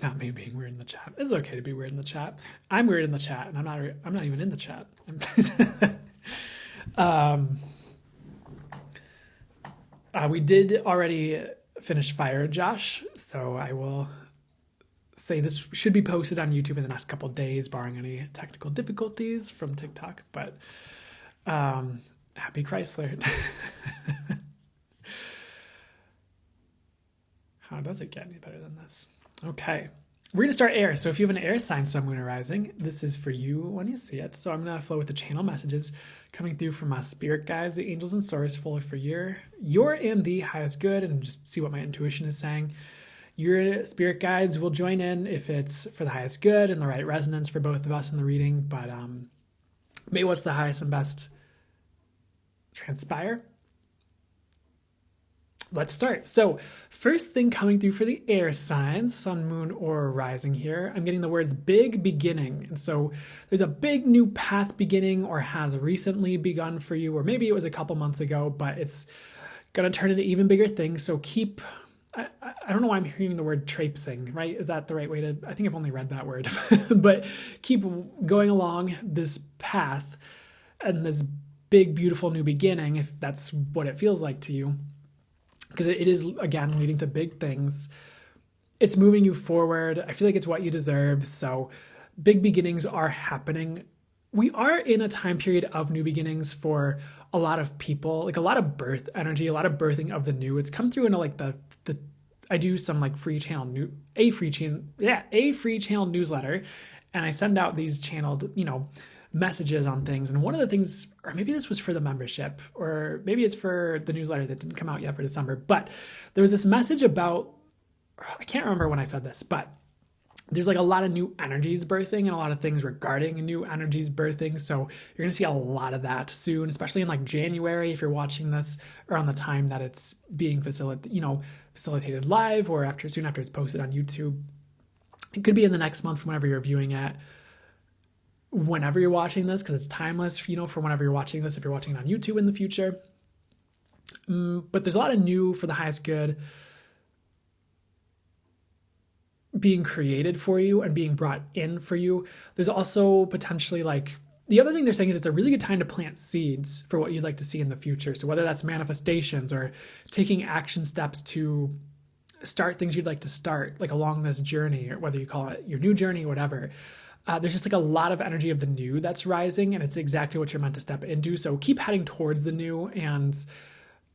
A: Not me being weird in the chat. It's okay to be weird in the chat. I'm weird in the chat, and I'm not even in the chat. We did already finish Fire, Josh, so I will say this should be posted on YouTube in the next couple of days, barring any technical difficulties from TikTok. But happy Chrysler. How does it get any better than this? Okay, we're going to start air. So if you have an air sign, Sun, Moon, or Rising, this is for you when you see it. So I'm going to flow with the channel messages coming through from my spirit guides, the angels and source, fully for your and the highest good, and just see what my intuition is saying. Your spirit guides will join in if it's for the highest good and the right resonance for both of us in the reading. But may what's the highest and best transpire. Let's start. So first thing coming through for the air signs, sun, moon, or rising here, I'm getting the words big beginning. And so there's a big new path beginning or has recently begun for you, or maybe it was a couple months ago, but it's going to turn into even bigger things. So keep, I don't know why I'm hearing the word traipsing, right? Is that the right way to, I think I've only read that word, but keep going along this path and this big, beautiful new beginning, if that's what it feels like to you. Because it is, again, leading to big things. It's moving you forward. I feel like it's what you deserve. So big beginnings are happening. We are in a time period of new beginnings for a lot of people, like a lot of birth energy, a lot of birthing of the new. It's come through into like I do some like free channel a free channel newsletter, and I send out these channeled, messages on things. And one of the things, or maybe this was for the membership, or maybe it's for the newsletter that didn't come out yet for December, but there was this message about, I can't remember when I said this, but there's like a lot of new energies birthing and a lot of things regarding new energies birthing. So you're going to see a lot of that soon, especially in like January, if you're watching this around the time that it's being facilitated live, or soon after it's posted on YouTube. It could be in the next month from whenever you're viewing it, whenever you're watching this, because it's timeless, for whenever you're watching this, if you're watching it on YouTube in the future. But there's a lot of new for the highest good being created for you and being brought in for you. There's also potentially the other thing they're saying is it's a really good time to plant seeds for what you'd like to see in the future. So whether that's manifestations or taking action steps to start things you'd like to start, like along this journey, or whether you call it your new journey, whatever. There's just like a lot of energy of the new that's rising, and it's exactly what you're meant to step into. So keep heading towards the new and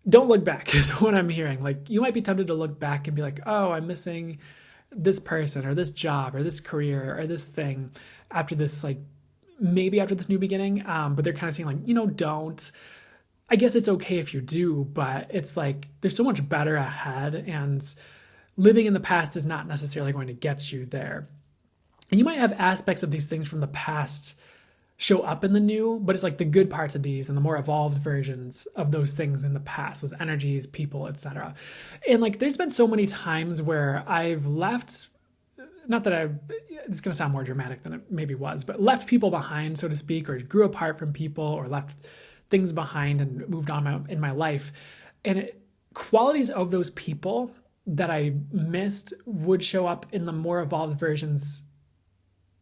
A: don't look back is what I'm hearing. Like you might be tempted to look back and be like, oh, I'm missing this person or this job or this career or this thing after this, maybe after this new beginning. But they're kind of saying don't. I guess it's okay if you do, but it's like there's so much better ahead, and living in the past is not necessarily going to get you there. And you might have aspects of these things from the past show up in the new, but it's like the good parts of these and the more evolved versions of those things in the past, those energies, people, etc. And there's been so many times where I've left, it's going to sound more dramatic than it maybe was, but left people behind, so to speak, or grew apart from people, or left things behind and moved on in my life. And qualities of those people that I missed would show up in the more evolved versions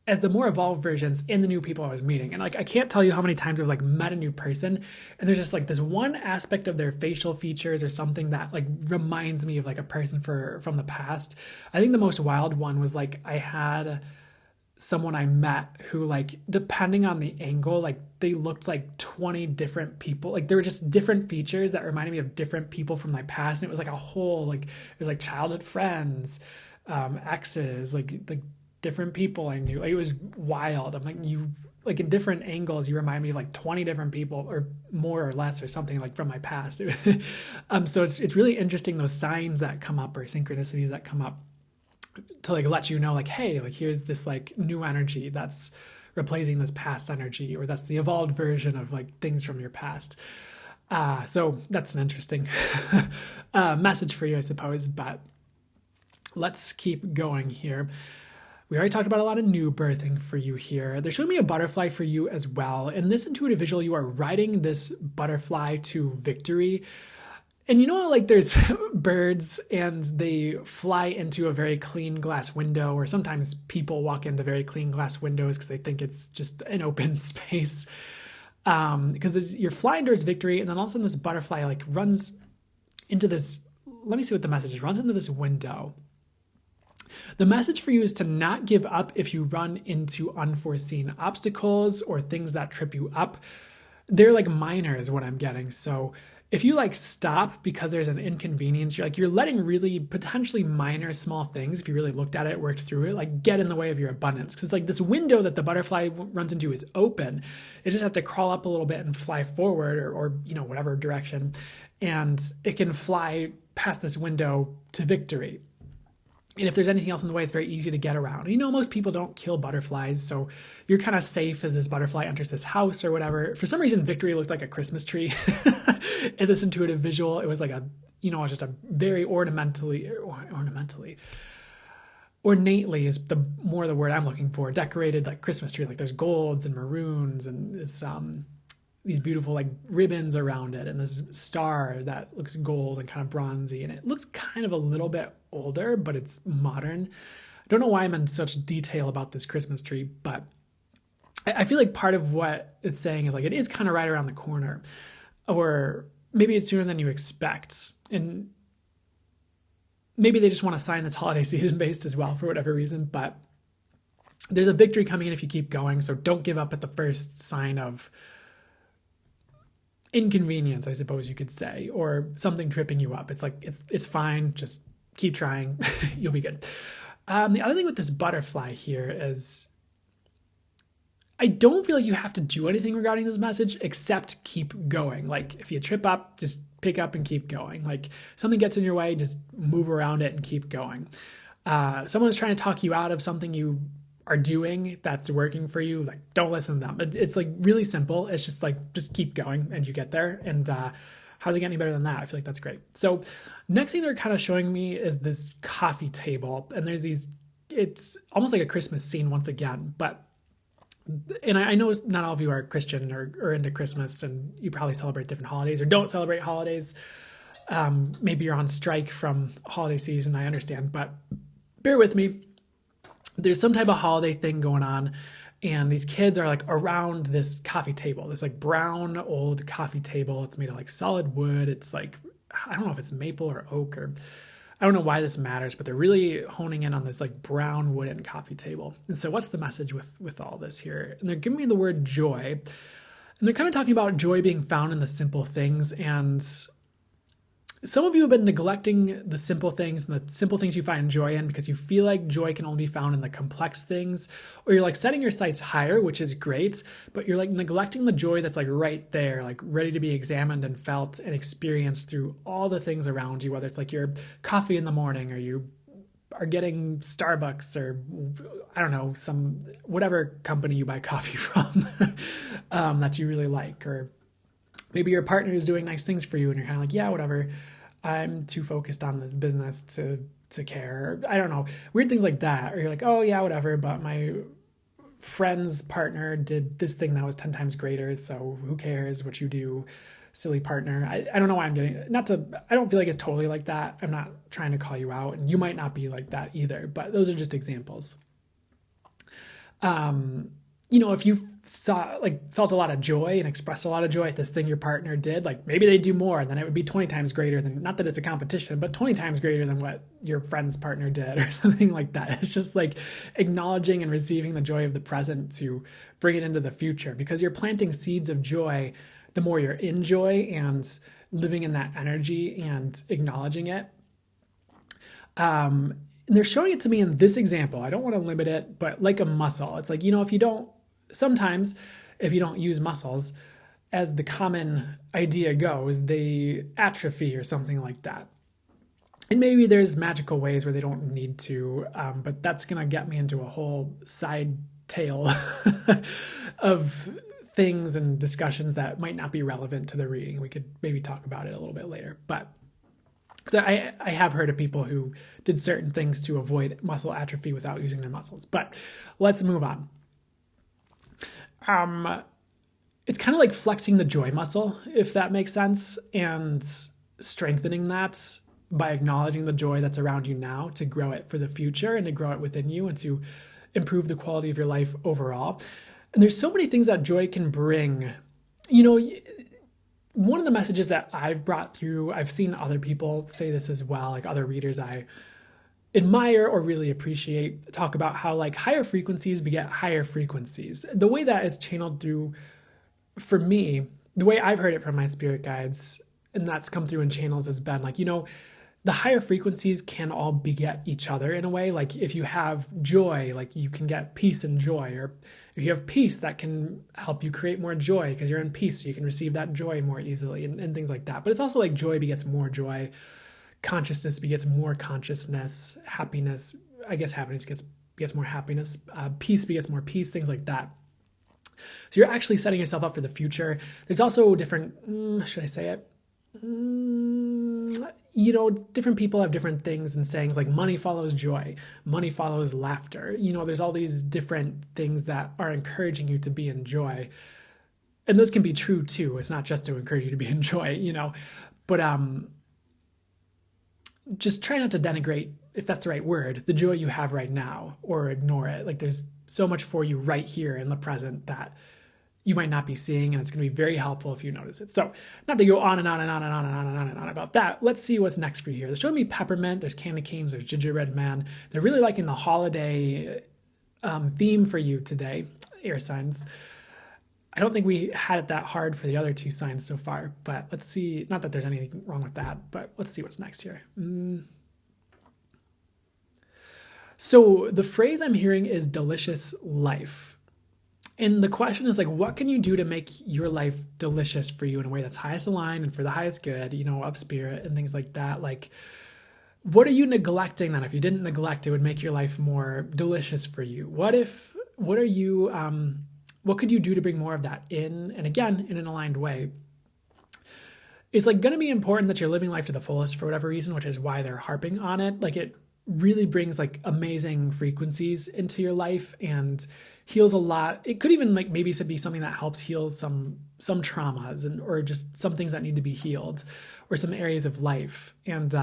A: in the new people I was meeting. And I can't tell you how many times I've met a new person and there's just this one aspect of their facial features or something that reminds me of a person from the past. I think the most wild one was I had someone I met who depending on the angle, they looked like 20 different people. There were just different features that reminded me of different people from my past. And it was a whole, it was childhood friends, exes, different people I knew. It was wild. I'm in different angles, you remind me of 20 different people or more or less or something from my past. So it's really interesting, those signs that come up or synchronicities that come up to let you know hey, here's this new energy that's replacing this past energy, or that's the evolved version of things from your past. So that's an interesting message for you, I suppose, but let's keep going here. We already talked about a lot of new birthing for you here. They're showing me a butterfly for you as well. In this intuitive visual, you are riding this butterfly to victory. And there's birds and they fly into a very clean glass window, or sometimes people walk into very clean glass windows because they think it's just an open space. Because you're flying towards victory, and then all of a sudden this butterfly runs into this, let me see what the message is, runs into this window. The message for you is to not give up if you run into unforeseen obstacles or things that trip you up. They're minor is what I'm getting. So if you stop because there's an inconvenience, you're letting really potentially minor small things, if you really looked at it, worked through it, get in the way of your abundance. Because this window that the butterfly runs into is open. It just have to crawl up a little bit and fly forward or whatever direction. And it can fly past this window to victory. And if there's anything else in the way, it's very easy to get around. You know, most people don't kill butterflies, so you're kind of safe as this butterfly enters this house or whatever. For some reason, Victory looked like a Christmas tree in this intuitive visual. It was like a, you know, just a very ornamentally, ornately is the more the word I'm looking for, decorated like Christmas tree. Like there's golds and maroons and this these beautiful like ribbons around it and this star that looks gold and kind of bronzy, and it looks kind of a little bit older, but it's modern. I don't know why I'm in such detail about this Christmas tree, but I feel like part of what it's saying is like it is kind of right around the corner, or maybe it's sooner than you expect. And maybe they just want to sign this holiday season based as well for whatever reason, but there's a victory coming in if you keep going. So don't give up at the first sign of inconvenience, I suppose you could say, or something tripping you up. It's like, it's fine. Just keep trying. You'll be good. The other thing with this butterfly here is I don't feel like you have to do anything regarding this message except keep going. Like if you trip up, just pick up and keep going. Like something gets in your way, just move around it and keep going. Someone's trying to talk you out of something you are doing that's working for you. Like don't listen to them. It's like really simple. It's just like, just keep going and you get there. And how's it get any better than that? I feel like that's great. So next thing they're kind of showing me is this coffee table. And there's these, it's almost like a Christmas scene once again, but and I know not all of you are Christian or into Christmas, and you probably celebrate different holidays or don't celebrate holidays. Maybe you're on strike from holiday season, I understand, but bear with me. There's some type of holiday thing going on, and these kids are like around this coffee table, this like brown old coffee table. It's made of like solid wood. It's like, I don't know if it's maple or oak, or I don't know why this matters, but they're really honing in on this like brown wooden coffee table. And so what's the message with all this here? And they're giving me the word joy. And they're kind of talking about joy being found in the simple things. And some of you have been neglecting the simple things and the simple things you find joy in because you feel like joy can only be found in the complex things, or you're like setting your sights higher, which is great, but you're like neglecting the joy that's like right there, like ready to be examined and felt and experienced through all the things around you, whether it's like your coffee in the morning or you are getting Starbucks or I don't know, some whatever company you buy coffee from that you really like, or maybe your partner is doing nice things for you and you're kind of like, yeah, whatever. I'm too focused on this business to care. I don't know. Weird things like that. Or you're like, oh yeah, whatever. But my friend's partner did this thing that was 10 times greater. So who cares what you do, silly partner? I don't know why I'm getting, I don't feel like it's totally like that. I'm not trying to call you out, and you might not be like that either, but those are just examples. You know, if you felt a lot of joy and expressed a lot of joy at this thing your partner did, like maybe they do more, and then it would be 20 times greater than, not that it's a competition, but 20 times greater than what your friend's partner did or something like that. It's just like acknowledging and receiving the joy of the present to bring it into the future, because you're planting seeds of joy. The more you're in joy and living in that energy and acknowledging it. And they're showing it to me in this example. I don't want to limit it, but like a muscle. It's like, you know, sometimes if you don't use muscles, as the common idea goes, they atrophy or something like that. And maybe there's magical ways where they don't need to, but that's going to get me into a whole side tale of things and discussions that might not be relevant to the reading. We could maybe talk about it a little bit later, but so I have heard of people who did certain things to avoid muscle atrophy without using their muscles. But let's move on. It's kind of like flexing the joy muscle, if that makes sense, and strengthening that by acknowledging the joy that's around you now to grow it for the future and to grow it within you and to improve the quality of your life overall. And there's so many things that joy can bring. You know, one of the messages that I've brought through, I've seen other people say this as well, like other readers I admire or really appreciate, talk about how like higher frequencies beget higher frequencies. The way that it's channeled through, for me, the way I've heard it from my spirit guides, and that's come through in channels, has been like, you know, the higher frequencies can all beget each other in a way. Like if you have joy, like you can get peace and joy, or if you have peace, that can help you create more joy because you're in peace, so you can receive that joy more easily and things like that. But it's also like joy begets more joy consciousness begets more consciousness, happiness, I guess happiness gets more happiness, peace begets more peace, things like that. So you're actually setting yourself up for the future. There's also different, should I say it? Different people have different things and sayings like money follows joy, money follows laughter. There's all these different things that are encouraging you to be in joy. And those can be true too. It's not just to encourage you to be in joy, but just try not to denigrate, if that's the right word, the joy you have right now or ignore it. Like there's so much for you right here in the present that you might not be seeing, and it's going to be very helpful if you notice it. So not to go on and on and on and on and on and on and on about that, let's see what's next for you here. They're showing me peppermint, there's candy canes, there's gingerbread man. They're really liking the holiday theme for you today, air signs. I don't think we had it that hard for the other two signs so far, but let's see. Not that there's anything wrong with that, but let's see what's next here. So the phrase I'm hearing is delicious life. And the question is like, what can you do to make your life delicious for you in a way that's highest aligned and for the highest good, of spirit and things like that? Like, what are you neglecting that if you didn't neglect, it would make your life more delicious for you? What could you do to bring more of that in? And again, in an aligned way. It's like going to be important that you're living life to the fullest for whatever reason, which is why they're harping on it. Like it really brings like amazing frequencies into your life and heals a lot. It could even like maybe be something that helps heal some traumas or just some things that need to be healed or some areas of life. And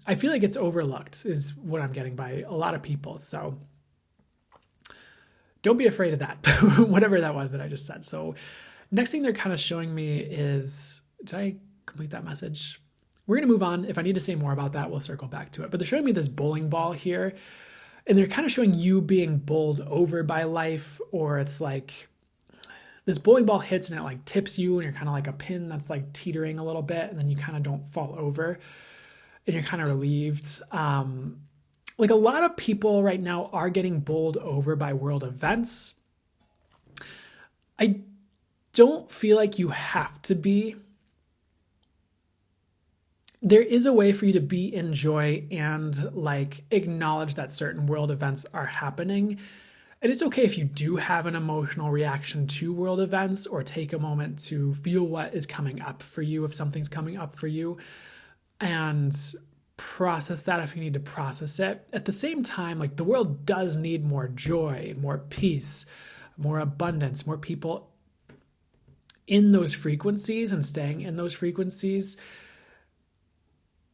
A: I feel like it's overlooked is what I'm getting by a lot of people. So don't be afraid of that, whatever that was that I just said. So next thing they're kind of showing me is, did I complete that message? We're going to move on. If I need to say more about that, we'll circle back to it. But they're showing me this bowling ball here, and they're kind of showing you being bowled over by life, or it's like this bowling ball hits and it like tips you, and you're kind of like a pin that's like teetering a little bit, and then you kind of don't fall over, and you're kind of relieved. Like a lot of people right now are getting bowled over by world events. I don't feel like you have to be. There is a way for you to be in joy and like acknowledge that certain world events are happening. And it's okay if you do have an emotional reaction to world events or take a moment to feel what is coming up for you, if something's coming up for you, and process that if you need to process it. At the same time, like the world does need more joy, more peace, more abundance, more people in those frequencies and staying in those frequencies.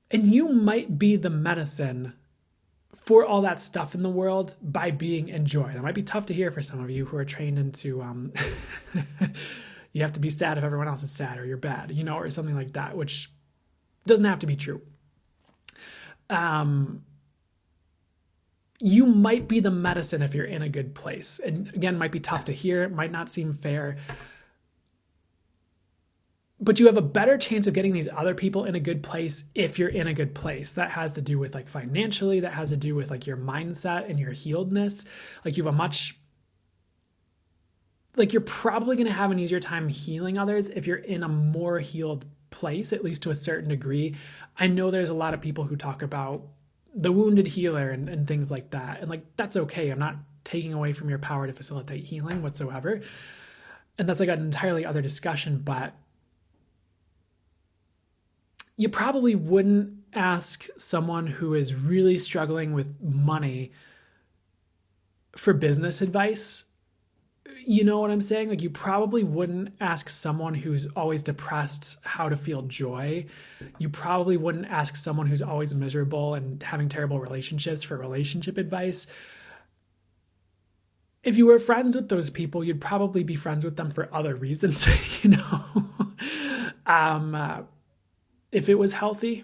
A: And you might be the medicine for all that stuff in the world by being in joy. That might be tough to hear for some of you who are trained into, you have to be sad if everyone else is sad or you're bad, or something like that, which doesn't have to be true. You might be the medicine if you're in a good place. And again, might be tough to hear. It might not seem fair. But you have a better chance of getting these other people in a good place if you're in a good place. That has to do with like financially, that has to do with like your mindset and your healedness. Like you have you're probably going to have an easier time healing others if you're in a more healed place, at least to a certain degree. I know there's a lot of people who talk about the wounded healer and things like that. And like, that's okay. I'm not taking away from your power to facilitate healing whatsoever. And that's like an entirely other discussion, but you probably wouldn't ask someone who is really struggling with money for business advice. You know what I'm saying? Like you probably wouldn't ask someone who's always depressed how to feel joy. You probably wouldn't ask someone who's always miserable and having terrible relationships for relationship advice. If you were friends with those people, you'd probably be friends with them for other reasons, if it was healthy.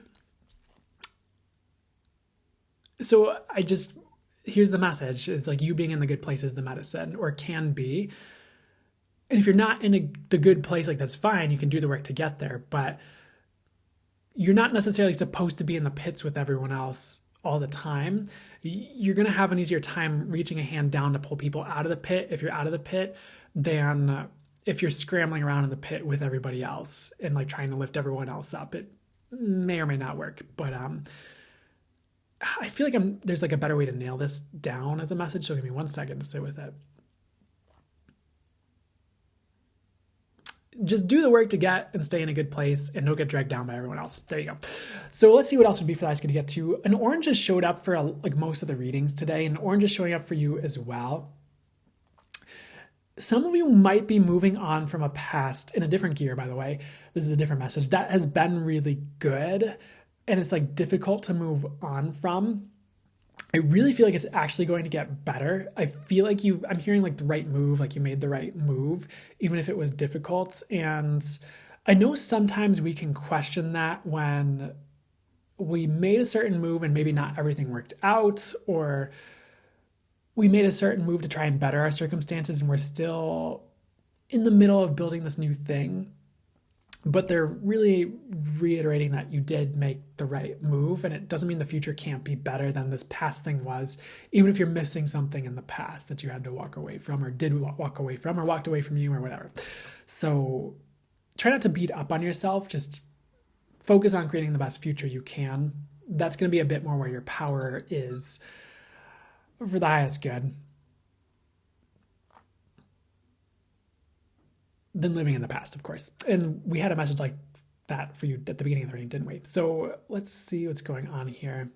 A: So here's the message. It's like you being in the good place is the medicine, or can be. And if you're not in the good place, like that's fine. You can do the work to get there, but you're not necessarily supposed to be in the pits with everyone else all the time. You're going to have an easier time reaching a hand down to pull people out of the pit if you're out of the pit than if you're scrambling around in the pit with everybody else and like trying to lift everyone else up. may or may not work. But I feel like there's like a better way to nail this down as a message. So give me 1 second to sit with it. Just do the work to get and stay in a good place and don't get dragged down by everyone else. There you go. So let's see what else would be for that I was going to get to. An orange has showed up for like most of the readings today, and orange is showing up for you as well. Some of you might be moving on from a past in a different gear, by the way. This is a different message that has been really good, and it's like difficult to move on from. I really feel like it's actually going to get better. I feel like I'm hearing like the right move, like you made the right move, even if it was difficult. And I know sometimes we can question that when we made a certain move and maybe not everything worked out, or we made a certain move to try and better our circumstances and we're still in the middle of building this new thing. But they're really reiterating that you did make the right move, and it doesn't mean the future can't be better than this past thing was, even if you're missing something in the past that you had to walk away from, or did walk away from, or walked away from you, or whatever. So try not to beat up on yourself. Just focus on creating the best future you can. That's going to be a bit more where your power is for the highest good than living in the past, of course. And we had a message like that for you at the beginning of the reading, didn't we? So let's see what's going on here.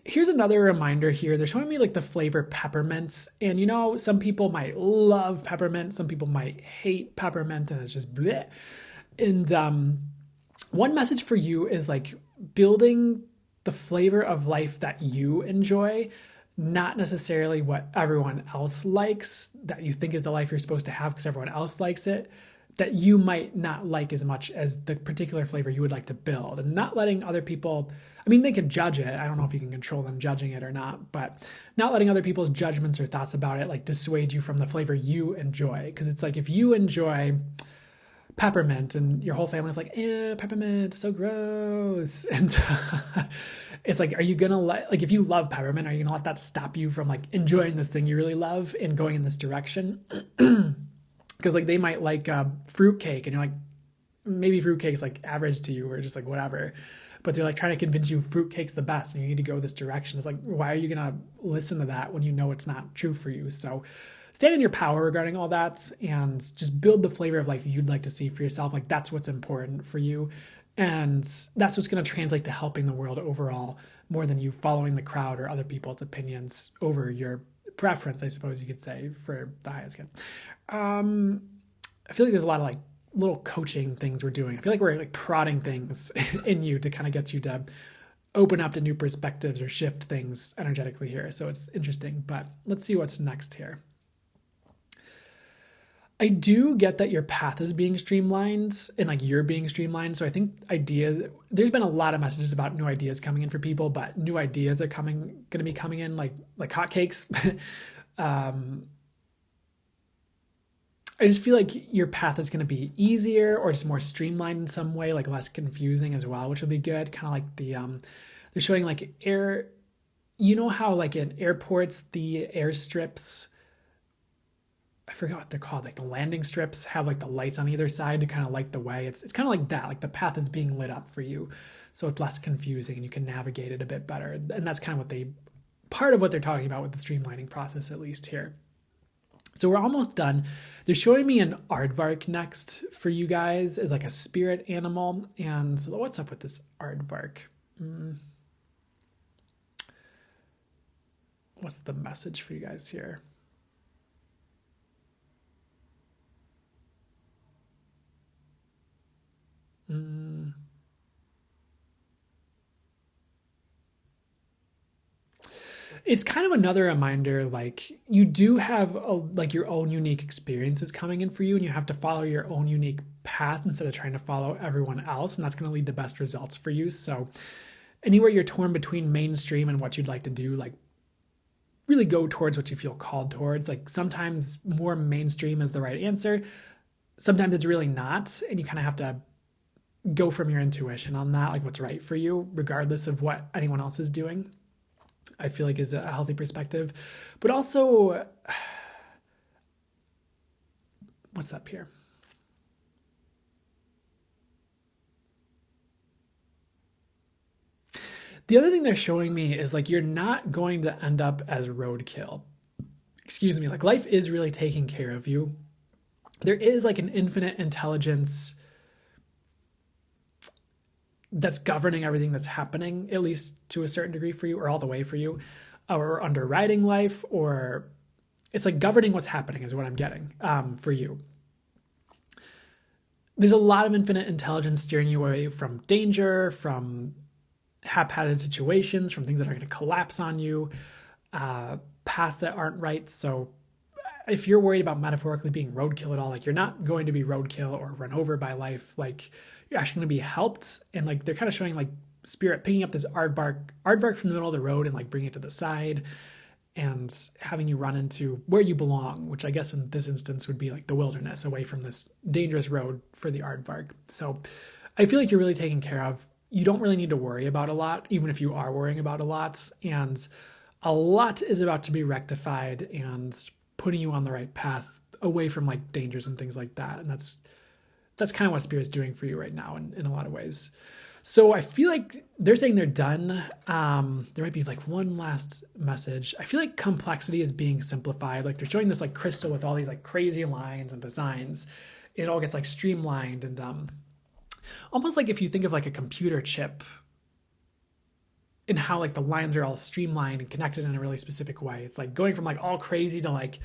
A: Here's another reminder here. They're showing me like the flavor peppermint. And you know, some people might love peppermint. Some people might hate peppermint and it's just bleh. And one message for you is like building the flavor of life that you enjoy, not necessarily what everyone else likes, that you think is the life you're supposed to have because everyone else likes it, that you might not like as much as the particular flavor you would like to build. And not letting other people, I mean, they can judge it. I don't know if you can control them judging it or not, but not letting other people's judgments or thoughts about it like dissuade you from the flavor you enjoy. Because it's like if you enjoy peppermint and your whole family's like, peppermint, so gross. And it's like, are you gonna like if you love peppermint, are you gonna let that stop you from like enjoying this thing you really love and going in this direction? Because like they might like fruitcake and you're like, maybe fruitcake's like average to you or just like whatever, but they're like trying to convince you fruitcake's the best and you need to go this direction. It's like, why are you gonna listen to that when you know it's not true for you? So stand in your power regarding all that and just build the flavor of life you'd like to see for yourself. Like that's what's important for you. And that's what's going to translate to helping the world overall more than you following the crowd or other people's opinions over your preference, I suppose you could say, for the highest good. I feel like there's a lot of like little coaching things we're doing. I feel like we're like prodding things in you to kind of get you to open up to new perspectives or shift things energetically here. So it's interesting, but let's see what's next here. I do get that your path is being streamlined and like you're being streamlined. So I think there's been a lot of messages about new ideas coming in for people, but new ideas are going to be coming in like hotcakes. I just feel like your path is going to be easier or just more streamlined in some way, like less confusing as well, which will be good. Kind of like they're showing like you know how like in airports, the airstrips, I forgot what they're called, like the landing strips have like the lights on either side to kind of light the way. It's kind of like that, like the path is being lit up for you. So it's less confusing and you can navigate it a bit better. And that's kind of part of what they're talking about with the streamlining process, at least here. So we're almost done. They're showing me an aardvark next for you guys as like a spirit animal. And so what's up with this aardvark? What's the message for you guys here? It's kind of another reminder, like you do have like your own unique experiences coming in for you, and you have to follow your own unique path instead of trying to follow everyone else, and that's going to lead to best results for you. So anywhere you're torn between mainstream and what you'd like to do, like really go towards what you feel called towards. Like sometimes more mainstream is the right answer. Sometimes it's really not, and you kind of have to go from your intuition on that, like what's right for you, regardless of what anyone else is doing. I feel like is a healthy perspective. But also, what's up here? The other thing they're showing me is like you're not going to end up as roadkill. Excuse me, like life is really taking care of you. There is like an infinite intelligence that's governing everything that's happening, at least to a certain degree for you, or all the way for you, or underwriting life, or it's like governing what's happening is what I'm getting for you. There's a lot of infinite intelligence steering you away from danger, from haphazard situations, from things that are going to collapse on you, paths that aren't right. So if you're worried about metaphorically being roadkill at all, like you're not going to be roadkill or run over by life. Like you're actually going to be helped. And like they're kind of showing like spirit picking up this aardvark from the middle of the road and like bringing it to the side and having you run into where you belong, which I guess in this instance would be like the wilderness, away from this dangerous road for the aardvark. So I feel like you're really taken care of. You don't really need to worry about a lot, even if you are worrying about a lot. And a lot is about to be rectified and putting you on the right path away from like dangers and things like that. And that's kind of what Spirit's doing for you right now in a lot of ways. So I feel like they're saying they're done. There might be like one last message. I feel like complexity is being simplified. Like they're showing this like crystal with all these like crazy lines and designs. It all gets like streamlined and almost like if you think of like a computer chip and how like the lines are all streamlined and connected in a really specific way. It's like going from like all crazy to like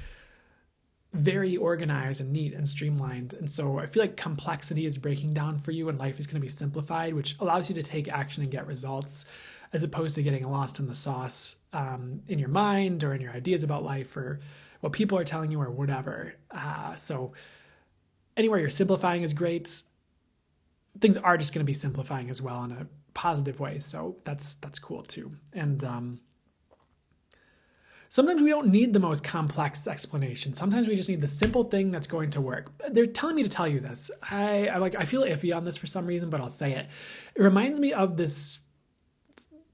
A: very organized and neat and streamlined. And so I feel like complexity is breaking down for you and life is going to be simplified, which allows you to take action and get results as opposed to getting lost in the sauce in your mind or in your ideas about life or what people are telling you or whatever. So anywhere you're simplifying is great. Things are just going to be simplifying as well in a positive way. So that's cool too. And sometimes we don't need the most complex explanation. Sometimes we just need the simple thing that's going to work. They're telling me to tell you this. I feel iffy on this for some reason, but I'll say it. It reminds me of this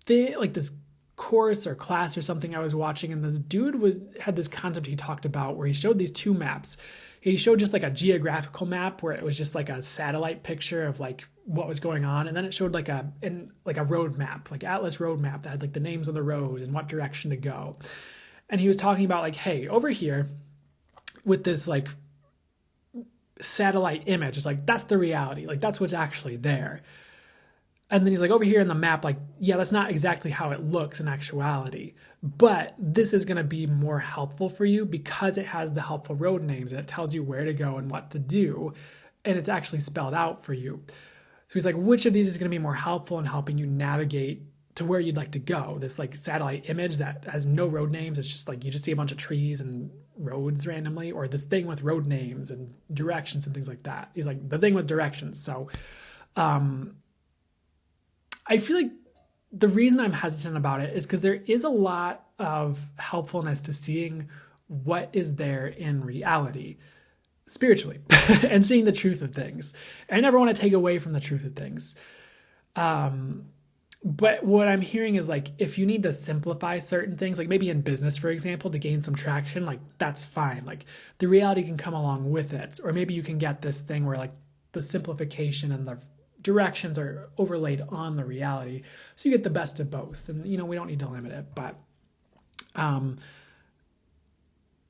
A: thing, like this course or class or something I was watching, and this dude had this concept he talked about where he showed these two maps. He showed just like a geographical map where it was just like a satellite picture of like what was going on, and then it showed like a road map, like Atlas road map that had like the names of the roads and what direction to go. And he was talking about like, hey, over here with this like satellite image, it's like, that's the reality. Like that's what's actually there. And then he's like, over here in the map, like, yeah, that's not exactly how it looks in actuality, but this is going to be more helpful for you because it has the helpful road names and it tells you where to go and what to do. And it's actually spelled out for you. So he's like, which of these is going to be more helpful in helping you navigate to where you'd like to go? This like satellite image that has no road names. It's just like, you just see a bunch of trees and roads randomly, or this thing with road names and directions and things like that. He's like, the thing with directions. So, I feel like the reason I'm hesitant about it is because there is a lot of helpfulness to seeing what is there in reality, spiritually, and seeing the truth of things. I never want to take away from the truth of things. But what I'm hearing is like, if you need to simplify certain things, like maybe in business, for example, to gain some traction, like that's fine. Like the reality can come along with it. Or maybe you can get this thing where like the simplification and the directions are overlaid on the reality. So you get the best of both. And, you know, we don't need to limit it, but I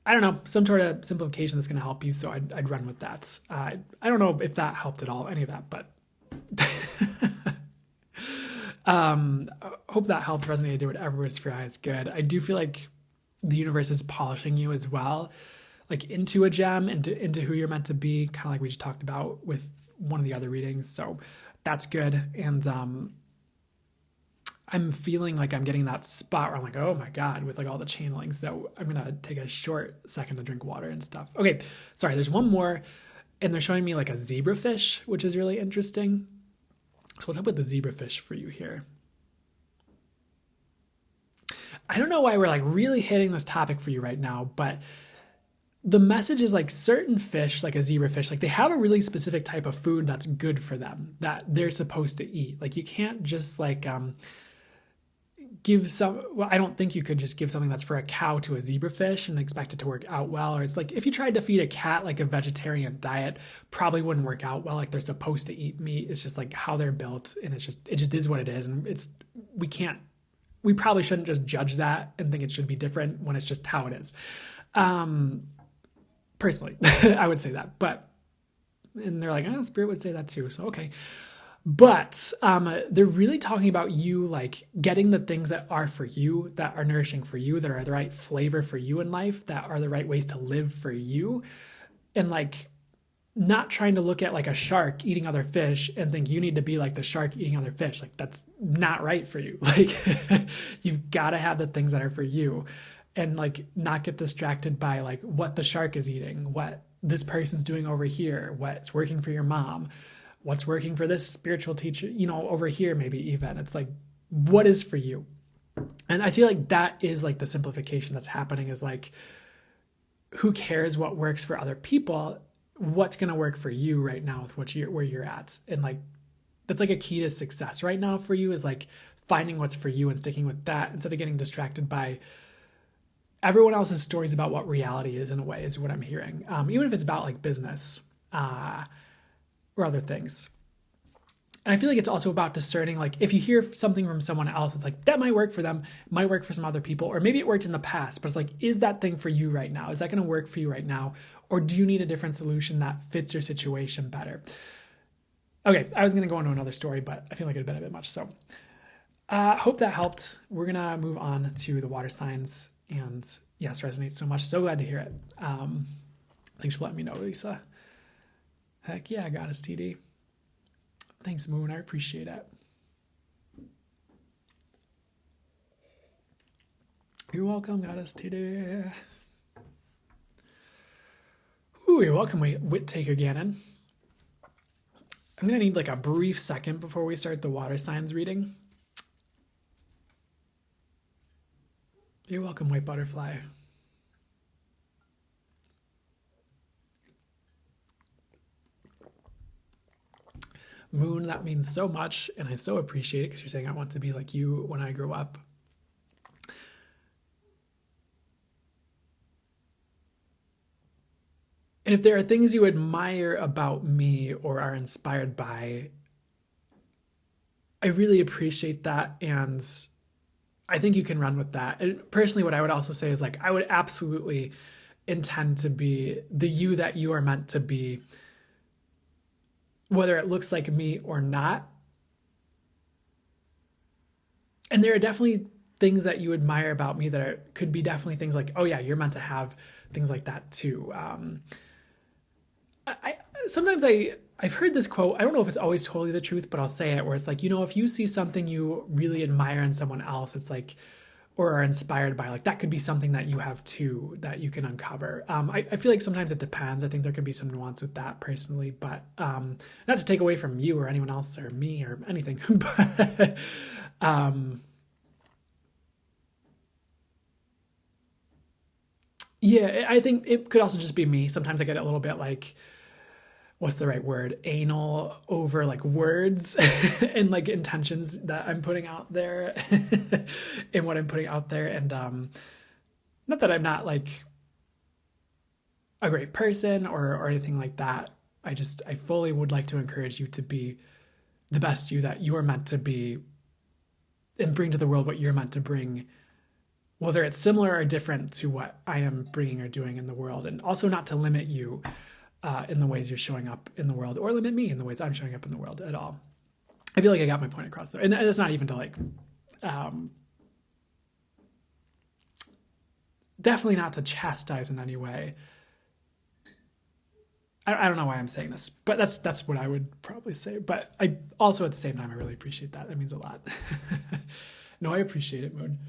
A: don't know, some sort of simplification that's going to help you. So I'd run with that. I don't know if that helped at all, any of that, but hope that helped, resonated, did whatever was for you is good. I do feel like the universe is polishing you as well, like into a gem, into who you're meant to be, kind of like we just talked about with one of the other readings. So that's good. And I'm feeling like I'm getting that spot where I'm like, oh my God, with like all the channeling. So I'm going to take a short second to drink water and stuff. Okay. Sorry. There's one more, and they're showing me like a zebrafish, which is really interesting. So what's up with the zebrafish for you here? I don't know why we're like really hitting this topic for you right now, but the message is like certain fish, like a zebrafish, like they have a really specific type of food that's good for them, that they're supposed to eat. Like you can't just like I don't think you could just give something that's for a cow to a zebrafish and expect it to work out well. Or it's like if you tried to feed a cat like a vegetarian diet, probably wouldn't work out well. Like they're supposed to eat meat. It's just like how they're built, and it just is what it is. And we can't we probably shouldn't just judge that and think it should be different when it's just how it is. Personally, I would say that, and they're like, Spirit would say that too. So, okay. But they're really talking about you like getting the things that are for you, that are nourishing for you, that are the right flavor for you in life, that are the right ways to live for you. And like not trying to look at like a shark eating other fish and think you need to be like the shark eating other fish. Like that's not right for you. Like you've got to have the things that are for you and like not get distracted by like what the shark is eating, what this person's doing over here, what's working for your mom, what's working for this spiritual teacher, over here, maybe even. It's like, what is for you? And I feel like that is like the simplification that's happening is like, who cares what works for other people? What's going to work for you right now with where you're at? And like, that's like a key to success right now for you is like finding what's for you and sticking with that instead of getting distracted by everyone else's stories about what reality is in a way is what I'm hearing. Even if it's about like business or other things. And I feel like it's also about discerning, like if you hear something from someone else, it's like that might work for them, might work for some other people, or maybe it worked in the past, but it's like, is that thing for you right now? Is that going to work for you right now? Or do you need a different solution that fits your situation better? Okay, I was going to go into another story, but I feel like it'd been a bit much. So hope that helped. We're going to move on to the water signs. And yes, resonates so much. So glad to hear it. Thanks for letting me know, Lisa. Heck yeah, Goddess TD. Thanks, Moon. I appreciate it. You're welcome, Goddess TD. Ooh, you're welcome, Whittaker Gannon. I'm going to need like a brief second before we start the water signs reading. You're welcome, White Butterfly. Moon, that means so much, and I so appreciate it because you're saying I want to be like you when I grow up. And if there are things you admire about me or are inspired by, I really appreciate that, and I think you can run with that. And personally, what I would also say is like, I would absolutely intend to be the you that you are meant to be, whether it looks like me or not. And there are definitely things that you admire about me that could be definitely things like, oh yeah, you're meant to have things like that too. Sometimes I've heard this quote, I don't know if it's always totally the truth, but I'll say it, where it's like, if you see something you really admire in someone else, it's like, or are inspired by, like that could be something that you have too, that you can uncover. I feel like sometimes it depends. I think there can be some nuance with that personally, but not to take away from you or anyone else or me or anything, but yeah, I think it could also just be me. Sometimes I get a little bit like, what's the right word? Anal over like words and like intentions that I'm putting out there and what I'm putting out there. And not that I'm not like a great person or anything like that. I fully would like to encourage you to be the best you that you are meant to be and bring to the world what you're meant to bring, whether it's similar or different to what I am bringing or doing in the world. And also not to limit you in the ways you're showing up in the world, or limit me in the ways I'm showing up in the world at all. I feel like I got my point across there. And it's not even to like, definitely not to chastise in any way. I don't know why I'm saying this, but that's what I would probably say. But I also at the same time, I really appreciate that. That means a lot. No, I appreciate it, Moon.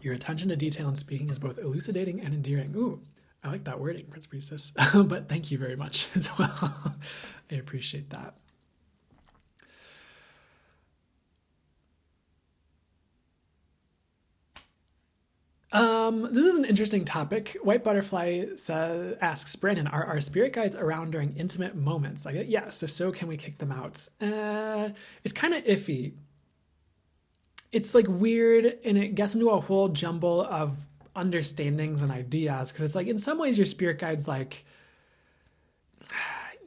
A: Your attention to detail in speaking is both elucidating and endearing. Ooh, I like that wording, Prince Priestess. But thank you very much as well. I appreciate that. This is an interesting topic. White Butterfly asks, Brandon, are our spirit guides around during intimate moments? Like, yes, if so, can we kick them out? It's kind of iffy. It's like weird, and it gets into a whole jumble of understandings and ideas, because it's like in some ways your spirit guides like,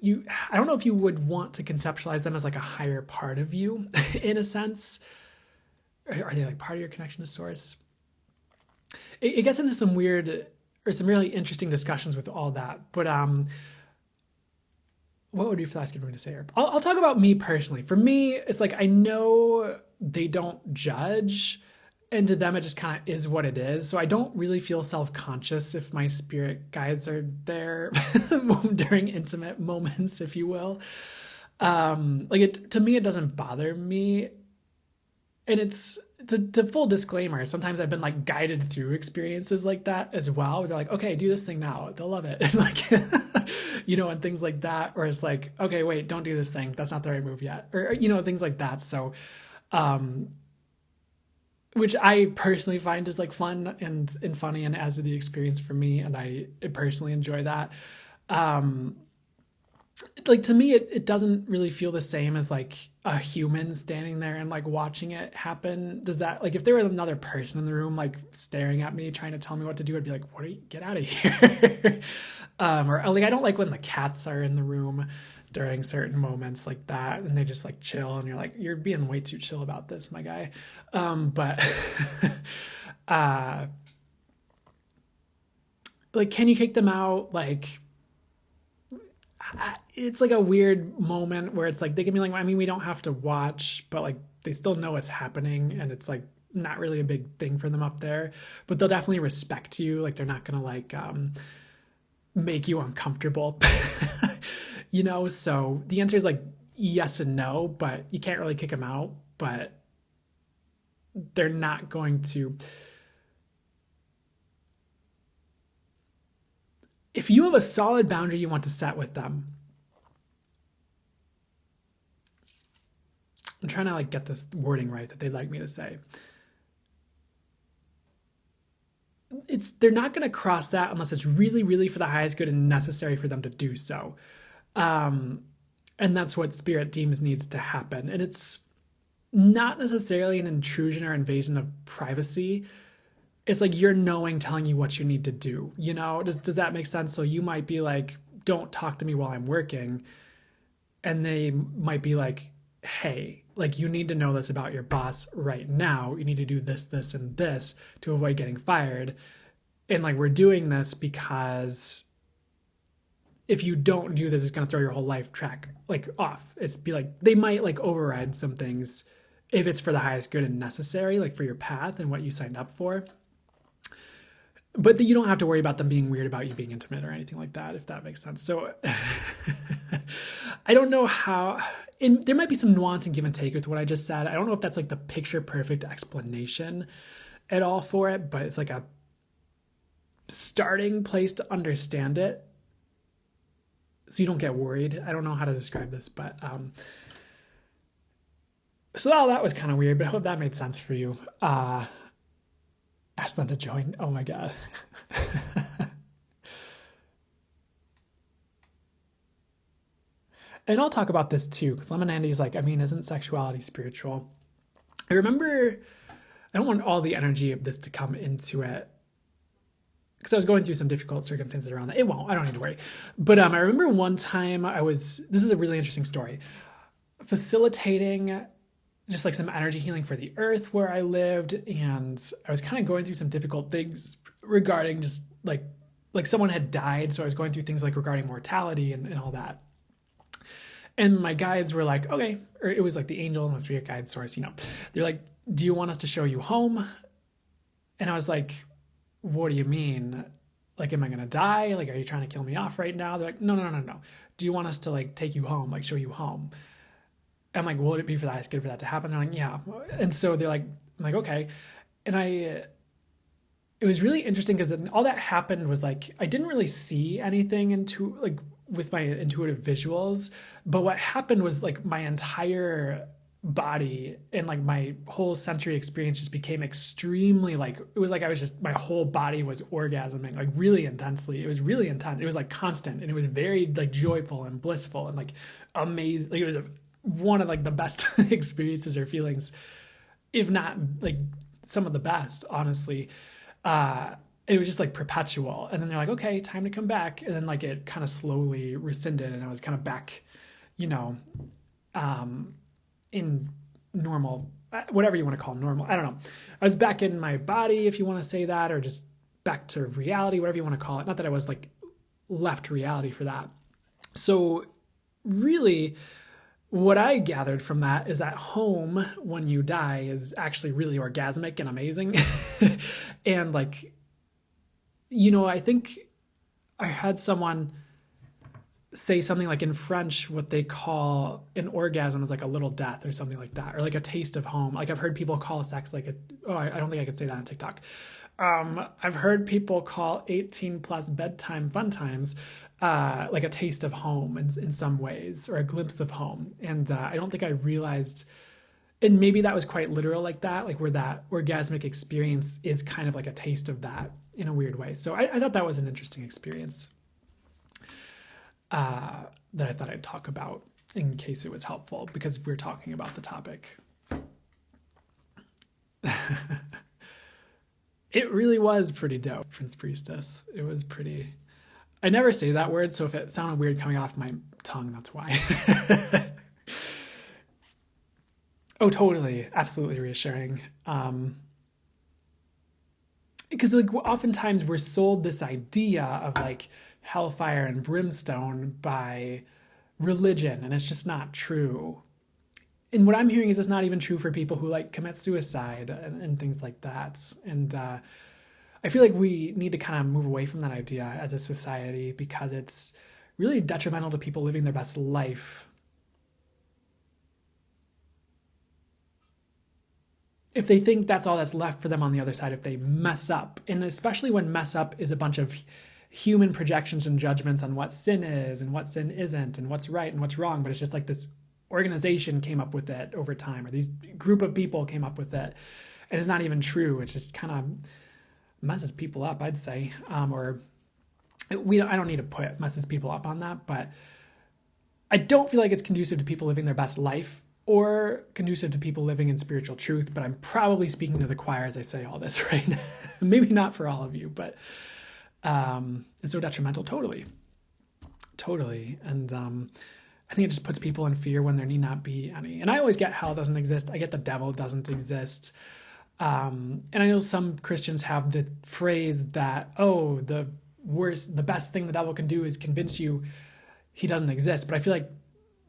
A: I don't know if you would want to conceptualize them as like a higher part of you in a sense. Are they like part of your connection to source? It gets into some weird or some really interesting discussions with all that. But what would be the last good thing to say here? I'll talk about me personally. For me, it's like I know they don't judge, and to them it just kind of is what it is. So I don't really feel self-conscious if my spirit guides are there during intimate moments, if you will. To me, it doesn't bother me. And it's to full disclaimer, sometimes I've been like guided through experiences like that as well. They're like, okay, do this thing now. They'll love it. And like, and things like that. Or it's like, okay, wait, don't do this thing. That's not the right move yet. Or things like that. So, which I personally find is like fun and funny and adds to the experience for me. And I personally enjoy that. Like to me, it doesn't really feel the same as like a human standing there and like watching it happen. Does that, like, if there was another person in the room like staring at me trying to tell me what to do, I'd be like, what are you, get out of here. Or like I don't like when the cats are in the room during certain moments like that and they just like chill and you're like, you're being way too chill about this, my guy. But like, can you kick them out? Like, it's like a weird moment where it's like they can be like, I mean, we don't have to watch, but like they still know what's happening and it's like not really a big thing for them up there, but they'll definitely respect you. Like they're not gonna like make you uncomfortable. So the answer is like yes and no, but you can't really kick them out, but they're not going to. If you have a solid boundary you want to set with them, I'm trying to like get this wording right that they'd like me to say. They're not going to cross that unless it's really, really for the highest good and necessary for them to do so. And that's what spirit deems needs to happen. And it's not necessarily an intrusion or invasion of privacy. It's like you're knowing, telling you what you need to do. Does that make sense? So you might be like, don't talk to me while I'm working. And they might be like, hey, like you need to know this about your boss right now. You need to do this, this, and this to avoid getting fired. And like, we're doing this because if you don't do this, it's going to throw your whole life track like off. It's be like, they might like override some things if it's for the highest good and necessary, like for your path and what you signed up for. But you don't have to worry about them being weird about you being intimate or anything like that, if that makes sense. So I don't know how, and there might be some nuance and give and take with what I just said. I don't know if that's like the picture perfect explanation at all for it, but it's like a starting place to understand it so you don't get worried. I don't know how to describe this, but so all that was kind of weird, but I hope that made sense for you. Ask them to join. Oh my God. And I'll talk about this too, because Lemon Andy's like, I mean, isn't sexuality spiritual? I remember, I don't want all the energy of this to come into it, because I was going through some difficult circumstances around that. It won't, I don't need to worry. But I remember one time this is a really interesting story, facilitating just like some energy healing for the earth where I lived. And I was kind of going through some difficult things regarding just like someone had died. So I was going through things like regarding mortality and all that. And my guides were like, okay, or it was like the angel and the spirit guide source, they're like, do you want us to show you home? And I was like, what do you mean? Like, am I going to die? Like, are you trying to kill me off right now? They're like, no. Do you want us to like take you home, like show you home? I'm like, will it be for the highest good for that to happen? They're like, yeah. And so they're like, I'm like, okay. And it was really interesting because all that happened was like, I didn't really see anything into like with my intuitive visuals, but what happened was like my entire body and like my whole sensory experience just became extremely like, it was like my whole body was orgasming like really intensely. It was really intense. It was like constant and it was very like joyful and blissful and like amazing. Like it was one of like the best experiences or feelings, if not like some of the best, honestly. it was just like perpetual. And then they're like, okay, time to come back. And then like it kind of slowly rescinded and I was kind of back, you know, in normal, whatever you want to call normal. I don't know. I was back in my body, if you want to say that, or just back to reality, whatever you want to call it. Not that I was like left reality for that. So really what I gathered from that is that home when you die is actually really orgasmic and amazing. And like, you know, I think I had someone say something like in French, what they call an orgasm is like a little death or something like that, or like a taste of home. Like I've heard people call sex like I don't think I could say that on TikTok. I've heard people call 18 plus bedtime fun times like a taste of home in some ways, or a glimpse of home. And I don't think I realized, and maybe that was quite literal like that, like where that orgasmic experience is kind of like a taste of that in a weird way. So I thought that was an interesting experience that I thought I'd talk about in case it was helpful, because we're talking about the topic. It really was pretty dope, Prince Priestess. It was pretty... I never say that word, so if it sounded weird coming off my tongue, that's why. Oh, totally. Absolutely reassuring. Because like oftentimes we're sold this idea of like hellfire and brimstone by religion, and it's just not true. And what I'm hearing is it's not even true for people who like commit suicide and things like that. And I feel like we need to kind of move away from that idea as a society, because it's really detrimental to people living their best life. If they think that's all that's left for them on the other side, if they mess up, and especially when mess up is a bunch of human projections and judgments on what sin is and what sin isn't and what's right and what's wrong, but it's just like this organization came up with it over time, or these group of people came up with it, and it's not even true. It's just kind of messes people up, I'd say. I don't need to put messes people up on that, but I don't feel like it's conducive to people living their best life or conducive to people living in spiritual truth. But I'm probably speaking to the choir as I say all this right now. Maybe not for all of you, but it's so detrimental. Totally. And I think it just puts people in fear when there need not be any. And I always get hell doesn't exist. I get the devil doesn't exist. And I know some Christians have the phrase that, oh, the best thing the devil can do is convince you he doesn't exist. But I feel like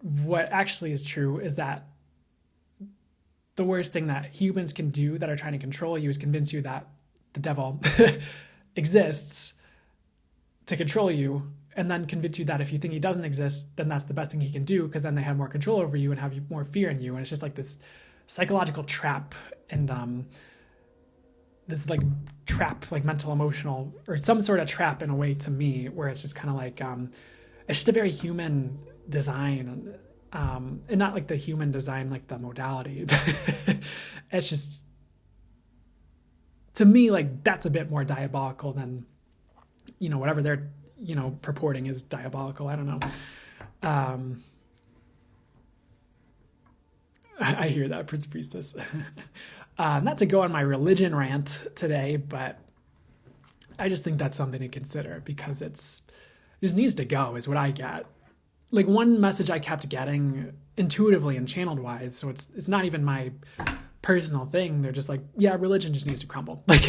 A: what actually is true is that the worst thing that humans can do that are trying to control you is convince you that the devil exists to control you, and then convince you that if you think he doesn't exist, then that's the best thing he can do, because then they have more control over you and have more fear in you. And it's just like this psychological trap, and this like trap, like mental, emotional, or some sort of trap in a way to me, where it's just kind of like it's just a very human design, and not like the human design like the modality. It's just, to me, like that's a bit more diabolical than, you know, whatever they're, you know, purporting is diabolical. I don't know. I hear that, Prince Priestess. Not to go on my religion rant today, but I just think that's something to consider, because it just needs to go, is what I get. Like one message I kept getting intuitively and channeled wise, so it's not even my personal thing. They're just like, yeah, religion just needs to crumble. Like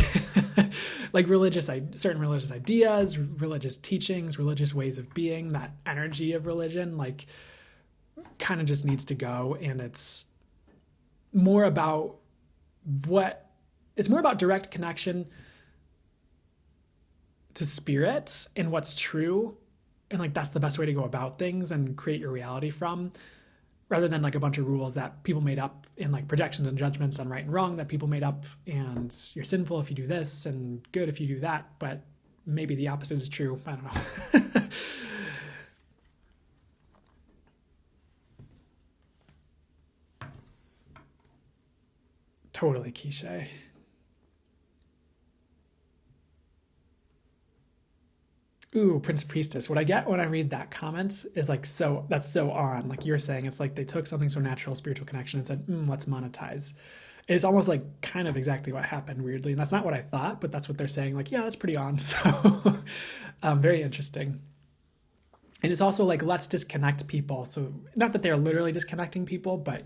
A: certain religious ideas, religious teachings, religious ways of being, that energy of religion, like kind of just needs to go. And it's more about direct connection to spirit and what's true. And like, that's the best way to go about things and create your reality from, rather than like a bunch of rules that people made up, and like projections and judgments on right and wrong that people made up, and you're sinful if you do this and good if you do that, but maybe the opposite is true. I don't know. Totally cliche. Ooh, Prince Priestess. What I get when I read that comment is like, that's so on. Like you're saying, it's like they took something so natural, spiritual connection, and said, let's monetize. It's almost like kind of exactly what happened, weirdly. And that's not what I thought, but that's what they're saying. Like, yeah, that's pretty on. So very interesting. And it's also like, let's disconnect people. So not that they're literally disconnecting people, but,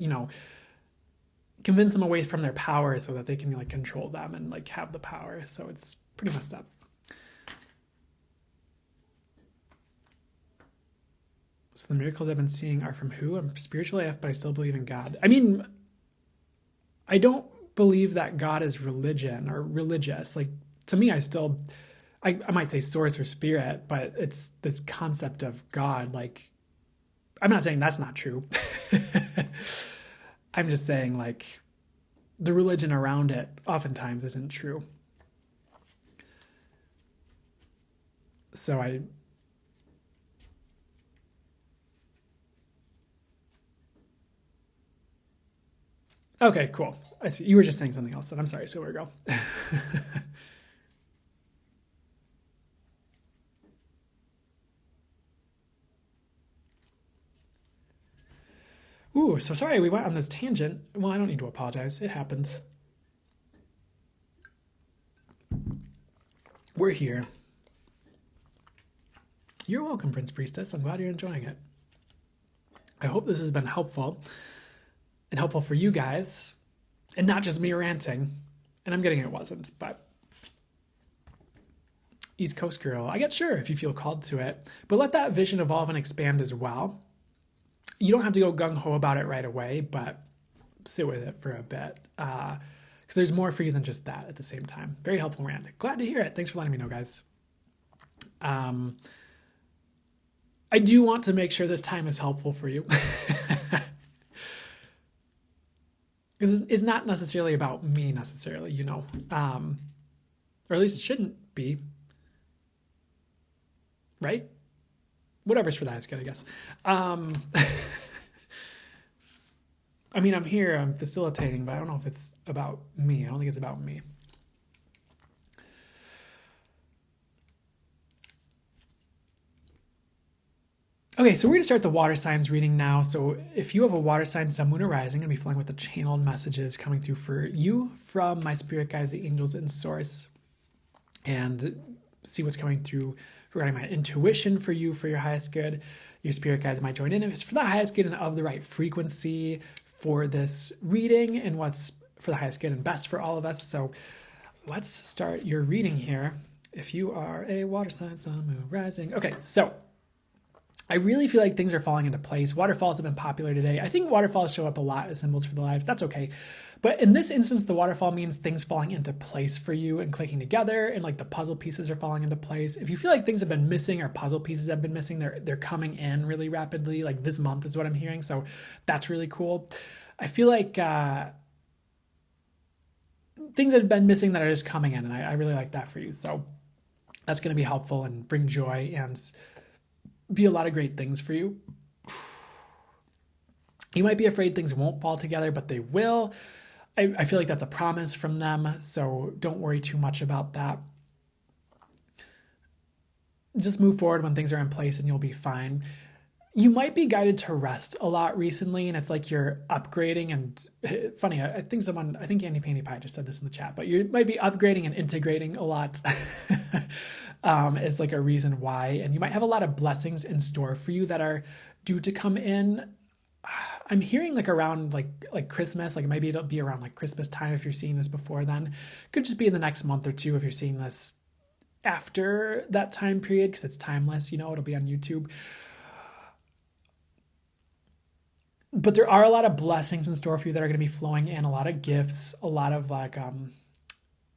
A: convince them away from their power so that they can like control them and like have the power. So it's pretty messed up. So the miracles I've been seeing are from who? I'm spiritually AF, but I still believe in God. I mean, I don't believe that God is religion or religious. Like, to me, I might say source or spirit, but it's this concept of God. Like, I'm not saying that's not true. I'm just saying, like, the religion around it oftentimes isn't true. So okay, cool. I see. You were just saying something else. Then I'm sorry, Silver Girl. Ooh, so sorry we went on this tangent. Well, I don't need to apologize. It happened. We're here. You're welcome, Prince Priestess. I'm glad you're enjoying it. I hope this has been helpful and helpful for you guys and not just me ranting. And I'm getting it wasn't, but East Coast girl, I get sure if you feel called to it, but let that vision evolve and expand as well. You don't have to go gung-ho about it right away, but sit with it for a bit. Because there's more for you than just that at the same time. Very helpful rant. Glad to hear it. Thanks for letting me know, guys. I do want to make sure this time is helpful for you. Because it's not necessarily about me necessarily, or at least it shouldn't be. Right? Whatever's for the highest good, I guess. I mean, I'm here, I'm facilitating, but I don't know if it's about me. I don't think it's about me. Okay, so we're going to start the water signs reading now. So if you have a water sign, sun, moon, or rising, I'm going to be flowing with the channeled messages coming through for you from my spirit guides, the angels, and source, and see what's coming through regarding my intuition for you for your highest good. Your spirit guides might join in if it's for the highest good and of the right frequency for this reading and what's for the highest good and best for all of us. So let's start your reading here. If you are a water sign, sun, moon, rising. Okay, so I really feel like things are falling into place. Waterfalls have been popular today. I think waterfalls show up a lot as symbols for the lives. That's okay. But in this instance, the waterfall means things falling into place for you and clicking together, and like the puzzle pieces are falling into place. If you feel like things have been missing or puzzle pieces have been missing, they're coming in really rapidly. Like this month is what I'm hearing. So that's really cool. I feel like things have been missing that are just coming in, and I really like that for you. So that's going to be helpful and bring joy and be a lot of great things for you. You might be afraid things won't fall together, but they will. I feel like that's a promise from them, so don't worry too much about that. Just move forward when things are in place and you'll be fine. You might be guided to rest a lot recently, and it's like you're upgrading. And funny, I think Andy Panty Pie just said this in the chat, but you might be upgrading and integrating a lot is like a reason why. And you might have a lot of blessings in store for you that are due to come in. I'm hearing like around like Christmas, like maybe it'll be around like Christmas time if you're seeing this before then. Could just be in the next month or two if you're seeing this after that time period, because it's timeless, it'll be on YouTube. But there are a lot of blessings in store for you that are going to be flowing in, a lot of gifts, a lot of like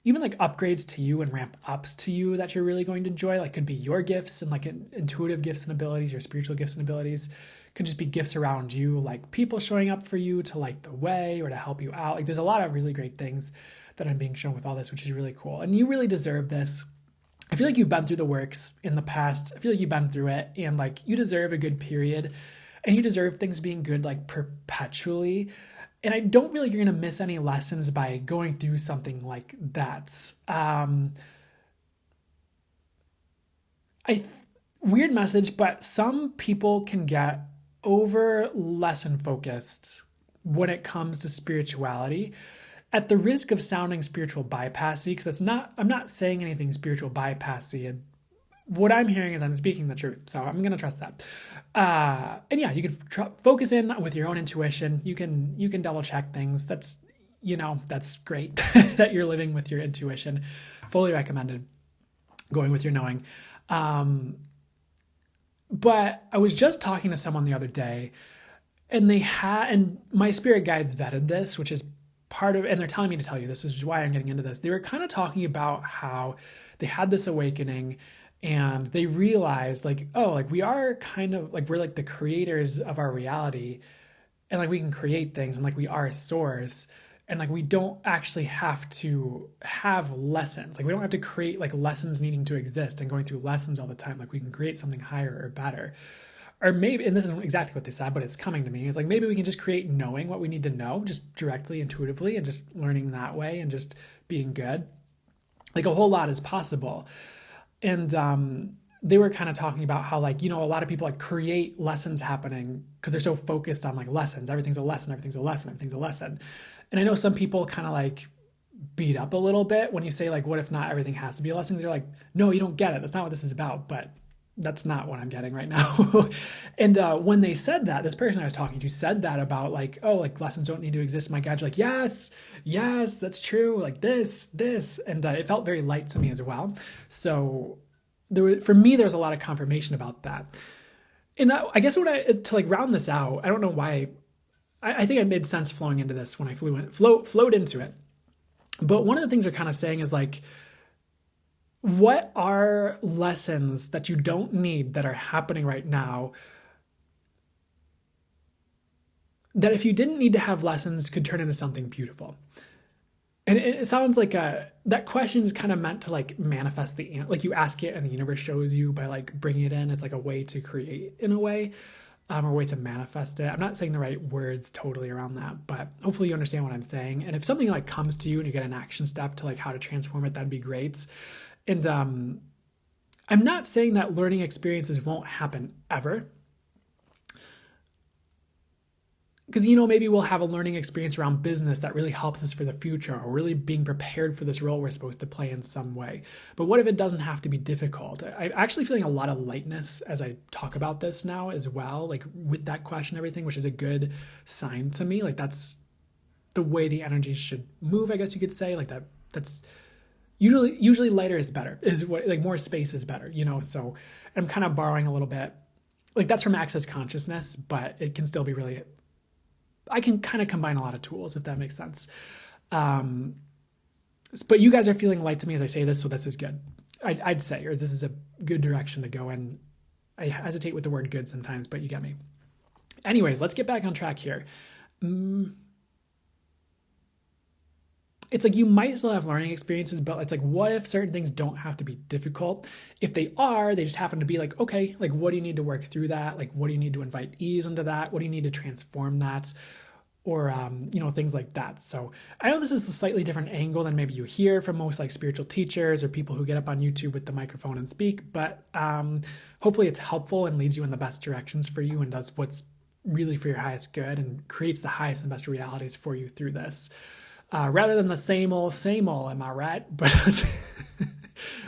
A: even like upgrades to you and ramp ups to you that you're really going to enjoy. Like could be your gifts and like intuitive gifts and abilities, your spiritual gifts and abilities. Could just be gifts around you, like people showing up for you to light the way or to help you out. Like there's a lot of really great things that I'm being shown with all this, which is really cool. And you really deserve this. I feel like you've been through the works in the past. I feel like you've been through it, and like you deserve a good period, and you deserve things being good like perpetually. And I don't feel like you're going to miss any lessons by going through something like that. Weird message, but some people can get over lesson focused when it comes to spirituality. at the risk of sounding spiritual bypassy, because I'm not saying anything spiritual bypassy. What I'm hearing is I'm speaking the truth, so I'm gonna trust that. And yeah, you can focus in with your own intuition. You can double check things. That's that's great that you're living with your intuition. Fully recommended going with your knowing. But I was just talking to someone the other day, and my spirit guides vetted this, which is part of, and they're telling me to tell you this is why I'm getting into this. They were kind of talking about how they had this awakening and they realized like, oh, like we are kind of like, we're like the creators of our reality, and like we can create things, and like we are a source, and like we don't actually have to have lessons. Like we don't have to create like lessons needing to exist and going through lessons all the time. Like we can create something higher or better. Or maybe, and this isn't exactly what they said, but it's coming to me. It's like maybe we can just create knowing what we need to know, just directly, intuitively, and just learning that way and just being good. Like a whole lot is possible. And they were kind of talking about how like, a lot of people like create lessons happening because they're so focused on like lessons. Everything's a lesson, everything's a lesson, everything's a lesson. And I know some people kind of like beat up a little bit when you say like, what if not everything has to be a lesson? They're like, no, you don't get it. That's not what this is about. But that's not what I'm getting right now. And when they said that, this person I was talking to said that about like, oh, like lessons don't need to exist. My guides are like, yes, that's true. Like this. And it felt very light to me as well. So for me, there was a lot of confirmation about that. And I guess to like round this out, I don't know why, I think it made sense flowing into this when I flowed into it. But one of the things they're kind of saying is like, what are lessons that you don't need that are happening right now that if you didn't need to have lessons could turn into something beautiful? And it sounds like that question is kind of meant to like manifest like you ask it and the universe shows you by like bringing it in. It's like a way to create in a way, or a way to manifest it. I'm not saying the right words totally around that, but hopefully you understand what I'm saying. And if something like comes to you and you get an action step to like how to transform it, that'd be great. And I'm not saying that learning experiences won't happen ever. Because, maybe we'll have a learning experience around business that really helps us for the future, or really being prepared for this role we're supposed to play in some way. But what if it doesn't have to be difficult? I'm actually feeling a lot of lightness as I talk about this now as well, like with that question and everything, which is a good sign to me. Like that's the way the energy should move, I guess you could say. Like that's usually lighter is better, is what, like more space is better, so I'm kind of borrowing a little bit, like that's from Access Consciousness, but it can still be really, I can kind of combine a lot of tools, if that makes sense. But you guys are feeling light to me as I say this, so this is good. I'd say, or this is a good direction to go in. I hesitate with the word good sometimes, but you get me. Anyways, let's get back on track here. It's like you might still have learning experiences, but it's like, what if certain things don't have to be difficult? If they are, they just happen to be like, okay, like what do you need to work through that? Like what do you need to invite ease into that? What do you need to transform that? Or, things like that. So I know this is a slightly different angle than maybe you hear from most like spiritual teachers or people who get up on YouTube with the microphone and speak, but hopefully it's helpful and leads you in the best directions for you and does what's really for your highest good and creates the highest and best realities for you through this. Rather than the same old, am I right? But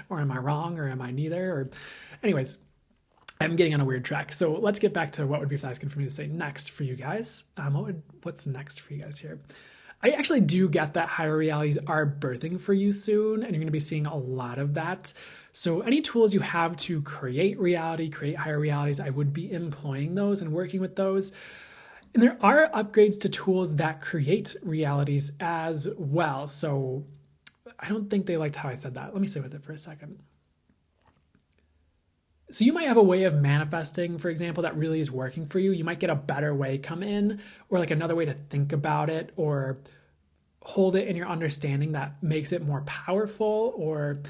A: or am I wrong? Or am I neither? Or anyways, I'm getting on a weird track. So let's get back to what would be asking for me to say next for you guys. What's next for you guys here? I actually do get that higher realities are birthing for you soon, and you're going to be seeing a lot of that. So any tools you have to create reality, create higher realities, I would be employing those and working with those. And there are upgrades to tools that create realities as well. So I don't think they liked how I said that. Let me sit with it for a second. So you might have a way of manifesting, for example, that really is working for you. You might get a better way come in, or like another way to think about it, or hold it in your understanding that makes it more powerful or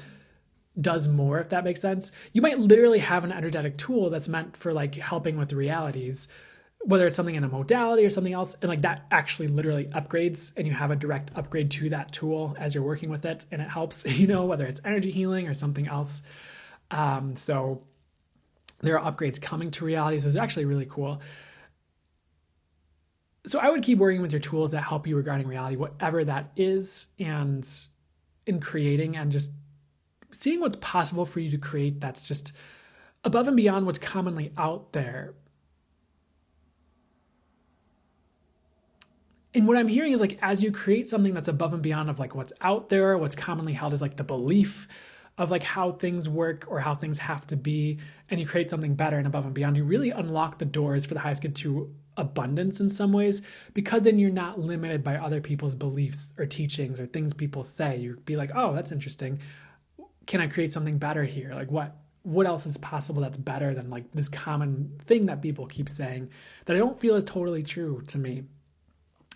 A: does more, if that makes sense. You might literally have an energetic tool that's meant for like helping with realities, whether it's something in a modality or something else, and like that actually literally upgrades and you have a direct upgrade to that tool as you're working with it, and it helps, whether it's energy healing or something else. So there are upgrades coming to realities. It's actually really cool. So I would keep working with your tools that help you regarding reality, whatever that is, and in creating and just seeing what's possible for you to create that's just above and beyond what's commonly out there. And what I'm hearing is like, as you create something that's above and beyond of like what's out there, what's commonly held as like the belief of like how things work or how things have to be, and you create something better and above and beyond, you really unlock the doors for the highest good to abundance in some ways, because then you're not limited by other people's beliefs or teachings or things people say. You'd be like, oh, that's interesting. Can I create something better here? Like what else is possible that's better than like this common thing that people keep saying that I don't feel is totally true to me?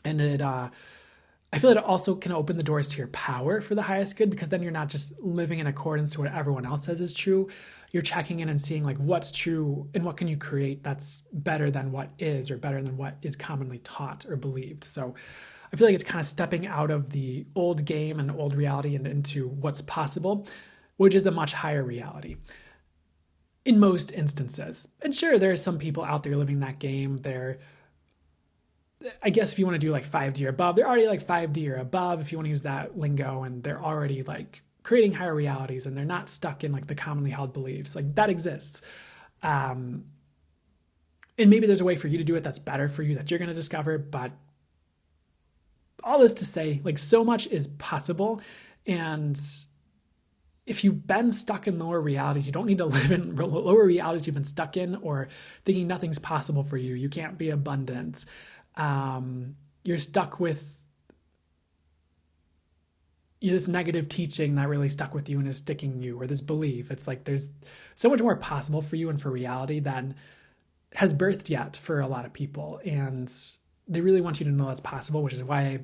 A: And I feel it also can open the doors to your power for the highest good, because then you're not just living in accordance to what everyone else says is true. You're checking in and seeing like what's true and what can you create that's better than what is, or better than what is commonly taught or believed. So I feel like it's kind of stepping out of the old game and old reality and into what's possible, which is a much higher reality in most instances. And sure, there are some people out there living that game. I guess if you want to do like 5D or above, they're already like 5D or above, if you want to use that lingo, and they're already like creating higher realities and they're not stuck in like the commonly held beliefs. Like that exists. And maybe there's a way for you to do it that's better for you that you're going to discover. But all this to say, like so much is possible. And if you've been stuck in lower realities, you don't need to live in lower realities you've been stuck in, or thinking nothing's possible for you. You can't be abundant. You're stuck with this negative teaching that really stuck with you and is sticking you, or this belief. It's like there's so much more possible for you and for reality than has birthed yet for a lot of people. And they really want you to know that's possible, which is why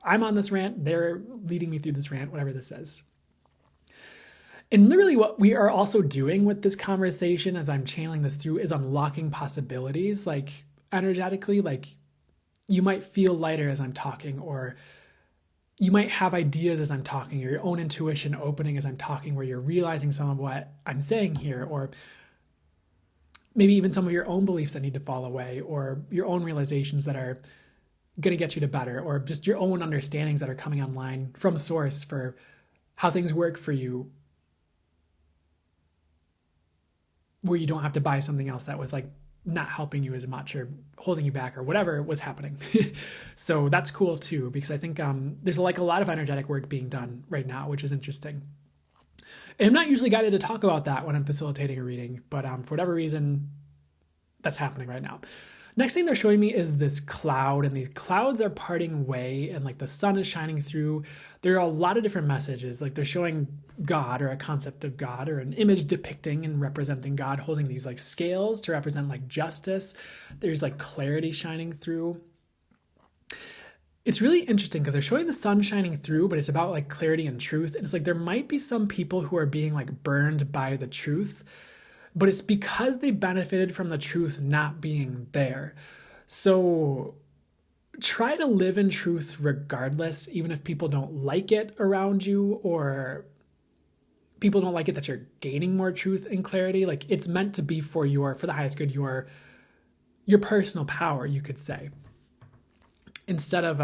A: I'm on this rant. They're leading me through this rant, whatever this is. And literally what we are also doing with this conversation as I'm channeling this through is unlocking possibilities, like energetically. Like you might feel lighter as I'm talking, or you might have ideas as I'm talking, or your own intuition opening as I'm talking, where you're realizing some of what I'm saying here, or maybe even some of your own beliefs that need to fall away, or your own realizations that are going to get you to better, or just your own understandings that are coming online from source for how things work for you, where you don't have to buy something else that was like not helping you as much or holding you back or whatever was happening. So that's cool too, because I think there's like a lot of energetic work being done right now, which is interesting. And I'm not usually guided to talk about that when I'm facilitating a reading, but for whatever reason, that's happening right now. Next thing they're showing me is this cloud, and these clouds are parting away and like the sun is shining through. There are a lot of different messages. Like they're showing God, or a concept of God, or an image depicting and representing God holding these like scales to represent like justice. There's like clarity shining through. It's really interesting because they're showing the sun shining through, but it's about like clarity and truth. And it's like there might be some people who are being like burned by the truth, but it's because they benefited from the truth not being there. So try to live in truth regardless, even if people don't like it around you, or people don't like it that you're gaining more truth and clarity. Like it's meant to be for the highest good, your personal power, you could say. Instead of,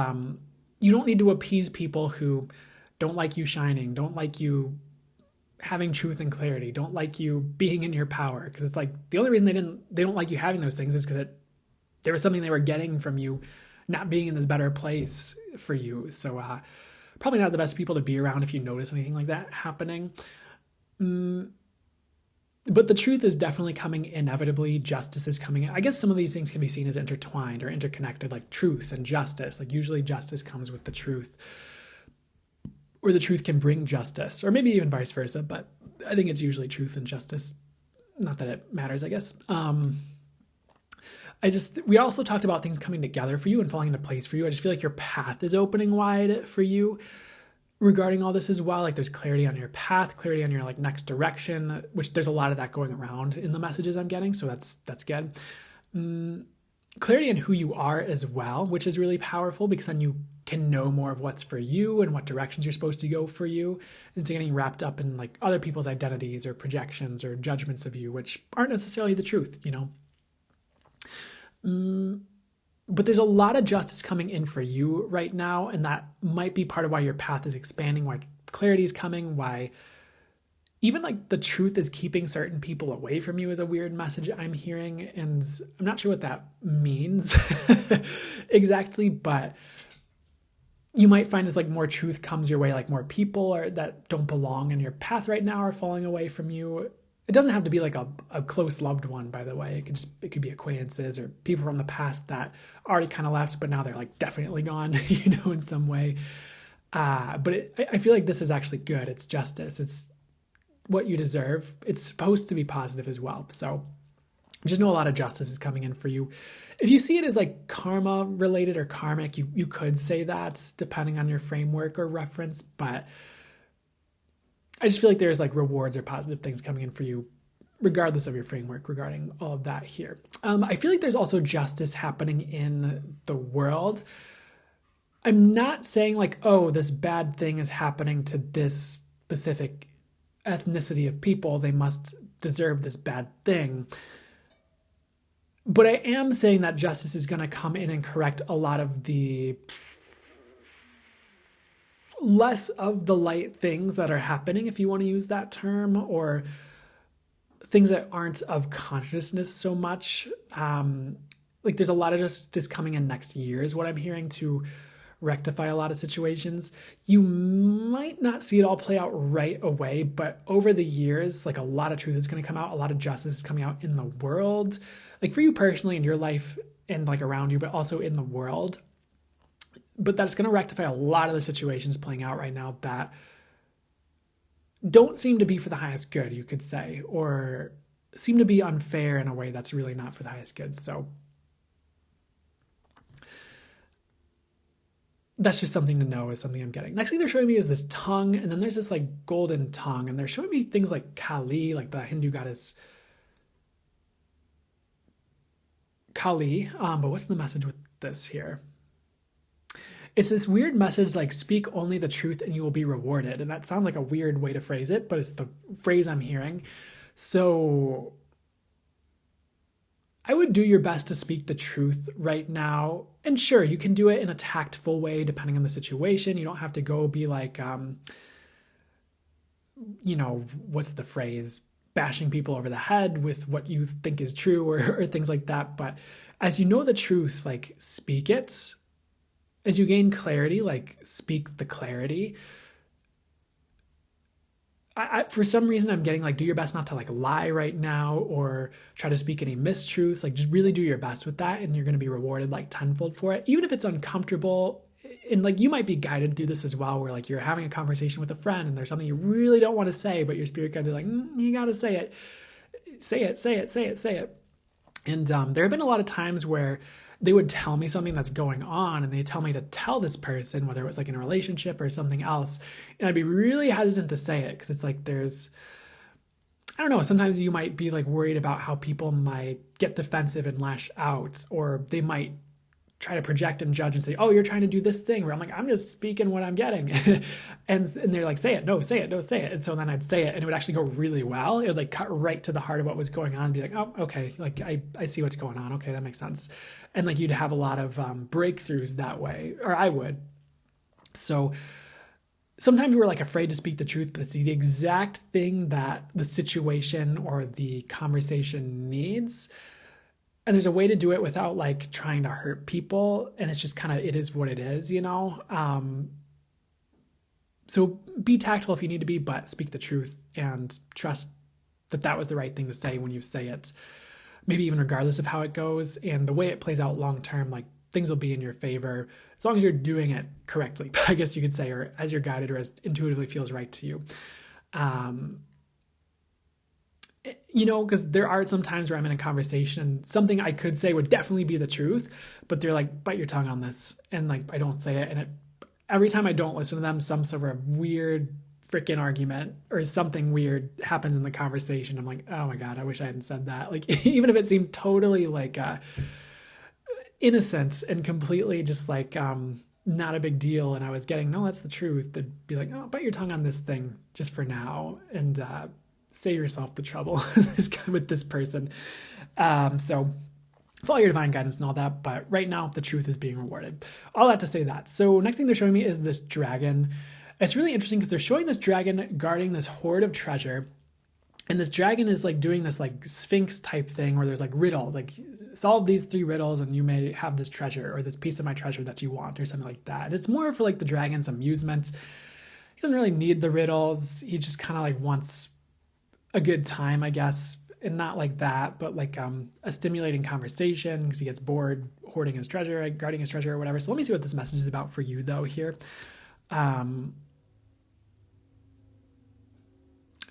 A: you don't need to appease people who don't like you shining, don't like you having truth and clarity, don't like you being in your power. Because it's like the only reason they don't like you having those things is because there was something they were getting from you not being in this better place for you. So probably not the best people to be around if you notice anything like that happening. But the truth is definitely coming inevitably. Justice is coming. I guess some of these things can be seen as intertwined or interconnected, like truth and justice. Like usually justice comes with the truth, or the truth can bring justice, or maybe even vice versa. But I think it's usually truth and justice. Not that it matters, I guess. We also talked about things coming together for you and falling into place for you. I just feel like your path is opening wide for you regarding all this as well. Like there's clarity on your path, clarity on your like next direction, which there's a lot of that going around in the messages I'm getting. So that's good. Clarity on who you are as well, which is really powerful, because then you can know more of what's for you and what directions you're supposed to go for you, instead of getting wrapped up in like other people's identities or projections or judgments of you, which aren't necessarily the truth, you know? But there's a lot of justice coming in for you right now, and that might be part of why your path is expanding, why clarity is coming, why even like the truth is keeping certain people away from you is a weird message I'm hearing. And I'm not sure what that means exactly, but you might find as like more truth comes your way, like more people or that don't belong in your path right now are falling away from you. It doesn't have to be like a close loved one, by the way. It could be acquaintances or people from the past that already kind of left, but now they're like definitely gone, in some way. But I feel like this is actually good. It's justice. It's what you deserve. It's supposed to be positive as well. So just know a lot of justice is coming in for you. If you see it as like karma related or karmic, you could say that depending on your framework or reference, but I just feel like there's like rewards or positive things coming in for you, regardless of your framework regarding all of that here. I feel like there's also justice happening in the world. I'm not saying like, oh, this bad thing is happening to this specific ethnicity of people. They must deserve this bad thing. But I am saying that justice is going to come in and correct a lot of the less of the light things that are happening, if you want to use that term, or things that aren't of consciousness so much. Like there's a lot of justice coming in next year is what I'm hearing to rectify a lot of situations. You might not see it all play out right away, but over the years, like a lot of truth is going to come out, a lot of justice is coming out in the world, like for you personally in your life and like around you, but also in the world. But that's going to rectify a lot of the situations playing out right now that don't seem to be for the highest good, you could say, or seem to be unfair in a way that's really not for the highest good. So that's just something to know, is something I'm getting. Next thing they're showing me is this tongue, and then there's this like golden tongue, and they're showing me things like Kali, like the Hindu goddess Kali. But what's the message with this here? It's this weird message like, speak only the truth and you will be rewarded. And that sounds like a weird way to phrase it, but it's the phrase I'm hearing. So I would do your best to speak the truth right now. And sure, you can do it in a tactful way depending on the situation. You don't have to go be like, what's the phrase? Bashing people over the head with what you think is true or things like that. But as you know the truth, like speak it. As you gain clarity, like speak the clarity. I for some reason, I'm getting like, do your best not to like lie right now or try to speak any mistruths. Like just really do your best with that, and you're going to be rewarded like tenfold for it, even if it's uncomfortable. And like you might be guided through this as well, where like you're having a conversation with a friend and there's something you really don't want to say, but your spirit guides are like, you got to say it. Say it, say it, say it, say it. And there have been a lot of times where they would tell me something that's going on and they tell me to tell this person, whether it was like in a relationship or something else. And I'd be really hesitant to say it because it's like I don't know, sometimes you might be like worried about how people might get defensive and lash out, or they might try to project and judge and say, oh, you're trying to do this thing, where I'm like, I'm just speaking what I'm getting. and they're like, say it, no, say it, no, say it. And so then I'd say it and it would actually go really well. It would like cut right to the heart of what was going on and be like, oh, okay, like I see what's going on. Okay, that makes sense. And like you'd have a lot of breakthroughs that way, or I would. So sometimes we're like afraid to speak the truth, but it's the exact thing that the situation or the conversation needs. And there's a way to do it without like trying to hurt people. And it's just kind of, it is what it is, So be tactful if you need to be, but speak the truth and trust that that was the right thing to say when you say it, maybe even regardless of how it goes. And the way it plays out long-term, like things will be in your favor as long as you're doing it correctly, I guess you could say, or as you're guided or as intuitively feels right to you. Because there are some times where I'm in a conversation, something I could say would definitely be the truth, but they're like, bite your tongue on this. And like, I don't say it. And every time I don't listen to them, some sort of weird freaking argument or something weird happens in the conversation. I'm like, oh my God, I wish I hadn't said that. Like, even if it seemed totally like innocent and completely just like not a big deal. And I was getting, no, that's the truth. They'd be like, oh, bite your tongue on this thing just for now. And, save yourself the trouble with this person. So follow your divine guidance and all that, but right now the truth is being rewarded. All that to say that. So next thing they're showing me is this dragon. It's really interesting because they're showing this dragon guarding this hoard of treasure. And this dragon is like doing this like Sphinx type thing where there's like riddles, like solve these 3 riddles and you may have this treasure or this piece of my treasure that you want or something like that. And it's more for like the dragon's amusement. He doesn't really need the riddles. He just kind of like wants a good time, I guess. And not like that, but like a stimulating conversation because he gets bored hoarding his treasure, like guarding his treasure or whatever. So let me see what this message is about for you though here.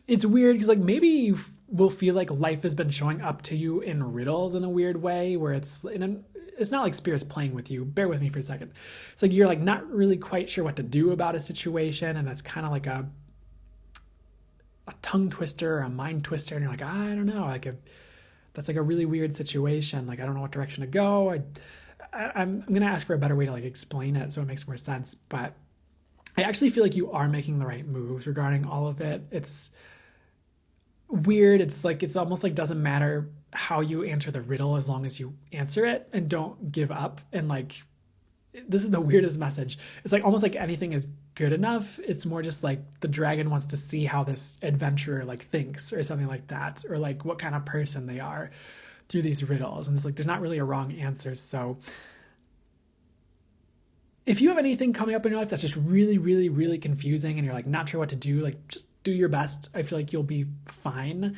A: It's weird because like maybe you will feel like life has been showing up to you in riddles in a weird way where it's not like spirits playing with you. Bear with me for a second. It's like you're like not really quite sure what to do about a situation, and it's kind of like a tongue twister or a mind twister, and you're like, I don't know, like that's like a really weird situation. Like I don't know what direction to go. I'm gonna ask for a better way to like explain it so it makes more sense, but I actually feel like you are making the right moves regarding all of it. It's weird. It's like it's almost like doesn't matter how you answer the riddle as long as you answer it and don't give up. And like this is the weirdest message. It's like almost like anything is good enough. It's more just like the dragon wants to see how this adventurer like thinks or something like that, or like what kind of person they are through these riddles. And it's like there's not really a wrong answer. So if you have anything coming up in your life that's just really, really, really confusing and you're like not sure what to do, like just do your best. I feel like you'll be fine.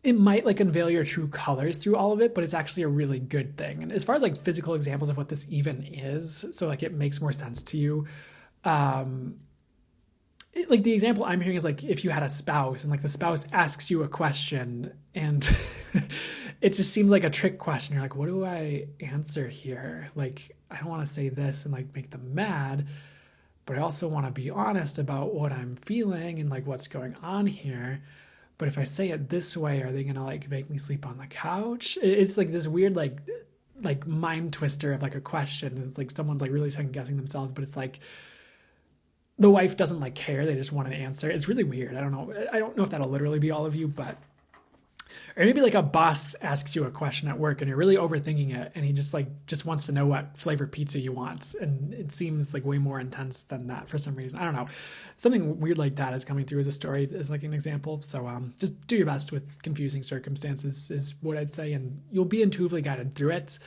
A: It might like unveil your true colors through all of it, but it's actually a really good thing. And as far as like physical examples of what this even is, so like it makes more sense to you. Like the example I'm hearing is like if you had a spouse and like the spouse asks you a question and it just seems like a trick question. You're like, what do I answer here? Like, I don't want to say this and like make them mad, but I also want to be honest about what I'm feeling and like what's going on here. But if I say it this way, are they going to like make me sleep on the couch? It's like this weird, like mind twister of like a question. It's like someone's like really second guessing themselves, but it's like the wife doesn't like care. They just want an answer. It's really weird. I don't know if that'll literally be all of you, but, or maybe like a boss asks you a question at work and you're really overthinking it. And he just wants to know what flavor pizza you want. And it seems like way more intense than that for some reason. I don't know. Something weird like that is coming through as a story as like an example. So just do your best with confusing circumstances is what I'd say. And you'll be intuitively guided through it.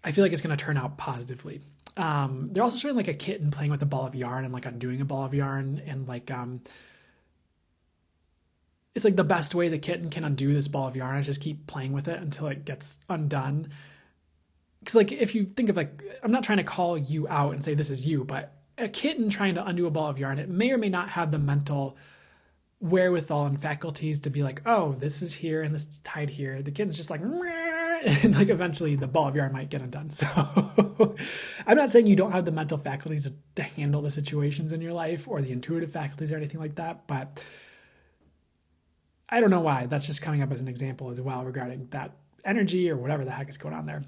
A: I feel like it's going to turn out positively. They're also showing like a kitten playing with a ball of yarn and like undoing a ball of yarn. And like, it's like the best way the kitten can undo this ball of yarn is just keep playing with it until it gets undone. Because like if you think of like, I'm not trying to call you out and say this is you, but a kitten trying to undo a ball of yarn, it may or may not have the mental wherewithal and faculties to be like, oh, this is here and this is tied here. The kitten's just like, and like eventually the ball of yarn might get undone. So I'm not saying you don't have the mental faculties to handle the situations in your life or the intuitive faculties or anything like that, but I don't know why. That's just coming up as an example as well regarding that energy or whatever the heck is going on there.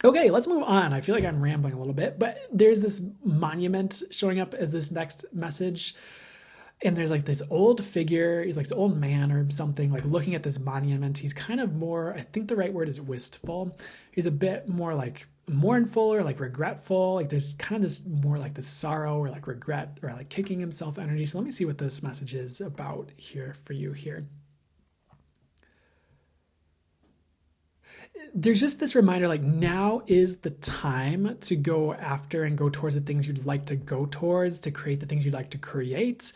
A: Okay, let's move on. I feel like I'm rambling a little bit, but there's this monument showing up as this next message. And there's like this old figure, he's like this old man or something, like looking at this monument. He's kind of more, I think the right word is wistful. He's a bit more like mournful or like regretful. Like there's kind of this more like this sorrow or like regret or like kicking himself energy. So let me see what this message is about here for you here. There's just this reminder, like now is the time to go after and go towards the things you'd like to go towards, to create the things you'd like to create,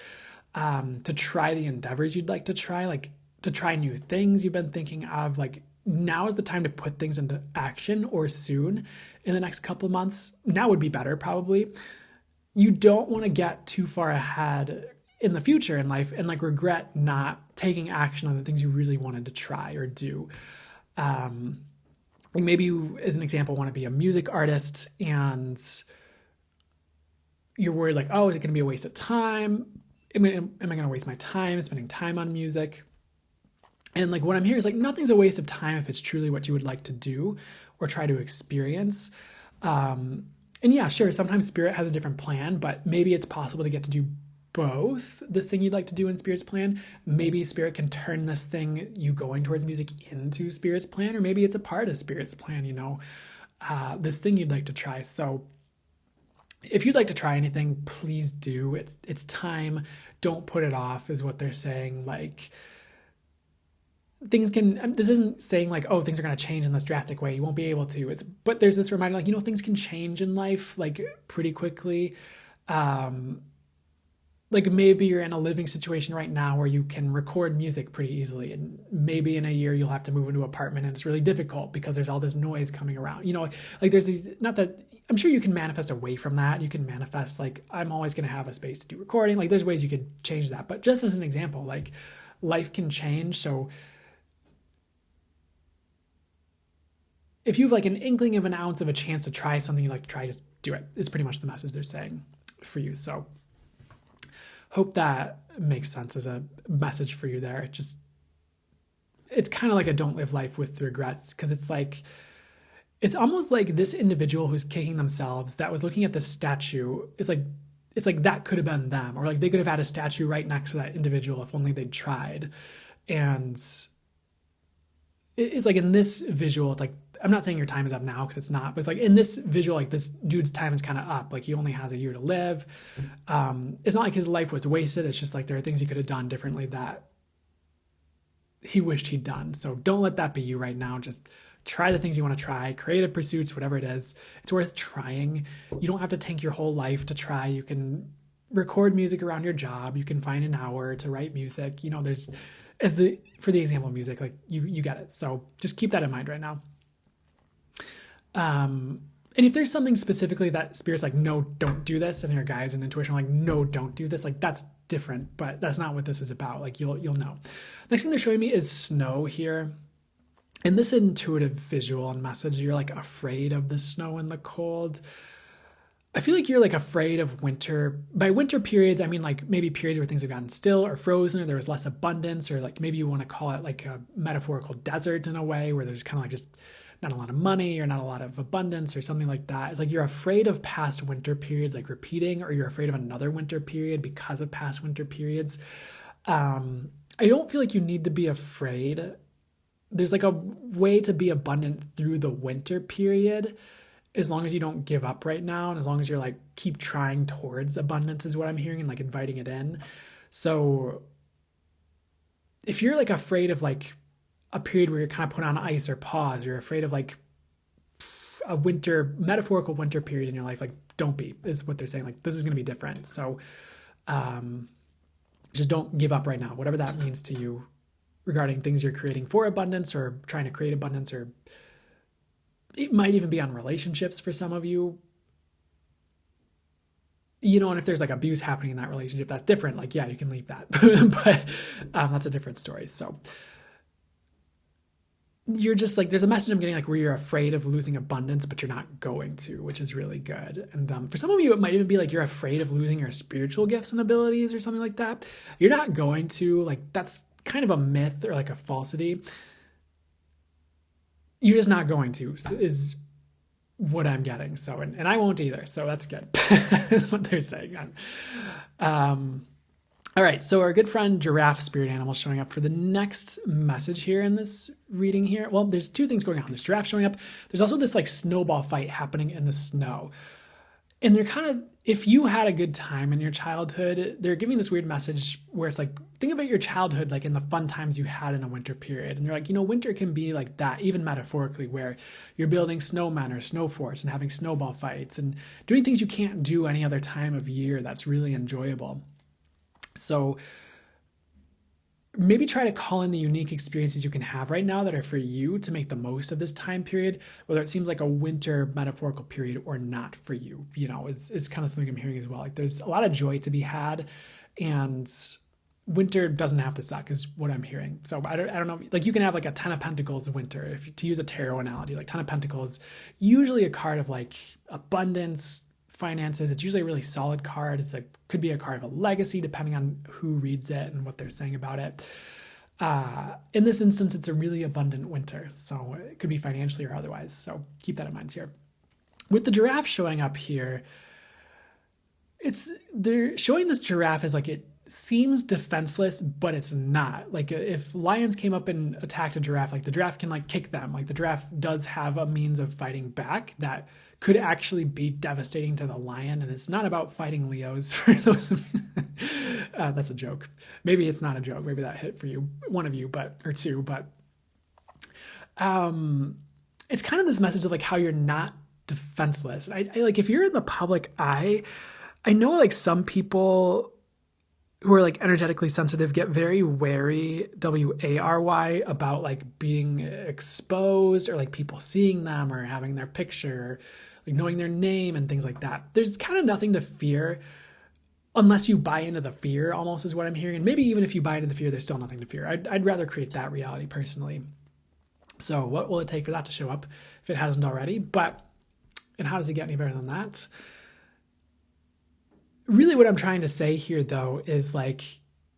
A: to try the endeavors you'd like to try, like to try new things you've been thinking of. Like now is the time to put things into action, or soon in the next couple of months. Now would be better probably. You don't want to get too far ahead in the future in life and like regret not taking action on the things you really wanted to try or do. Like maybe you, as an example, want to be a music artist and you're worried like, oh, is it going to be a waste of time? Am I going to waste my time spending time on music? And like what I'm hearing is like nothing's a waste of time if it's truly what you would like to do or try to experience. And yeah, sure, sometimes spirit has a different plan, but maybe it's possible to get to do both this thing you'd like to do in Spirit's plan. Maybe Spirit can turn this thing you going towards music into Spirit's plan, or maybe it's a part of Spirit's plan, this thing you'd like to try. So if you'd like to try anything, please do. It's time. Don't put it off, is what they're saying. Like, things can, this isn't saying like, oh, things are going to change in this drastic way. You won't be able to. But there's this reminder, like, things can change in life, like, pretty quickly. Like, maybe you're in a living situation right now where you can record music pretty easily, and maybe in a year you'll have to move into an apartment and it's really difficult because there's all this noise coming around. Like, there's these, not that, I'm sure you can manifest away from that. You can manifest like, I'm always going to have a space to do recording. Like, there's ways you could change that. But just as an example, like, life can change. So if you have like an inkling of an ounce of a chance to try something you'd like to try, just do it. It's pretty much the message they're saying for you. So hope that makes sense as a message for you there. It's kind of like a don't live life with regrets, because it's almost like this individual who's kicking themselves that was looking at this statue. It's like that could have been them, or like they could have had a statue right next to that individual if only they'd tried. And it's like in this visual, it's like, I'm not saying your time is up now, because it's not, but it's like in this visual, like this dude's time is kind of up. Like, he only has a year to live. It's not like his life was wasted. It's just like there are things he could have done differently that he wished he'd done. So don't let that be you right now. Just try the things you want to try, creative pursuits, whatever it is. It's worth trying. You don't have to tank your whole life to try. You can record music around your job. You can find an hour to write music. For the example of music, like you get it. So just keep that in mind right now. And if there's something specifically that Spirit's like, no, don't do this, and your guides and intuition are like, no, don't do this, like, that's different, but that's not what this is about. Like, you'll know. Next thing they're showing me is snow here. In this intuitive visual and message, you're like afraid of the snow and the cold. I feel like you're like afraid of winter. By winter periods, I mean like maybe periods where things have gotten still or frozen, or there was less abundance, or like maybe you want to call it like a metaphorical desert in a way, where there's kind of like just not a lot of money or not a lot of abundance or something like that. It's like you're afraid of past winter periods like repeating, or you're afraid of another winter period because of past winter periods. I don't feel like you need to be afraid. There's like a way to be abundant through the winter period, as long as you don't give up right now, and as long as you're like keep trying towards abundance is what I'm hearing, and like inviting it in. So if you're like afraid of like a period where you're kind of put on ice or pause, you're afraid of like a metaphorical winter period in your life, like, don't be, is what they're saying. Like, this is going to be different. So just don't give up right now, whatever that means to you regarding things you're creating for abundance, or trying to create abundance, or it might even be on relationships for some of you. And if there's like abuse happening in that relationship, that's different. Like, yeah, you can leave that, but that's a different story. So you're just like, there's a message I'm getting like where you're afraid of losing abundance, but you're not going to, which is really good. And for some of you, it might even be like you're afraid of losing your spiritual gifts and abilities or something like that. You're not going to, like, that's kind of a myth or like a falsity. You're just not going to, is what I'm getting. So, and I won't either. So that's good. That's what they're saying. All right, so our good friend Giraffe Spirit Animal showing up for the next message here in this reading here. Well, there's two things going on. There's Giraffe showing up. There's also this like snowball fight happening in the snow. And they're kind of, if you had a good time in your childhood, they're giving this weird message where it's like, think about your childhood like in the fun times you had in a winter period. And they're like, winter can be like that, even metaphorically, where you're building snowmen or snow forts and having snowball fights and doing things you can't do any other time of year that's really enjoyable. So maybe try to call in the unique experiences you can have right now that are for you to make the most of this time period, whether it seems like a winter metaphorical period or not for you. It's kind of something I'm hearing as well. Like, there's a lot of joy to be had, and winter doesn't have to suck is what I'm hearing. So I don't know, like, you can have like a 10 of Pentacles winter, if to use a tarot analogy. Like, 10 of Pentacles, usually a card of like abundance, finances. It's usually a really solid card. It's like, could be a card of a legacy depending on who reads it and what they're saying about it. In this instance, it's a really abundant winter, so it could be financially or otherwise. So keep that in mind here. With the Giraffe showing up here, they're showing this giraffe as like it seems defenseless, but it's not. Like if lions came up and attacked a giraffe, like the giraffe can like kick them. Like the giraffe does have a means of fighting back that could actually be devastating to the lion. And it's not about fighting Leos for those. That's a joke. Maybe it's not a joke. Maybe that hit for you, one of you, or two. But it's kind of this message of like how you're not defenseless. I like if you're in the public eye, I know like some people who are like energetically sensitive get very wary, wary, about like being exposed or like people seeing them or having their picture, like knowing their name and things like that. There's kind of nothing to fear unless you buy into the fear, almost is what I'm hearing. And maybe even if you buy into the fear, there's still nothing to fear. I'd rather create that reality personally. So what will it take for that to show up if it hasn't already? And how does it get any better than that? Really what I'm trying to say here though is like,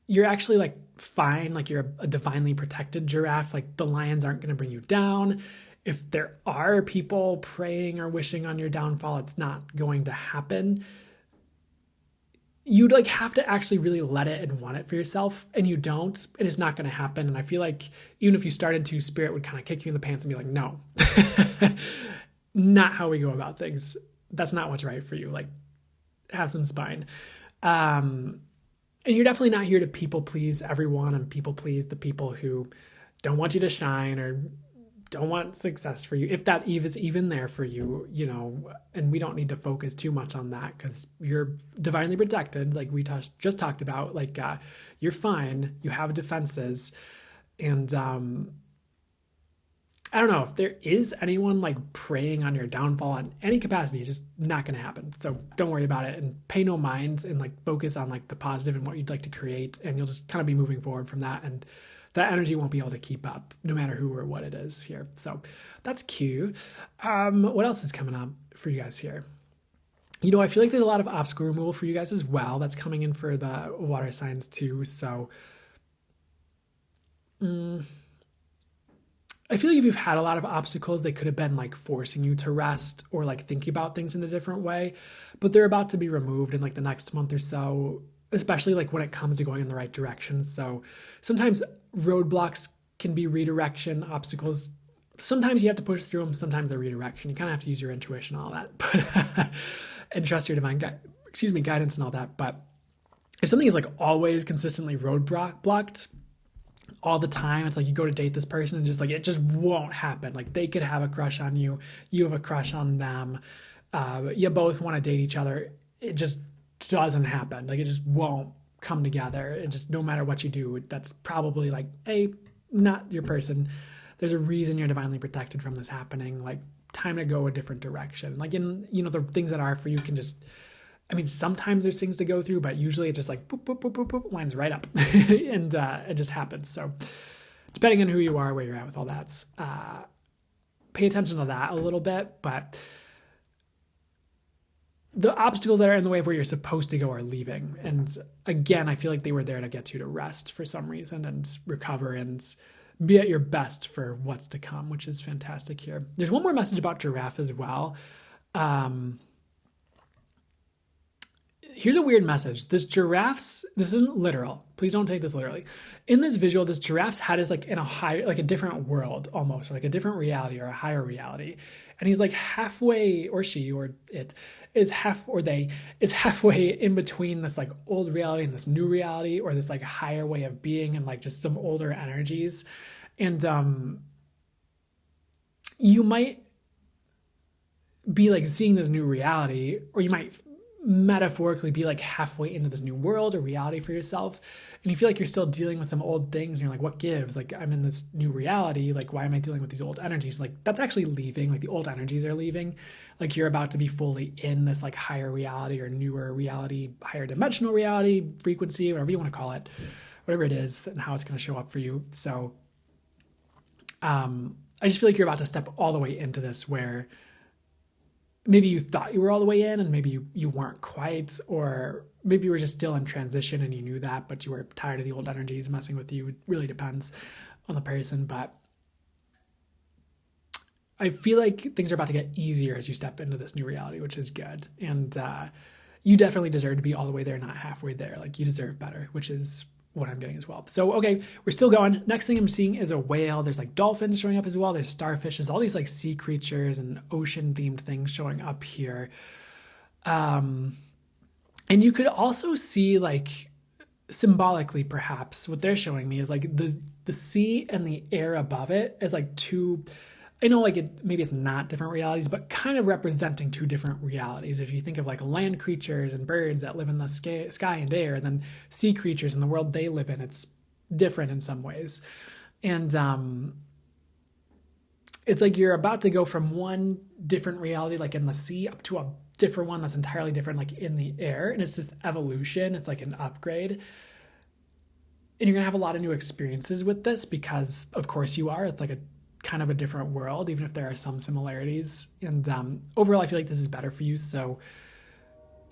A: you're actually like fine. Like you're a divinely protected giraffe. Like the lions aren't going to bring you down. If there are people praying or wishing on your downfall, it's not going to happen. You'd like have to actually really let it and want it for yourself, and you don't, and it's not going to happen. And I feel like even if you started to, spirit would kind of kick you in the pants and be like, no, not how we go about things. That's not what's right for you. Like have some spine. And you're definitely not here to people please everyone and people please the people who don't want you to shine or don't want success for you, if that is even there for you, you know. And we don't need to focus too much on that because you're divinely protected, like we just talked about. Like you're fine, you have defenses. And I don't know if there is anyone like preying on your downfall in any capacity. It's just not going to happen. So don't worry about it and pay no mind and like focus on like the positive and what you'd like to create, and you'll just kind of be moving forward from that. And that energy won't be able to keep up no matter who or what it is here. So that's cute. What else is coming up for you guys here? You know, I feel like there's a lot of obstacle removal for you guys as well. That's coming in for the water signs too. So I feel like if you've had a lot of obstacles, they could have been like forcing you to rest or like thinking about things in a different way, but they're about to be removed in like the next month or so, especially like when it comes to going in the right direction. So sometimes roadblocks can be redirection obstacles. Sometimes you have to push through them. Sometimes they're redirection. You kind of have to use your intuition and all that, but and trust your divine guidance and all that. But if something is like always consistently roadblocked all the time, it's like you go to date this person and just like it just won't happen. Like they could have a crush on you, you have a crush on them, you both want to date each other. It just doesn't happen. Like it just won't come together. It just, no matter what you do, that's probably like not your person. There's a reason you're divinely protected from this happening. Like time to go a different direction. Like in, you know, the things that are for you can just, I mean, sometimes there's things to go through, but usually it just like boop, boop, boop, boop, boop, lines right up and it just happens. So depending on who you are, where you're at with all that, pay attention to that a little bit. But the obstacles that are in the way of where you're supposed to go are leaving. And again, I feel like they were there to get you to rest for some reason and recover and be at your best for what's to come, which is fantastic here. There's one more message about giraffe as well. Here's a weird message. This isn't literal. Please don't take this literally. In this visual, this giraffe's head is like in a higher, like a different world almost, or like a different reality or a higher reality. And he's like halfway, or she, or it is they is halfway in between this like old reality and this new reality, or this like higher way of being and like just some older energies. And you might be like seeing this new reality, or you might metaphorically be like halfway into this new world or reality for yourself, and you feel like you're still dealing with some old things, and you're like, what gives? Like, I'm in this new reality, like why am I dealing with these old energies? Like that's actually leaving. Like the old energies are leaving. Like you're about to be fully in this like higher reality or newer reality, higher dimensional reality, frequency, whatever you want to call it, whatever it is, and how it's going to show up for you. So I just feel like you're about to step all the way into this, where maybe you thought you were all the way in and maybe you weren't quite, or maybe you were just still in transition and you knew that, but you were tired of the old energies messing with you. It really depends on the person, but I feel like things are about to get easier as you step into this new reality, which is good. And you definitely deserve to be all the way there, not halfway there. Like, you deserve better, which is what I'm getting as well. So, okay, we're still going. Next thing I'm seeing is a whale. There's like dolphins showing up as well. There's starfish. There's all these like sea creatures and ocean themed things showing up here. And you could also see, like, symbolically perhaps, what they're showing me is like the sea and the air above it is like two, I know, like, maybe it's not different realities, but kind of representing two different realities. If you think of like land creatures and birds that live in the sky and air, and then sea creatures and the world they live in, it's different in some ways. And it's like you're about to go from one different reality, like in the sea, up to a different one that's entirely different, like in the air. And it's this evolution. It's like an upgrade. And you're going to have a lot of new experiences with this because, of course, you are. It's like a kind of a different world, even if there are some similarities. And overall, I feel like this is better for you. So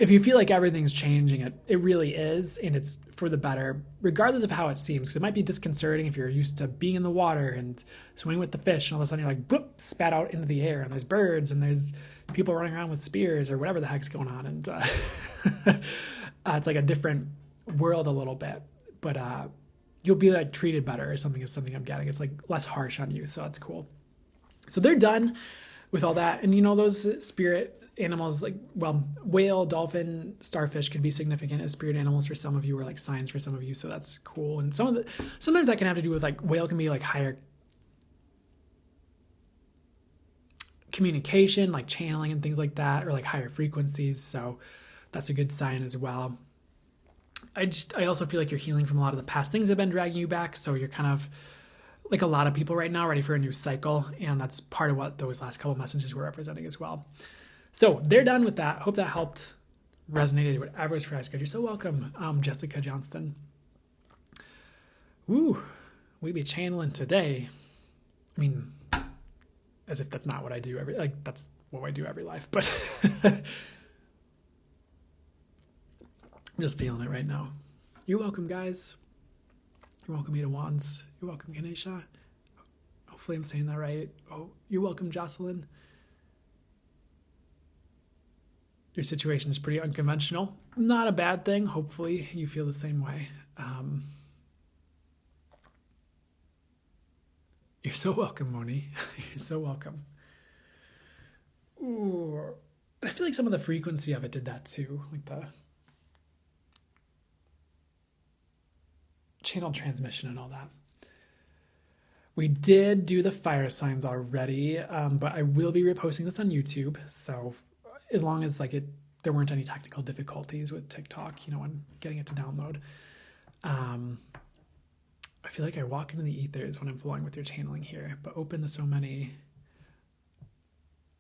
A: if you feel like everything's changing, it really is, and it's for the better, regardless of how it seems. Because it might be disconcerting if you're used to being in the water and swimming with the fish, and all of a sudden you're like, boop, spat out into the air, and there's birds, and there's people running around with spears or whatever the heck's going on. And it's like a different world a little bit, but you'll be like treated better or something is something I'm getting. It's like less harsh on you. So that's cool. So they're done with all that. And those spirit animals, like, well, whale, dolphin, starfish could be significant as spirit animals for some of you, or like signs for some of you. So that's cool. And sometimes that can have to do with, like, whale can be like higher communication, like channeling and things like that, or like higher frequencies. So that's a good sign as well. I also feel like you're healing from a lot of the past things that have been dragging you back. So you're kind of like a lot of people right now, ready for a new cycle. And that's part of what those last couple messages were representing as well. So they're done with that. Hope that helped, resonated, whatever is for us. Good. You're so welcome, Jessica Johnston. Ooh, we be channeling today. I mean, as if that's not what I do that's what I do every life, but I'm just feeling it right now. You're welcome, guys. You're welcome, Ada Wands. You're welcome, Ganesha. Hopefully I'm saying that right. Oh, you're welcome, Jocelyn. Your situation is pretty unconventional. Not a bad thing. Hopefully you feel the same way. You're so welcome, Moni. You're so welcome. Ooh. And I feel like some of the frequency of it did that too. Like the channel transmission and all that. We did do the fire signs already, but I will be reposting this on YouTube. So as long as there weren't any technical difficulties with TikTok, when getting it to download. I feel like I walk into the ethers when I'm flowing with your channeling here, but open to so many.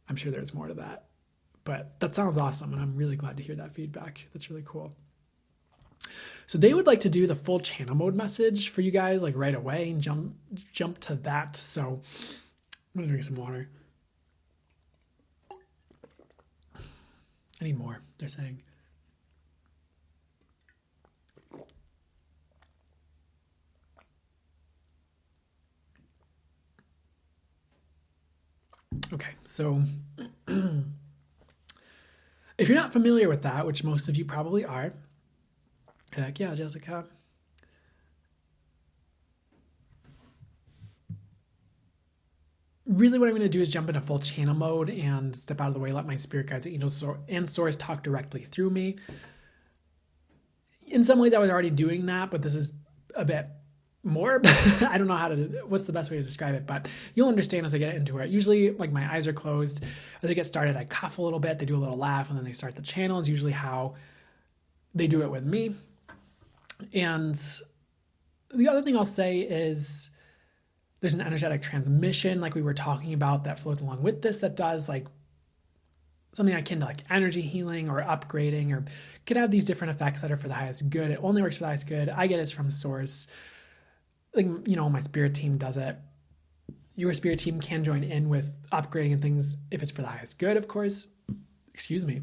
A: I'm sure there's more to that, but that sounds awesome. And I'm really glad to hear that feedback. That's really cool. So they would like to do the full channel mode message for you guys, like, right away, and jump to that. So I'm gonna drink some water. I need more, they're saying. Okay, so if you're not familiar with that, which most of you probably are, heck yeah, Jessica. Really what I'm going to do is jump into full channel mode and step out of the way, let my spirit guides, angels, and source talk directly through me. In some ways I was already doing that, but this is a bit more. I don't know what's the best way to describe it, but you'll understand as I get into it. Usually, like, my eyes are closed. As I get started, I cough a little bit, they do a little laugh, and then they start the channel. Is usually how they do it with me. And the other thing I'll say is there's an energetic transmission, like we were talking about, that flows along with this, that does like something akin to like energy healing or upgrading, or could have these different effects that are for the highest good. It only works for the highest good. I get it from source. Like, my spirit team does it. Your spirit team can join in with upgrading and things if it's for the highest good, of course. Excuse me.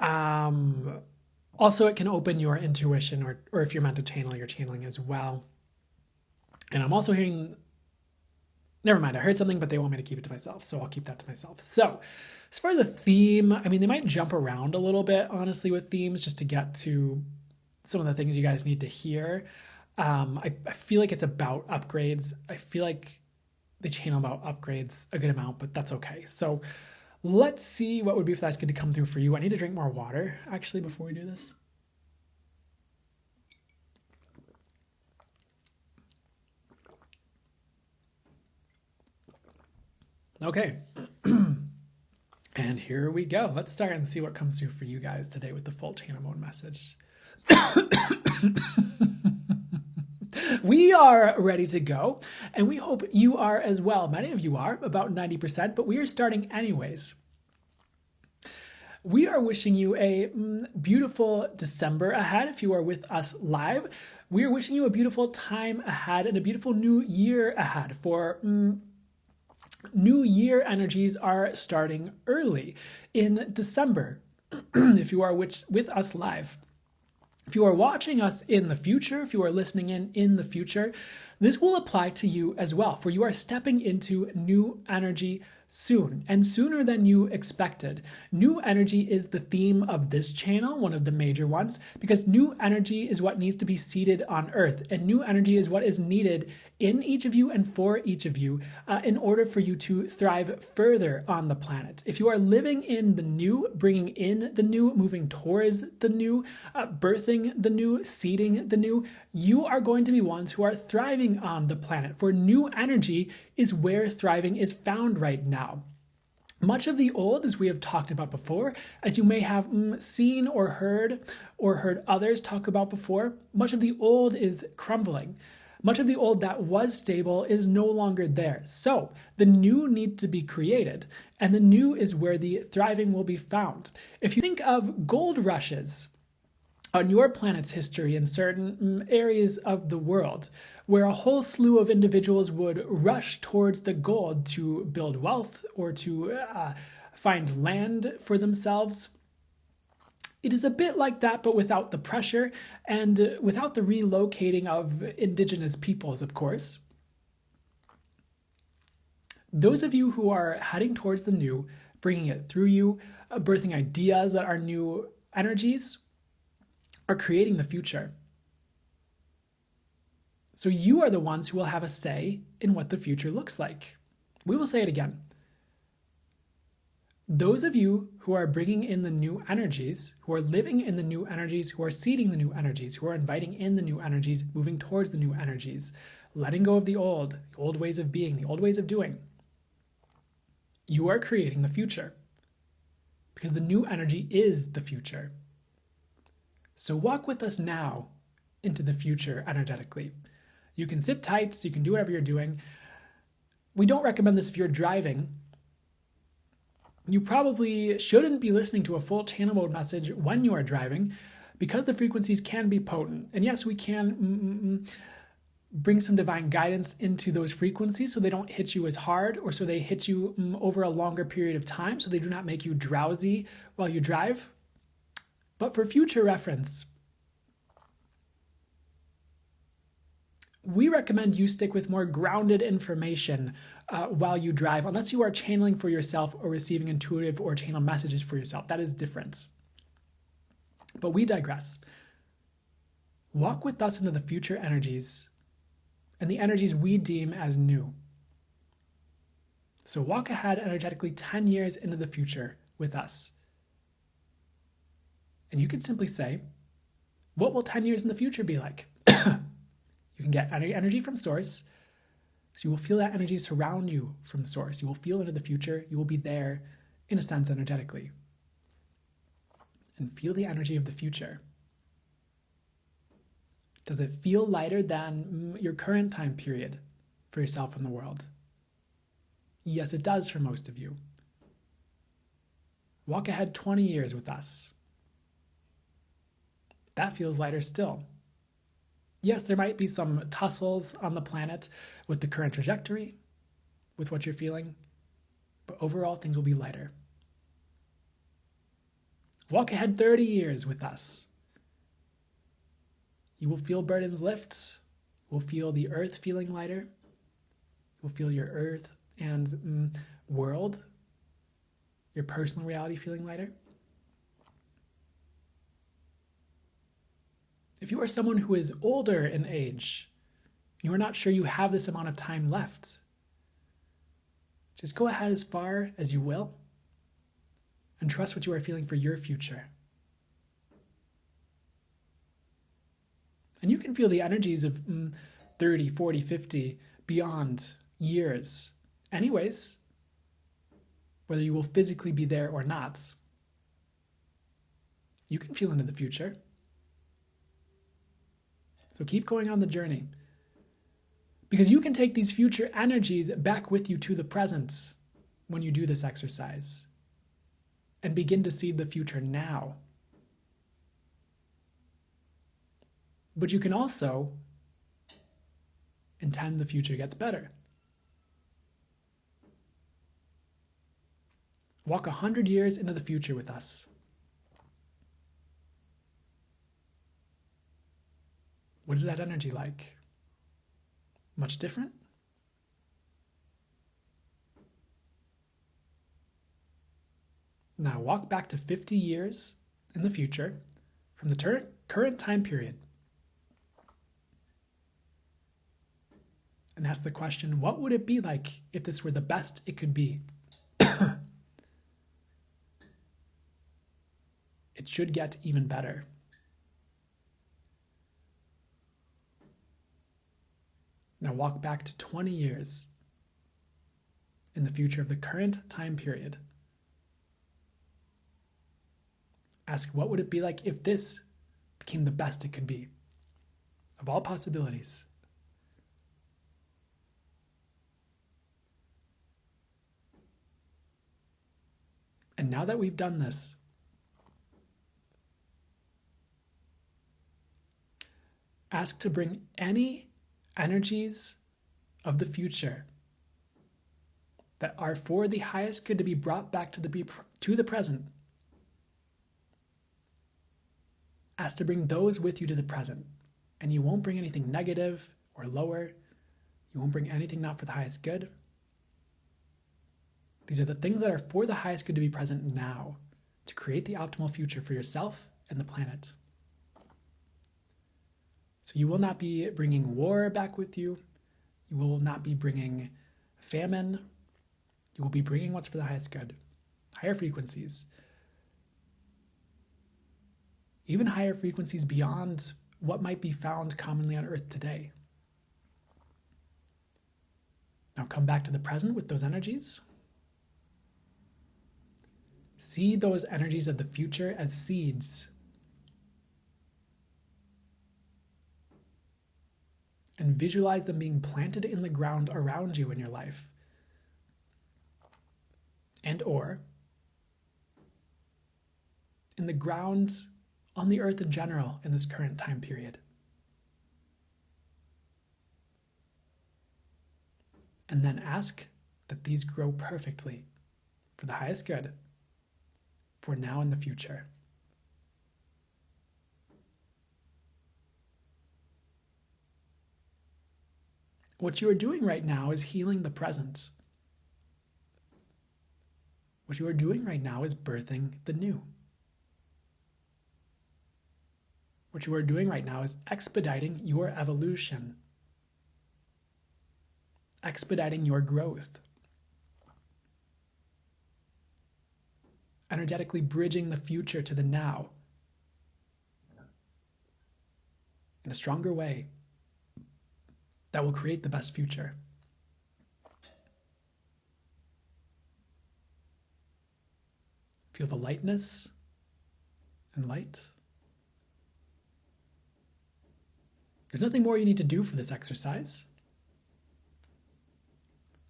A: Also, it can open your intuition, or if you're meant to channel, your channeling as well. And I'm also hearing Never mind, I heard something, but they want me to keep it to myself, so I'll keep that to myself. So, as far as the theme, I mean, they might jump around a little bit, honestly, with themes just to get to some of the things you guys need to hear. I feel like it's about upgrades. I feel like they channel about upgrades a good amount, but that's okay. So, let's see what would be if that's good to come through for you. I need to drink more water, actually, before we do this. Okay. And here we go. Let's start and see what comes through for you guys today with the full channel mode message. We are ready to go, and we hope you are as well. Many of you are, about 90%, but we are starting anyways. We are wishing you a beautiful December ahead if you are with us live. We are wishing you a beautiful time ahead and a beautiful new year ahead. For New Year energies are starting early in December if you are with us live. If you are watching us in the future, if you are listening in the future, this will apply to you as well, for you are stepping into new energy soon, and sooner than you expected. New energy is the theme of this channel, one of the major ones, because new energy is what needs to be seeded on Earth, and new energy is what is needed in each of you and for each of you in order for you to thrive further on the planet. If you are living in the new, bringing in the new, moving towards the new, birthing the new, seeding the new, you are going to be ones who are thriving on the planet, for new energy is where thriving is found right now. Much of the old, as we have talked about before, as you may have seen or heard others talk about before, much of the old is crumbling. Much of the old that was stable is no longer there. So the new need to be created, and the new is where the thriving will be found. If you think of gold rushes on your planet's history in certain areas of the world, where a whole slew of individuals would rush towards the gold to build wealth or to find land for themselves, it is a bit like that, but without the pressure and without the relocating of indigenous peoples, of course. Those of you who are heading towards the new, bringing it through you, birthing ideas that are new energies, are creating the future. So you are the ones who will have a say in what the future looks like. We will say it again. Those of you who are bringing in the new energies, who are living in the new energies, who are seeding the new energies, who are inviting in the new energies, moving towards the new energies, letting go of the old ways of being, the old ways of doing, you are creating the future, because the new energy is the future. So walk with us now into the future energetically. You can sit tight, so you can do whatever you're doing. We don't recommend this if you're driving. You probably shouldn't be listening to a full channel mode message when you are driving, because the frequencies can be potent. And yes, we can bring some divine guidance into those frequencies so they don't hit you as hard, or so they hit you over a longer period of time, so they do not make you drowsy while you drive. But for future reference, we recommend you stick with more grounded information while you drive, unless you are channeling for yourself or receiving intuitive or channel messages for yourself. That is different. But we digress. Walk with us into the future energies and the energies we deem as new. So walk ahead energetically 10 years into the future with us. And you can simply say, what will 10 years in the future be like? You can get energy from source, so you will feel that energy surround you from source. You will feel into the future. You will be there, in a sense, energetically. And feel the energy of the future. Does it feel lighter than your current time period for yourself and the world? Yes, it does for most of you. Walk ahead 20 years with us. That feels lighter still. Yes, there might be some tussles on the planet with the current trajectory, with what you're feeling, but overall things will be lighter. Walk ahead 30 years with us. You will feel burdens lift. You will feel the earth feeling lighter. You will feel your earth and world, your personal reality feeling lighter. If you are someone who is older in age, you are not sure you have this amount of time left, just go ahead as far as you will and trust what you are feeling for your future. And you can feel the energies of 30, 40, 50, beyond years. Anyways, whether you will physically be there or not, you can feel into the future. So keep going on the journey. Because you can take these future energies back with you to the present when you do this exercise and begin to see the future now. But you can also intend the future gets better. Walk 100 years into the future with us. What is that energy like? Much different? Now walk back to 50 years in the future from the current time period. And ask the question, what would it be like if this were the best it could be? It should get even better. Now walk back to 20 years in the future of the current time period. Ask, what would it be like if this became the best it could be? Of all possibilities. And now that we've done this, ask to bring any energies of the future that are for the highest good to be brought back to the present. Ask to bring those with you to the present. And you won't bring anything negative or lower. You won't bring anything not for the highest good. These are the things that are for the highest good to be present now, to create the optimal future for yourself and the planet. So you will not be bringing war back with you. You will not be bringing famine. You will be bringing what's for the highest good. Higher frequencies. Even higher frequencies beyond what might be found commonly on Earth today. Now come back to the present with those energies. See those energies of the future as seeds. And visualize them being planted in the ground around you in your life. And or in the ground on the earth in general in this current time period. And then ask that these grow perfectly for the highest good, for now and the future. What you are doing right now is healing the present. What you are doing right now is birthing the new. What you are doing right now is expediting your evolution, expediting your growth, energetically bridging the future to the now in a stronger way that will create the best future. Feel the lightness and light. There's nothing more you need to do for this exercise.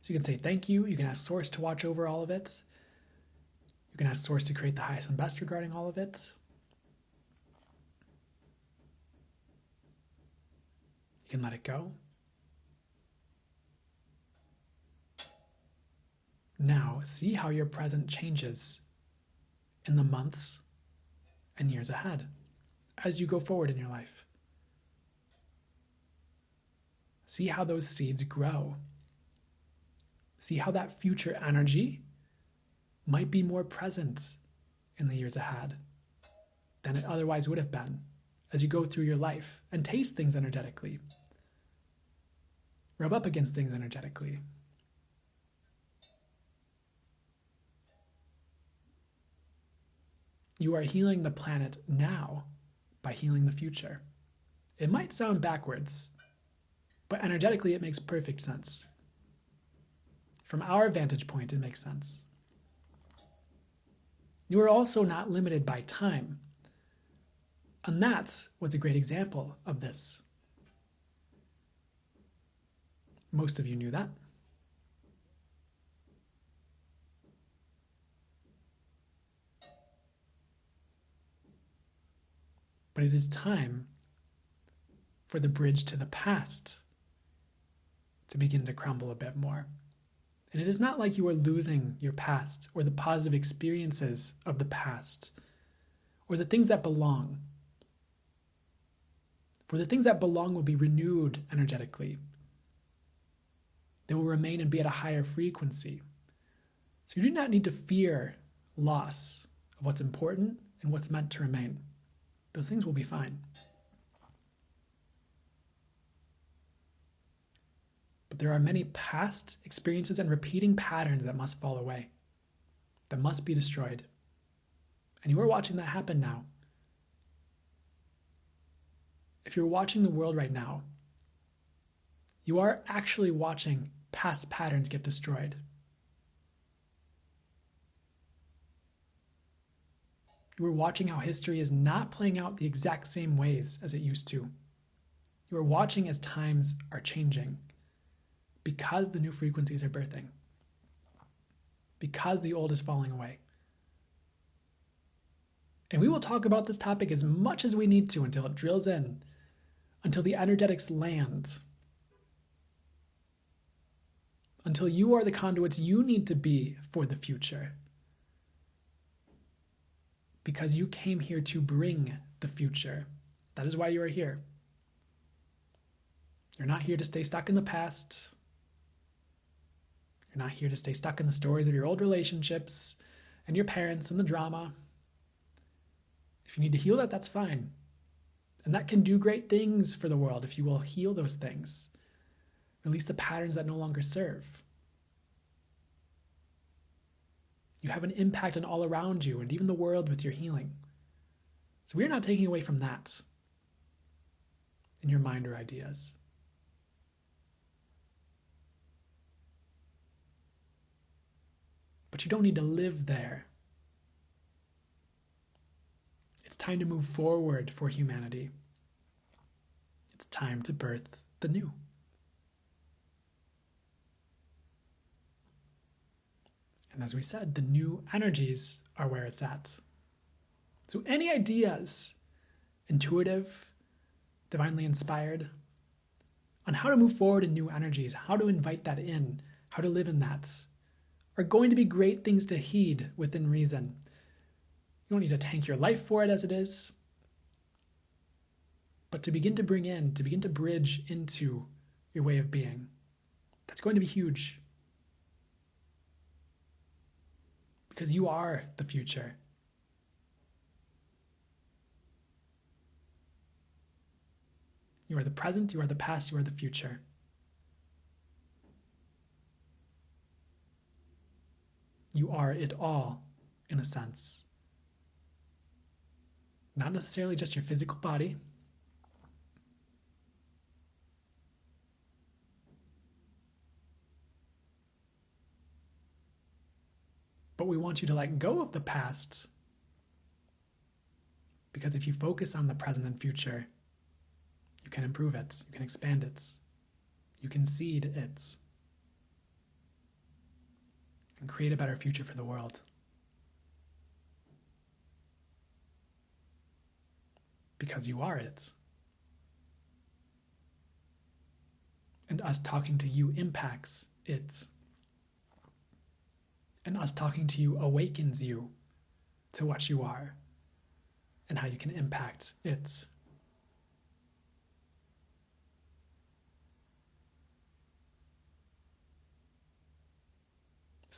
A: So you can say thank you. You can ask Source to watch over all of it. You can ask Source to create the highest and best regarding all of it. You can let it go. Now, see how your present changes in the months and years ahead as you go forward in your life. See how those seeds grow See how that future energy might be more present in the years ahead than it otherwise would have been as you go through your life and taste things energetically, rub up against things energetically. You are healing the planet now by healing the future. It might sound backwards, but energetically it makes perfect sense. From our vantage point, it makes sense. You are also not limited by time. And that was a great example of this. Most of you knew that. But it is time for the bridge to the past to begin to crumble a bit more. And it is not like you are losing your past or the positive experiences of the past or the things that belong. For the things that belong will be renewed energetically. They will remain and be at a higher frequency. So you do not need to fear loss of what's important and what's meant to remain. Those things will be fine. But there are many past experiences and repeating patterns that must fall away, that must be destroyed. And you are watching that happen now. If you're watching the world right now, you are actually watching past patterns get destroyed. You are watching how history is not playing out the exact same ways as it used to. You are watching as times are changing because the new frequencies are birthing, because the old is falling away. And we will talk about this topic as much as we need to until it drills in, until the energetics land, until you are the conduits you need to be for the future. Because you came here to bring the future. That is why you are here. You're not here to stay stuck in the past. You're not here to stay stuck in the stories of your old relationships and your parents and the drama. If you need to heal that, that's fine. And that can do great things for the world if you will heal those things. Release the patterns that no longer serve. You have an impact on all around you and even the world with your healing. So we're not taking away from that in your mind or ideas. But you don't need to live there. It's time to move forward for humanity. It's time to birth the new. And as we said, the new energies are where it's at. So any ideas, intuitive, divinely inspired, on how to move forward in new energies, how to invite that in, how to live in that, are going to be great things to heed within reason. You don't need to tank your life for it as it is, but to begin to bring in, to begin to bridge into your way of being. That's going to be huge. Because you are the future. You are the present, you are the past, you are the future. You are it all, in a sense. Not necessarily just your physical body, but we want you to let go of the past, because if you focus on the present and future, you can improve it, you can expand it, you can seed it, and create a better future for the world. Because you are it. And us talking to you impacts it. And us talking to you awakens you to what you are and how you can impact it.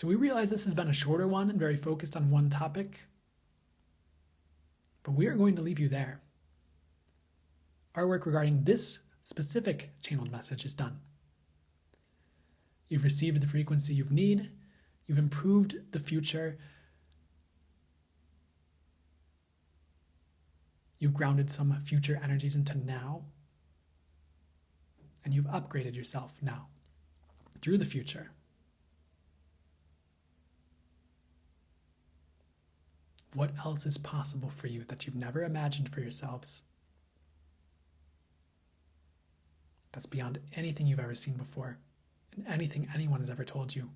A: So we realize this has been a shorter one and very focused on one topic, but we are going to leave you there. Our work regarding this specific channeled message is done. You've received the frequency you need. You've improved the future. You've grounded some future energies into now. And you've upgraded yourself now through the future. What else is possible for you that you've never imagined for yourselves? That's beyond anything you've ever seen before and anything anyone has ever told you.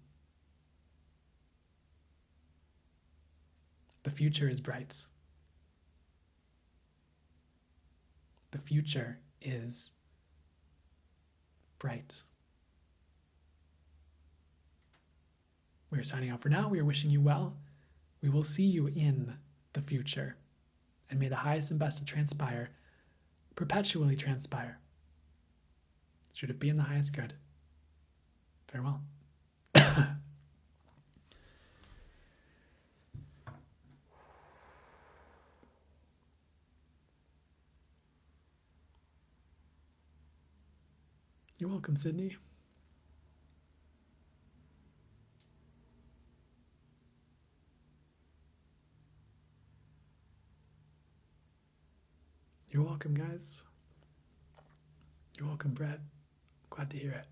A: The future is bright. The future is bright. We are signing out for now. We are wishing you well. We will see you in the future. And may the highest and best to transpire perpetually transpire. Should it be in the highest good. Farewell. You're welcome, Sydney. You're welcome, guys. You're welcome, Brett. Glad to hear it.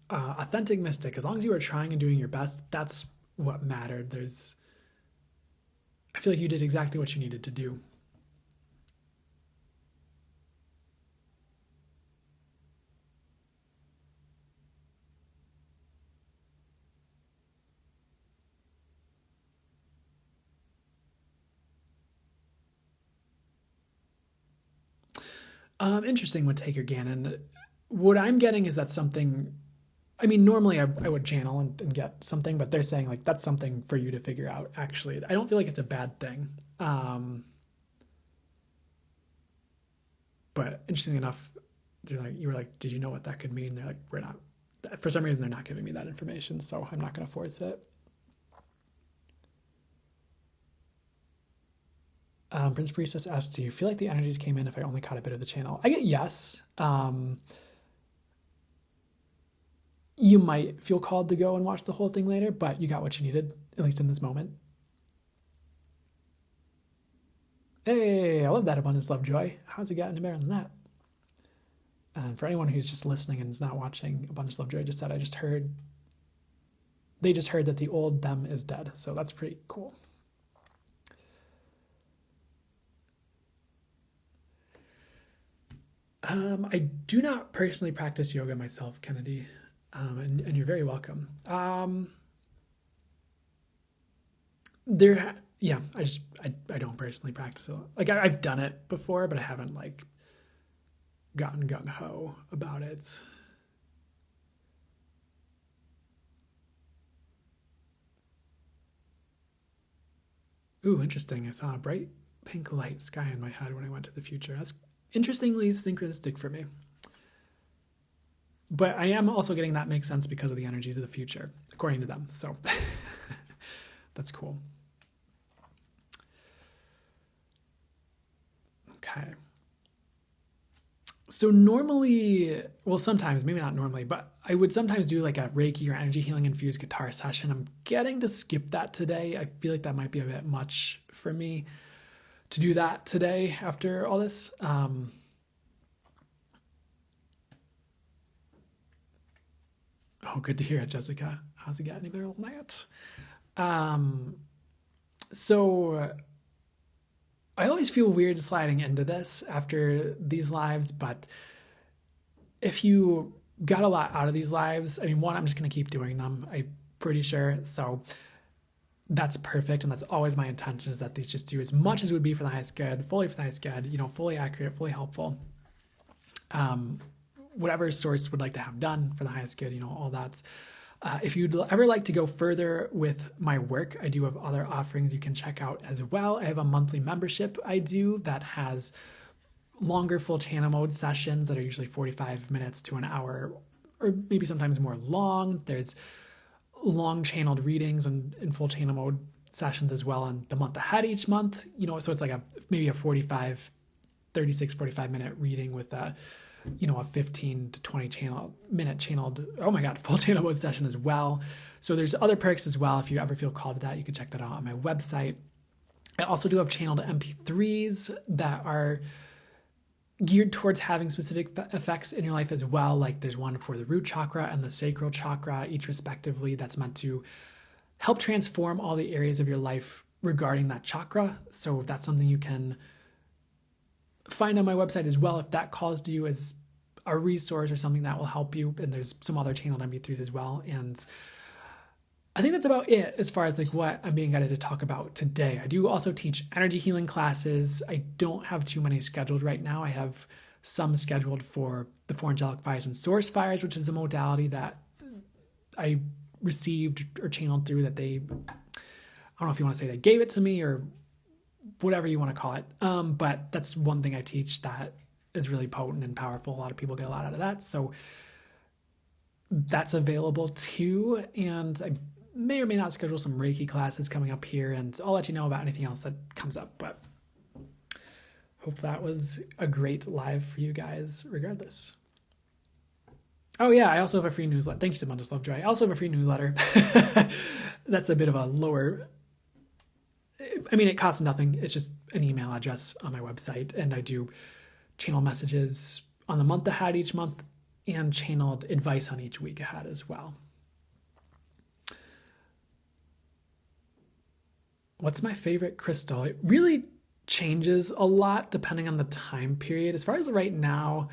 A: Authentic mystic, as long as you are trying and doing your best, that's what mattered. I feel like you did exactly what you needed to do. Interesting with Taker Gannon. What I'm getting is that something, I mean, normally I would channel and get something, but they're saying like that's something for you to figure out, actually. I don't feel like it's a bad thing. But interesting enough, you were like, did you know what that could mean? They're like, we're not. For some reason, they're not giving me that information, so I'm not going to force it. Prince Priestess asks, do you feel like the energies came in if I only caught a bit of the channel? I get yes. You might feel called to go and watch the whole thing later, but you got what you needed, at least in this moment. Hey, I love that Abundance, Love, Joy. How's it gotten better than that? And for anyone who's just listening and is not watching, Abundance, Love, Joy just said, they just heard that the old them is dead. So that's pretty cool. I do not personally practice yoga myself, Kennedy, and you're very welcome. I don't personally practice it. Like I've done it before, but I haven't like gotten gung ho about it. Ooh, interesting. I saw a bright pink light sky in my head when I went to the future. That's interestingly synchronistic for me. But I am also getting that makes sense because of the energies of the future, according to them. So that's cool. Okay. So normally, well, sometimes, maybe not normally, but I would sometimes do like a Reiki or energy healing infused guitar session. I'm getting to skip that today. I feel like that might be a bit much for me to do that today after all this. Oh, good to hear it, Jessica. How's it getting there all night? So I always feel weird sliding into this after these lives, but if you got a lot out of these lives, I mean, one, I'm just going to keep doing them, I'm pretty sure. So that's perfect. And that's always my intention, is that these just do as much as would be for the highest good, fully for the highest good, fully accurate, fully helpful. Whatever source would like to have done for the highest good, all that. If you'd ever like to go further with my work, I do have other offerings you can check out as well. I have a monthly membership I do that has longer full channel mode sessions that are usually 45 minutes to an hour, or maybe sometimes more long. There's long channeled readings and in full channel mode sessions as well on the month ahead each month. So it's like maybe a 45 minute reading with a 15 to 20 minute channeled, full channel mode session as well. So there's other perks as well. If you ever feel called to that, you can check that out on my website. I also do have channeled MP3s that are geared towards having specific effects in your life as well. Like there's one for the root chakra and the sacral chakra, each respectively, that's meant to help transform all the areas of your life regarding that chakra. So if that's something you can find on my website as well, if that calls to you as a resource or something that will help you. And there's some other channeled MP3s as well. And I think that's about it as far as like what I'm being guided to talk about today. I do also teach energy healing classes. I don't have too many scheduled right now. I have some scheduled for the 4 angelic fires and source fires, which is a modality that I received or channeled through that I don't know if you want to say they gave it to me or whatever you want to call it. But that's one thing I teach that is really potent and powerful. A lot of people get a lot out of that. So that's available too. And I may or may not schedule some Reiki classes coming up here, and I'll let you know about anything else that comes up. But hope that was a great live for you guys regardless. Oh yeah, I also have a free newsletter. Thank you so much, Lovejoy. I also have a free newsletter. That's a bit of a lower, it costs nothing. It's just an email address on my website, and I do channel messages on the month ahead each month and channeled advice on each week ahead as well. What's my favorite crystal? It really changes a lot depending on the time period. As far as right now,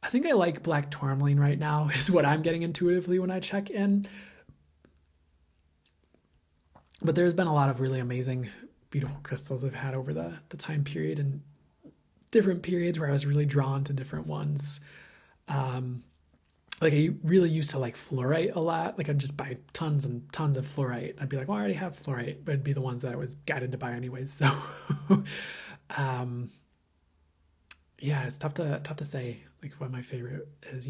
A: I think I like black tourmaline right now is what I'm getting intuitively when I check in. But there's been a lot of really amazing, beautiful crystals I've had over the time period and different periods where I was really drawn to different ones. Like I really used to like fluorite a lot. Like I'd just buy tons and tons of fluorite. I'd be like, well, I already have fluorite, but it'd be the ones that I was guided to buy anyways. So, yeah, it's tough to say like what my favorite is,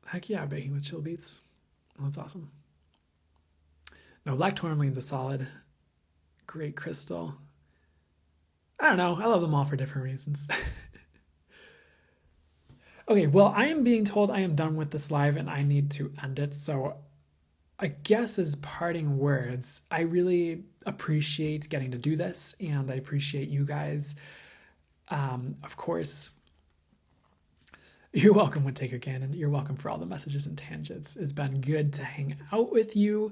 A: Heck yeah, baking with chill beets. Well, that's awesome. No, black tourmaline's a solid, great crystal. I don't know. I love them all for different reasons. Okay, well, I am being told I am done with this live and I need to end it. So I guess as parting words, I really appreciate getting to do this, and I appreciate you guys. Of course, you're welcome with Taker Cannon. You're welcome for all the messages and tangents. It's been good to hang out with you.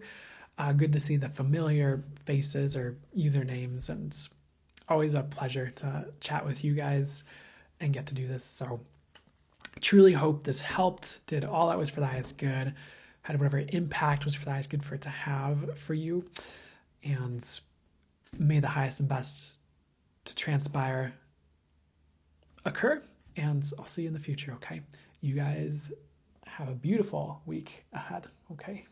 A: Good to see the familiar faces or usernames, and always a pleasure to chat with you guys and get to do this. So I truly hope this helped, did all that was for the highest good, had whatever impact was for the highest good for it to have for you, and may the highest and best to transpire occur, and I'll see you in the future, okay? You guys have a beautiful week ahead, okay?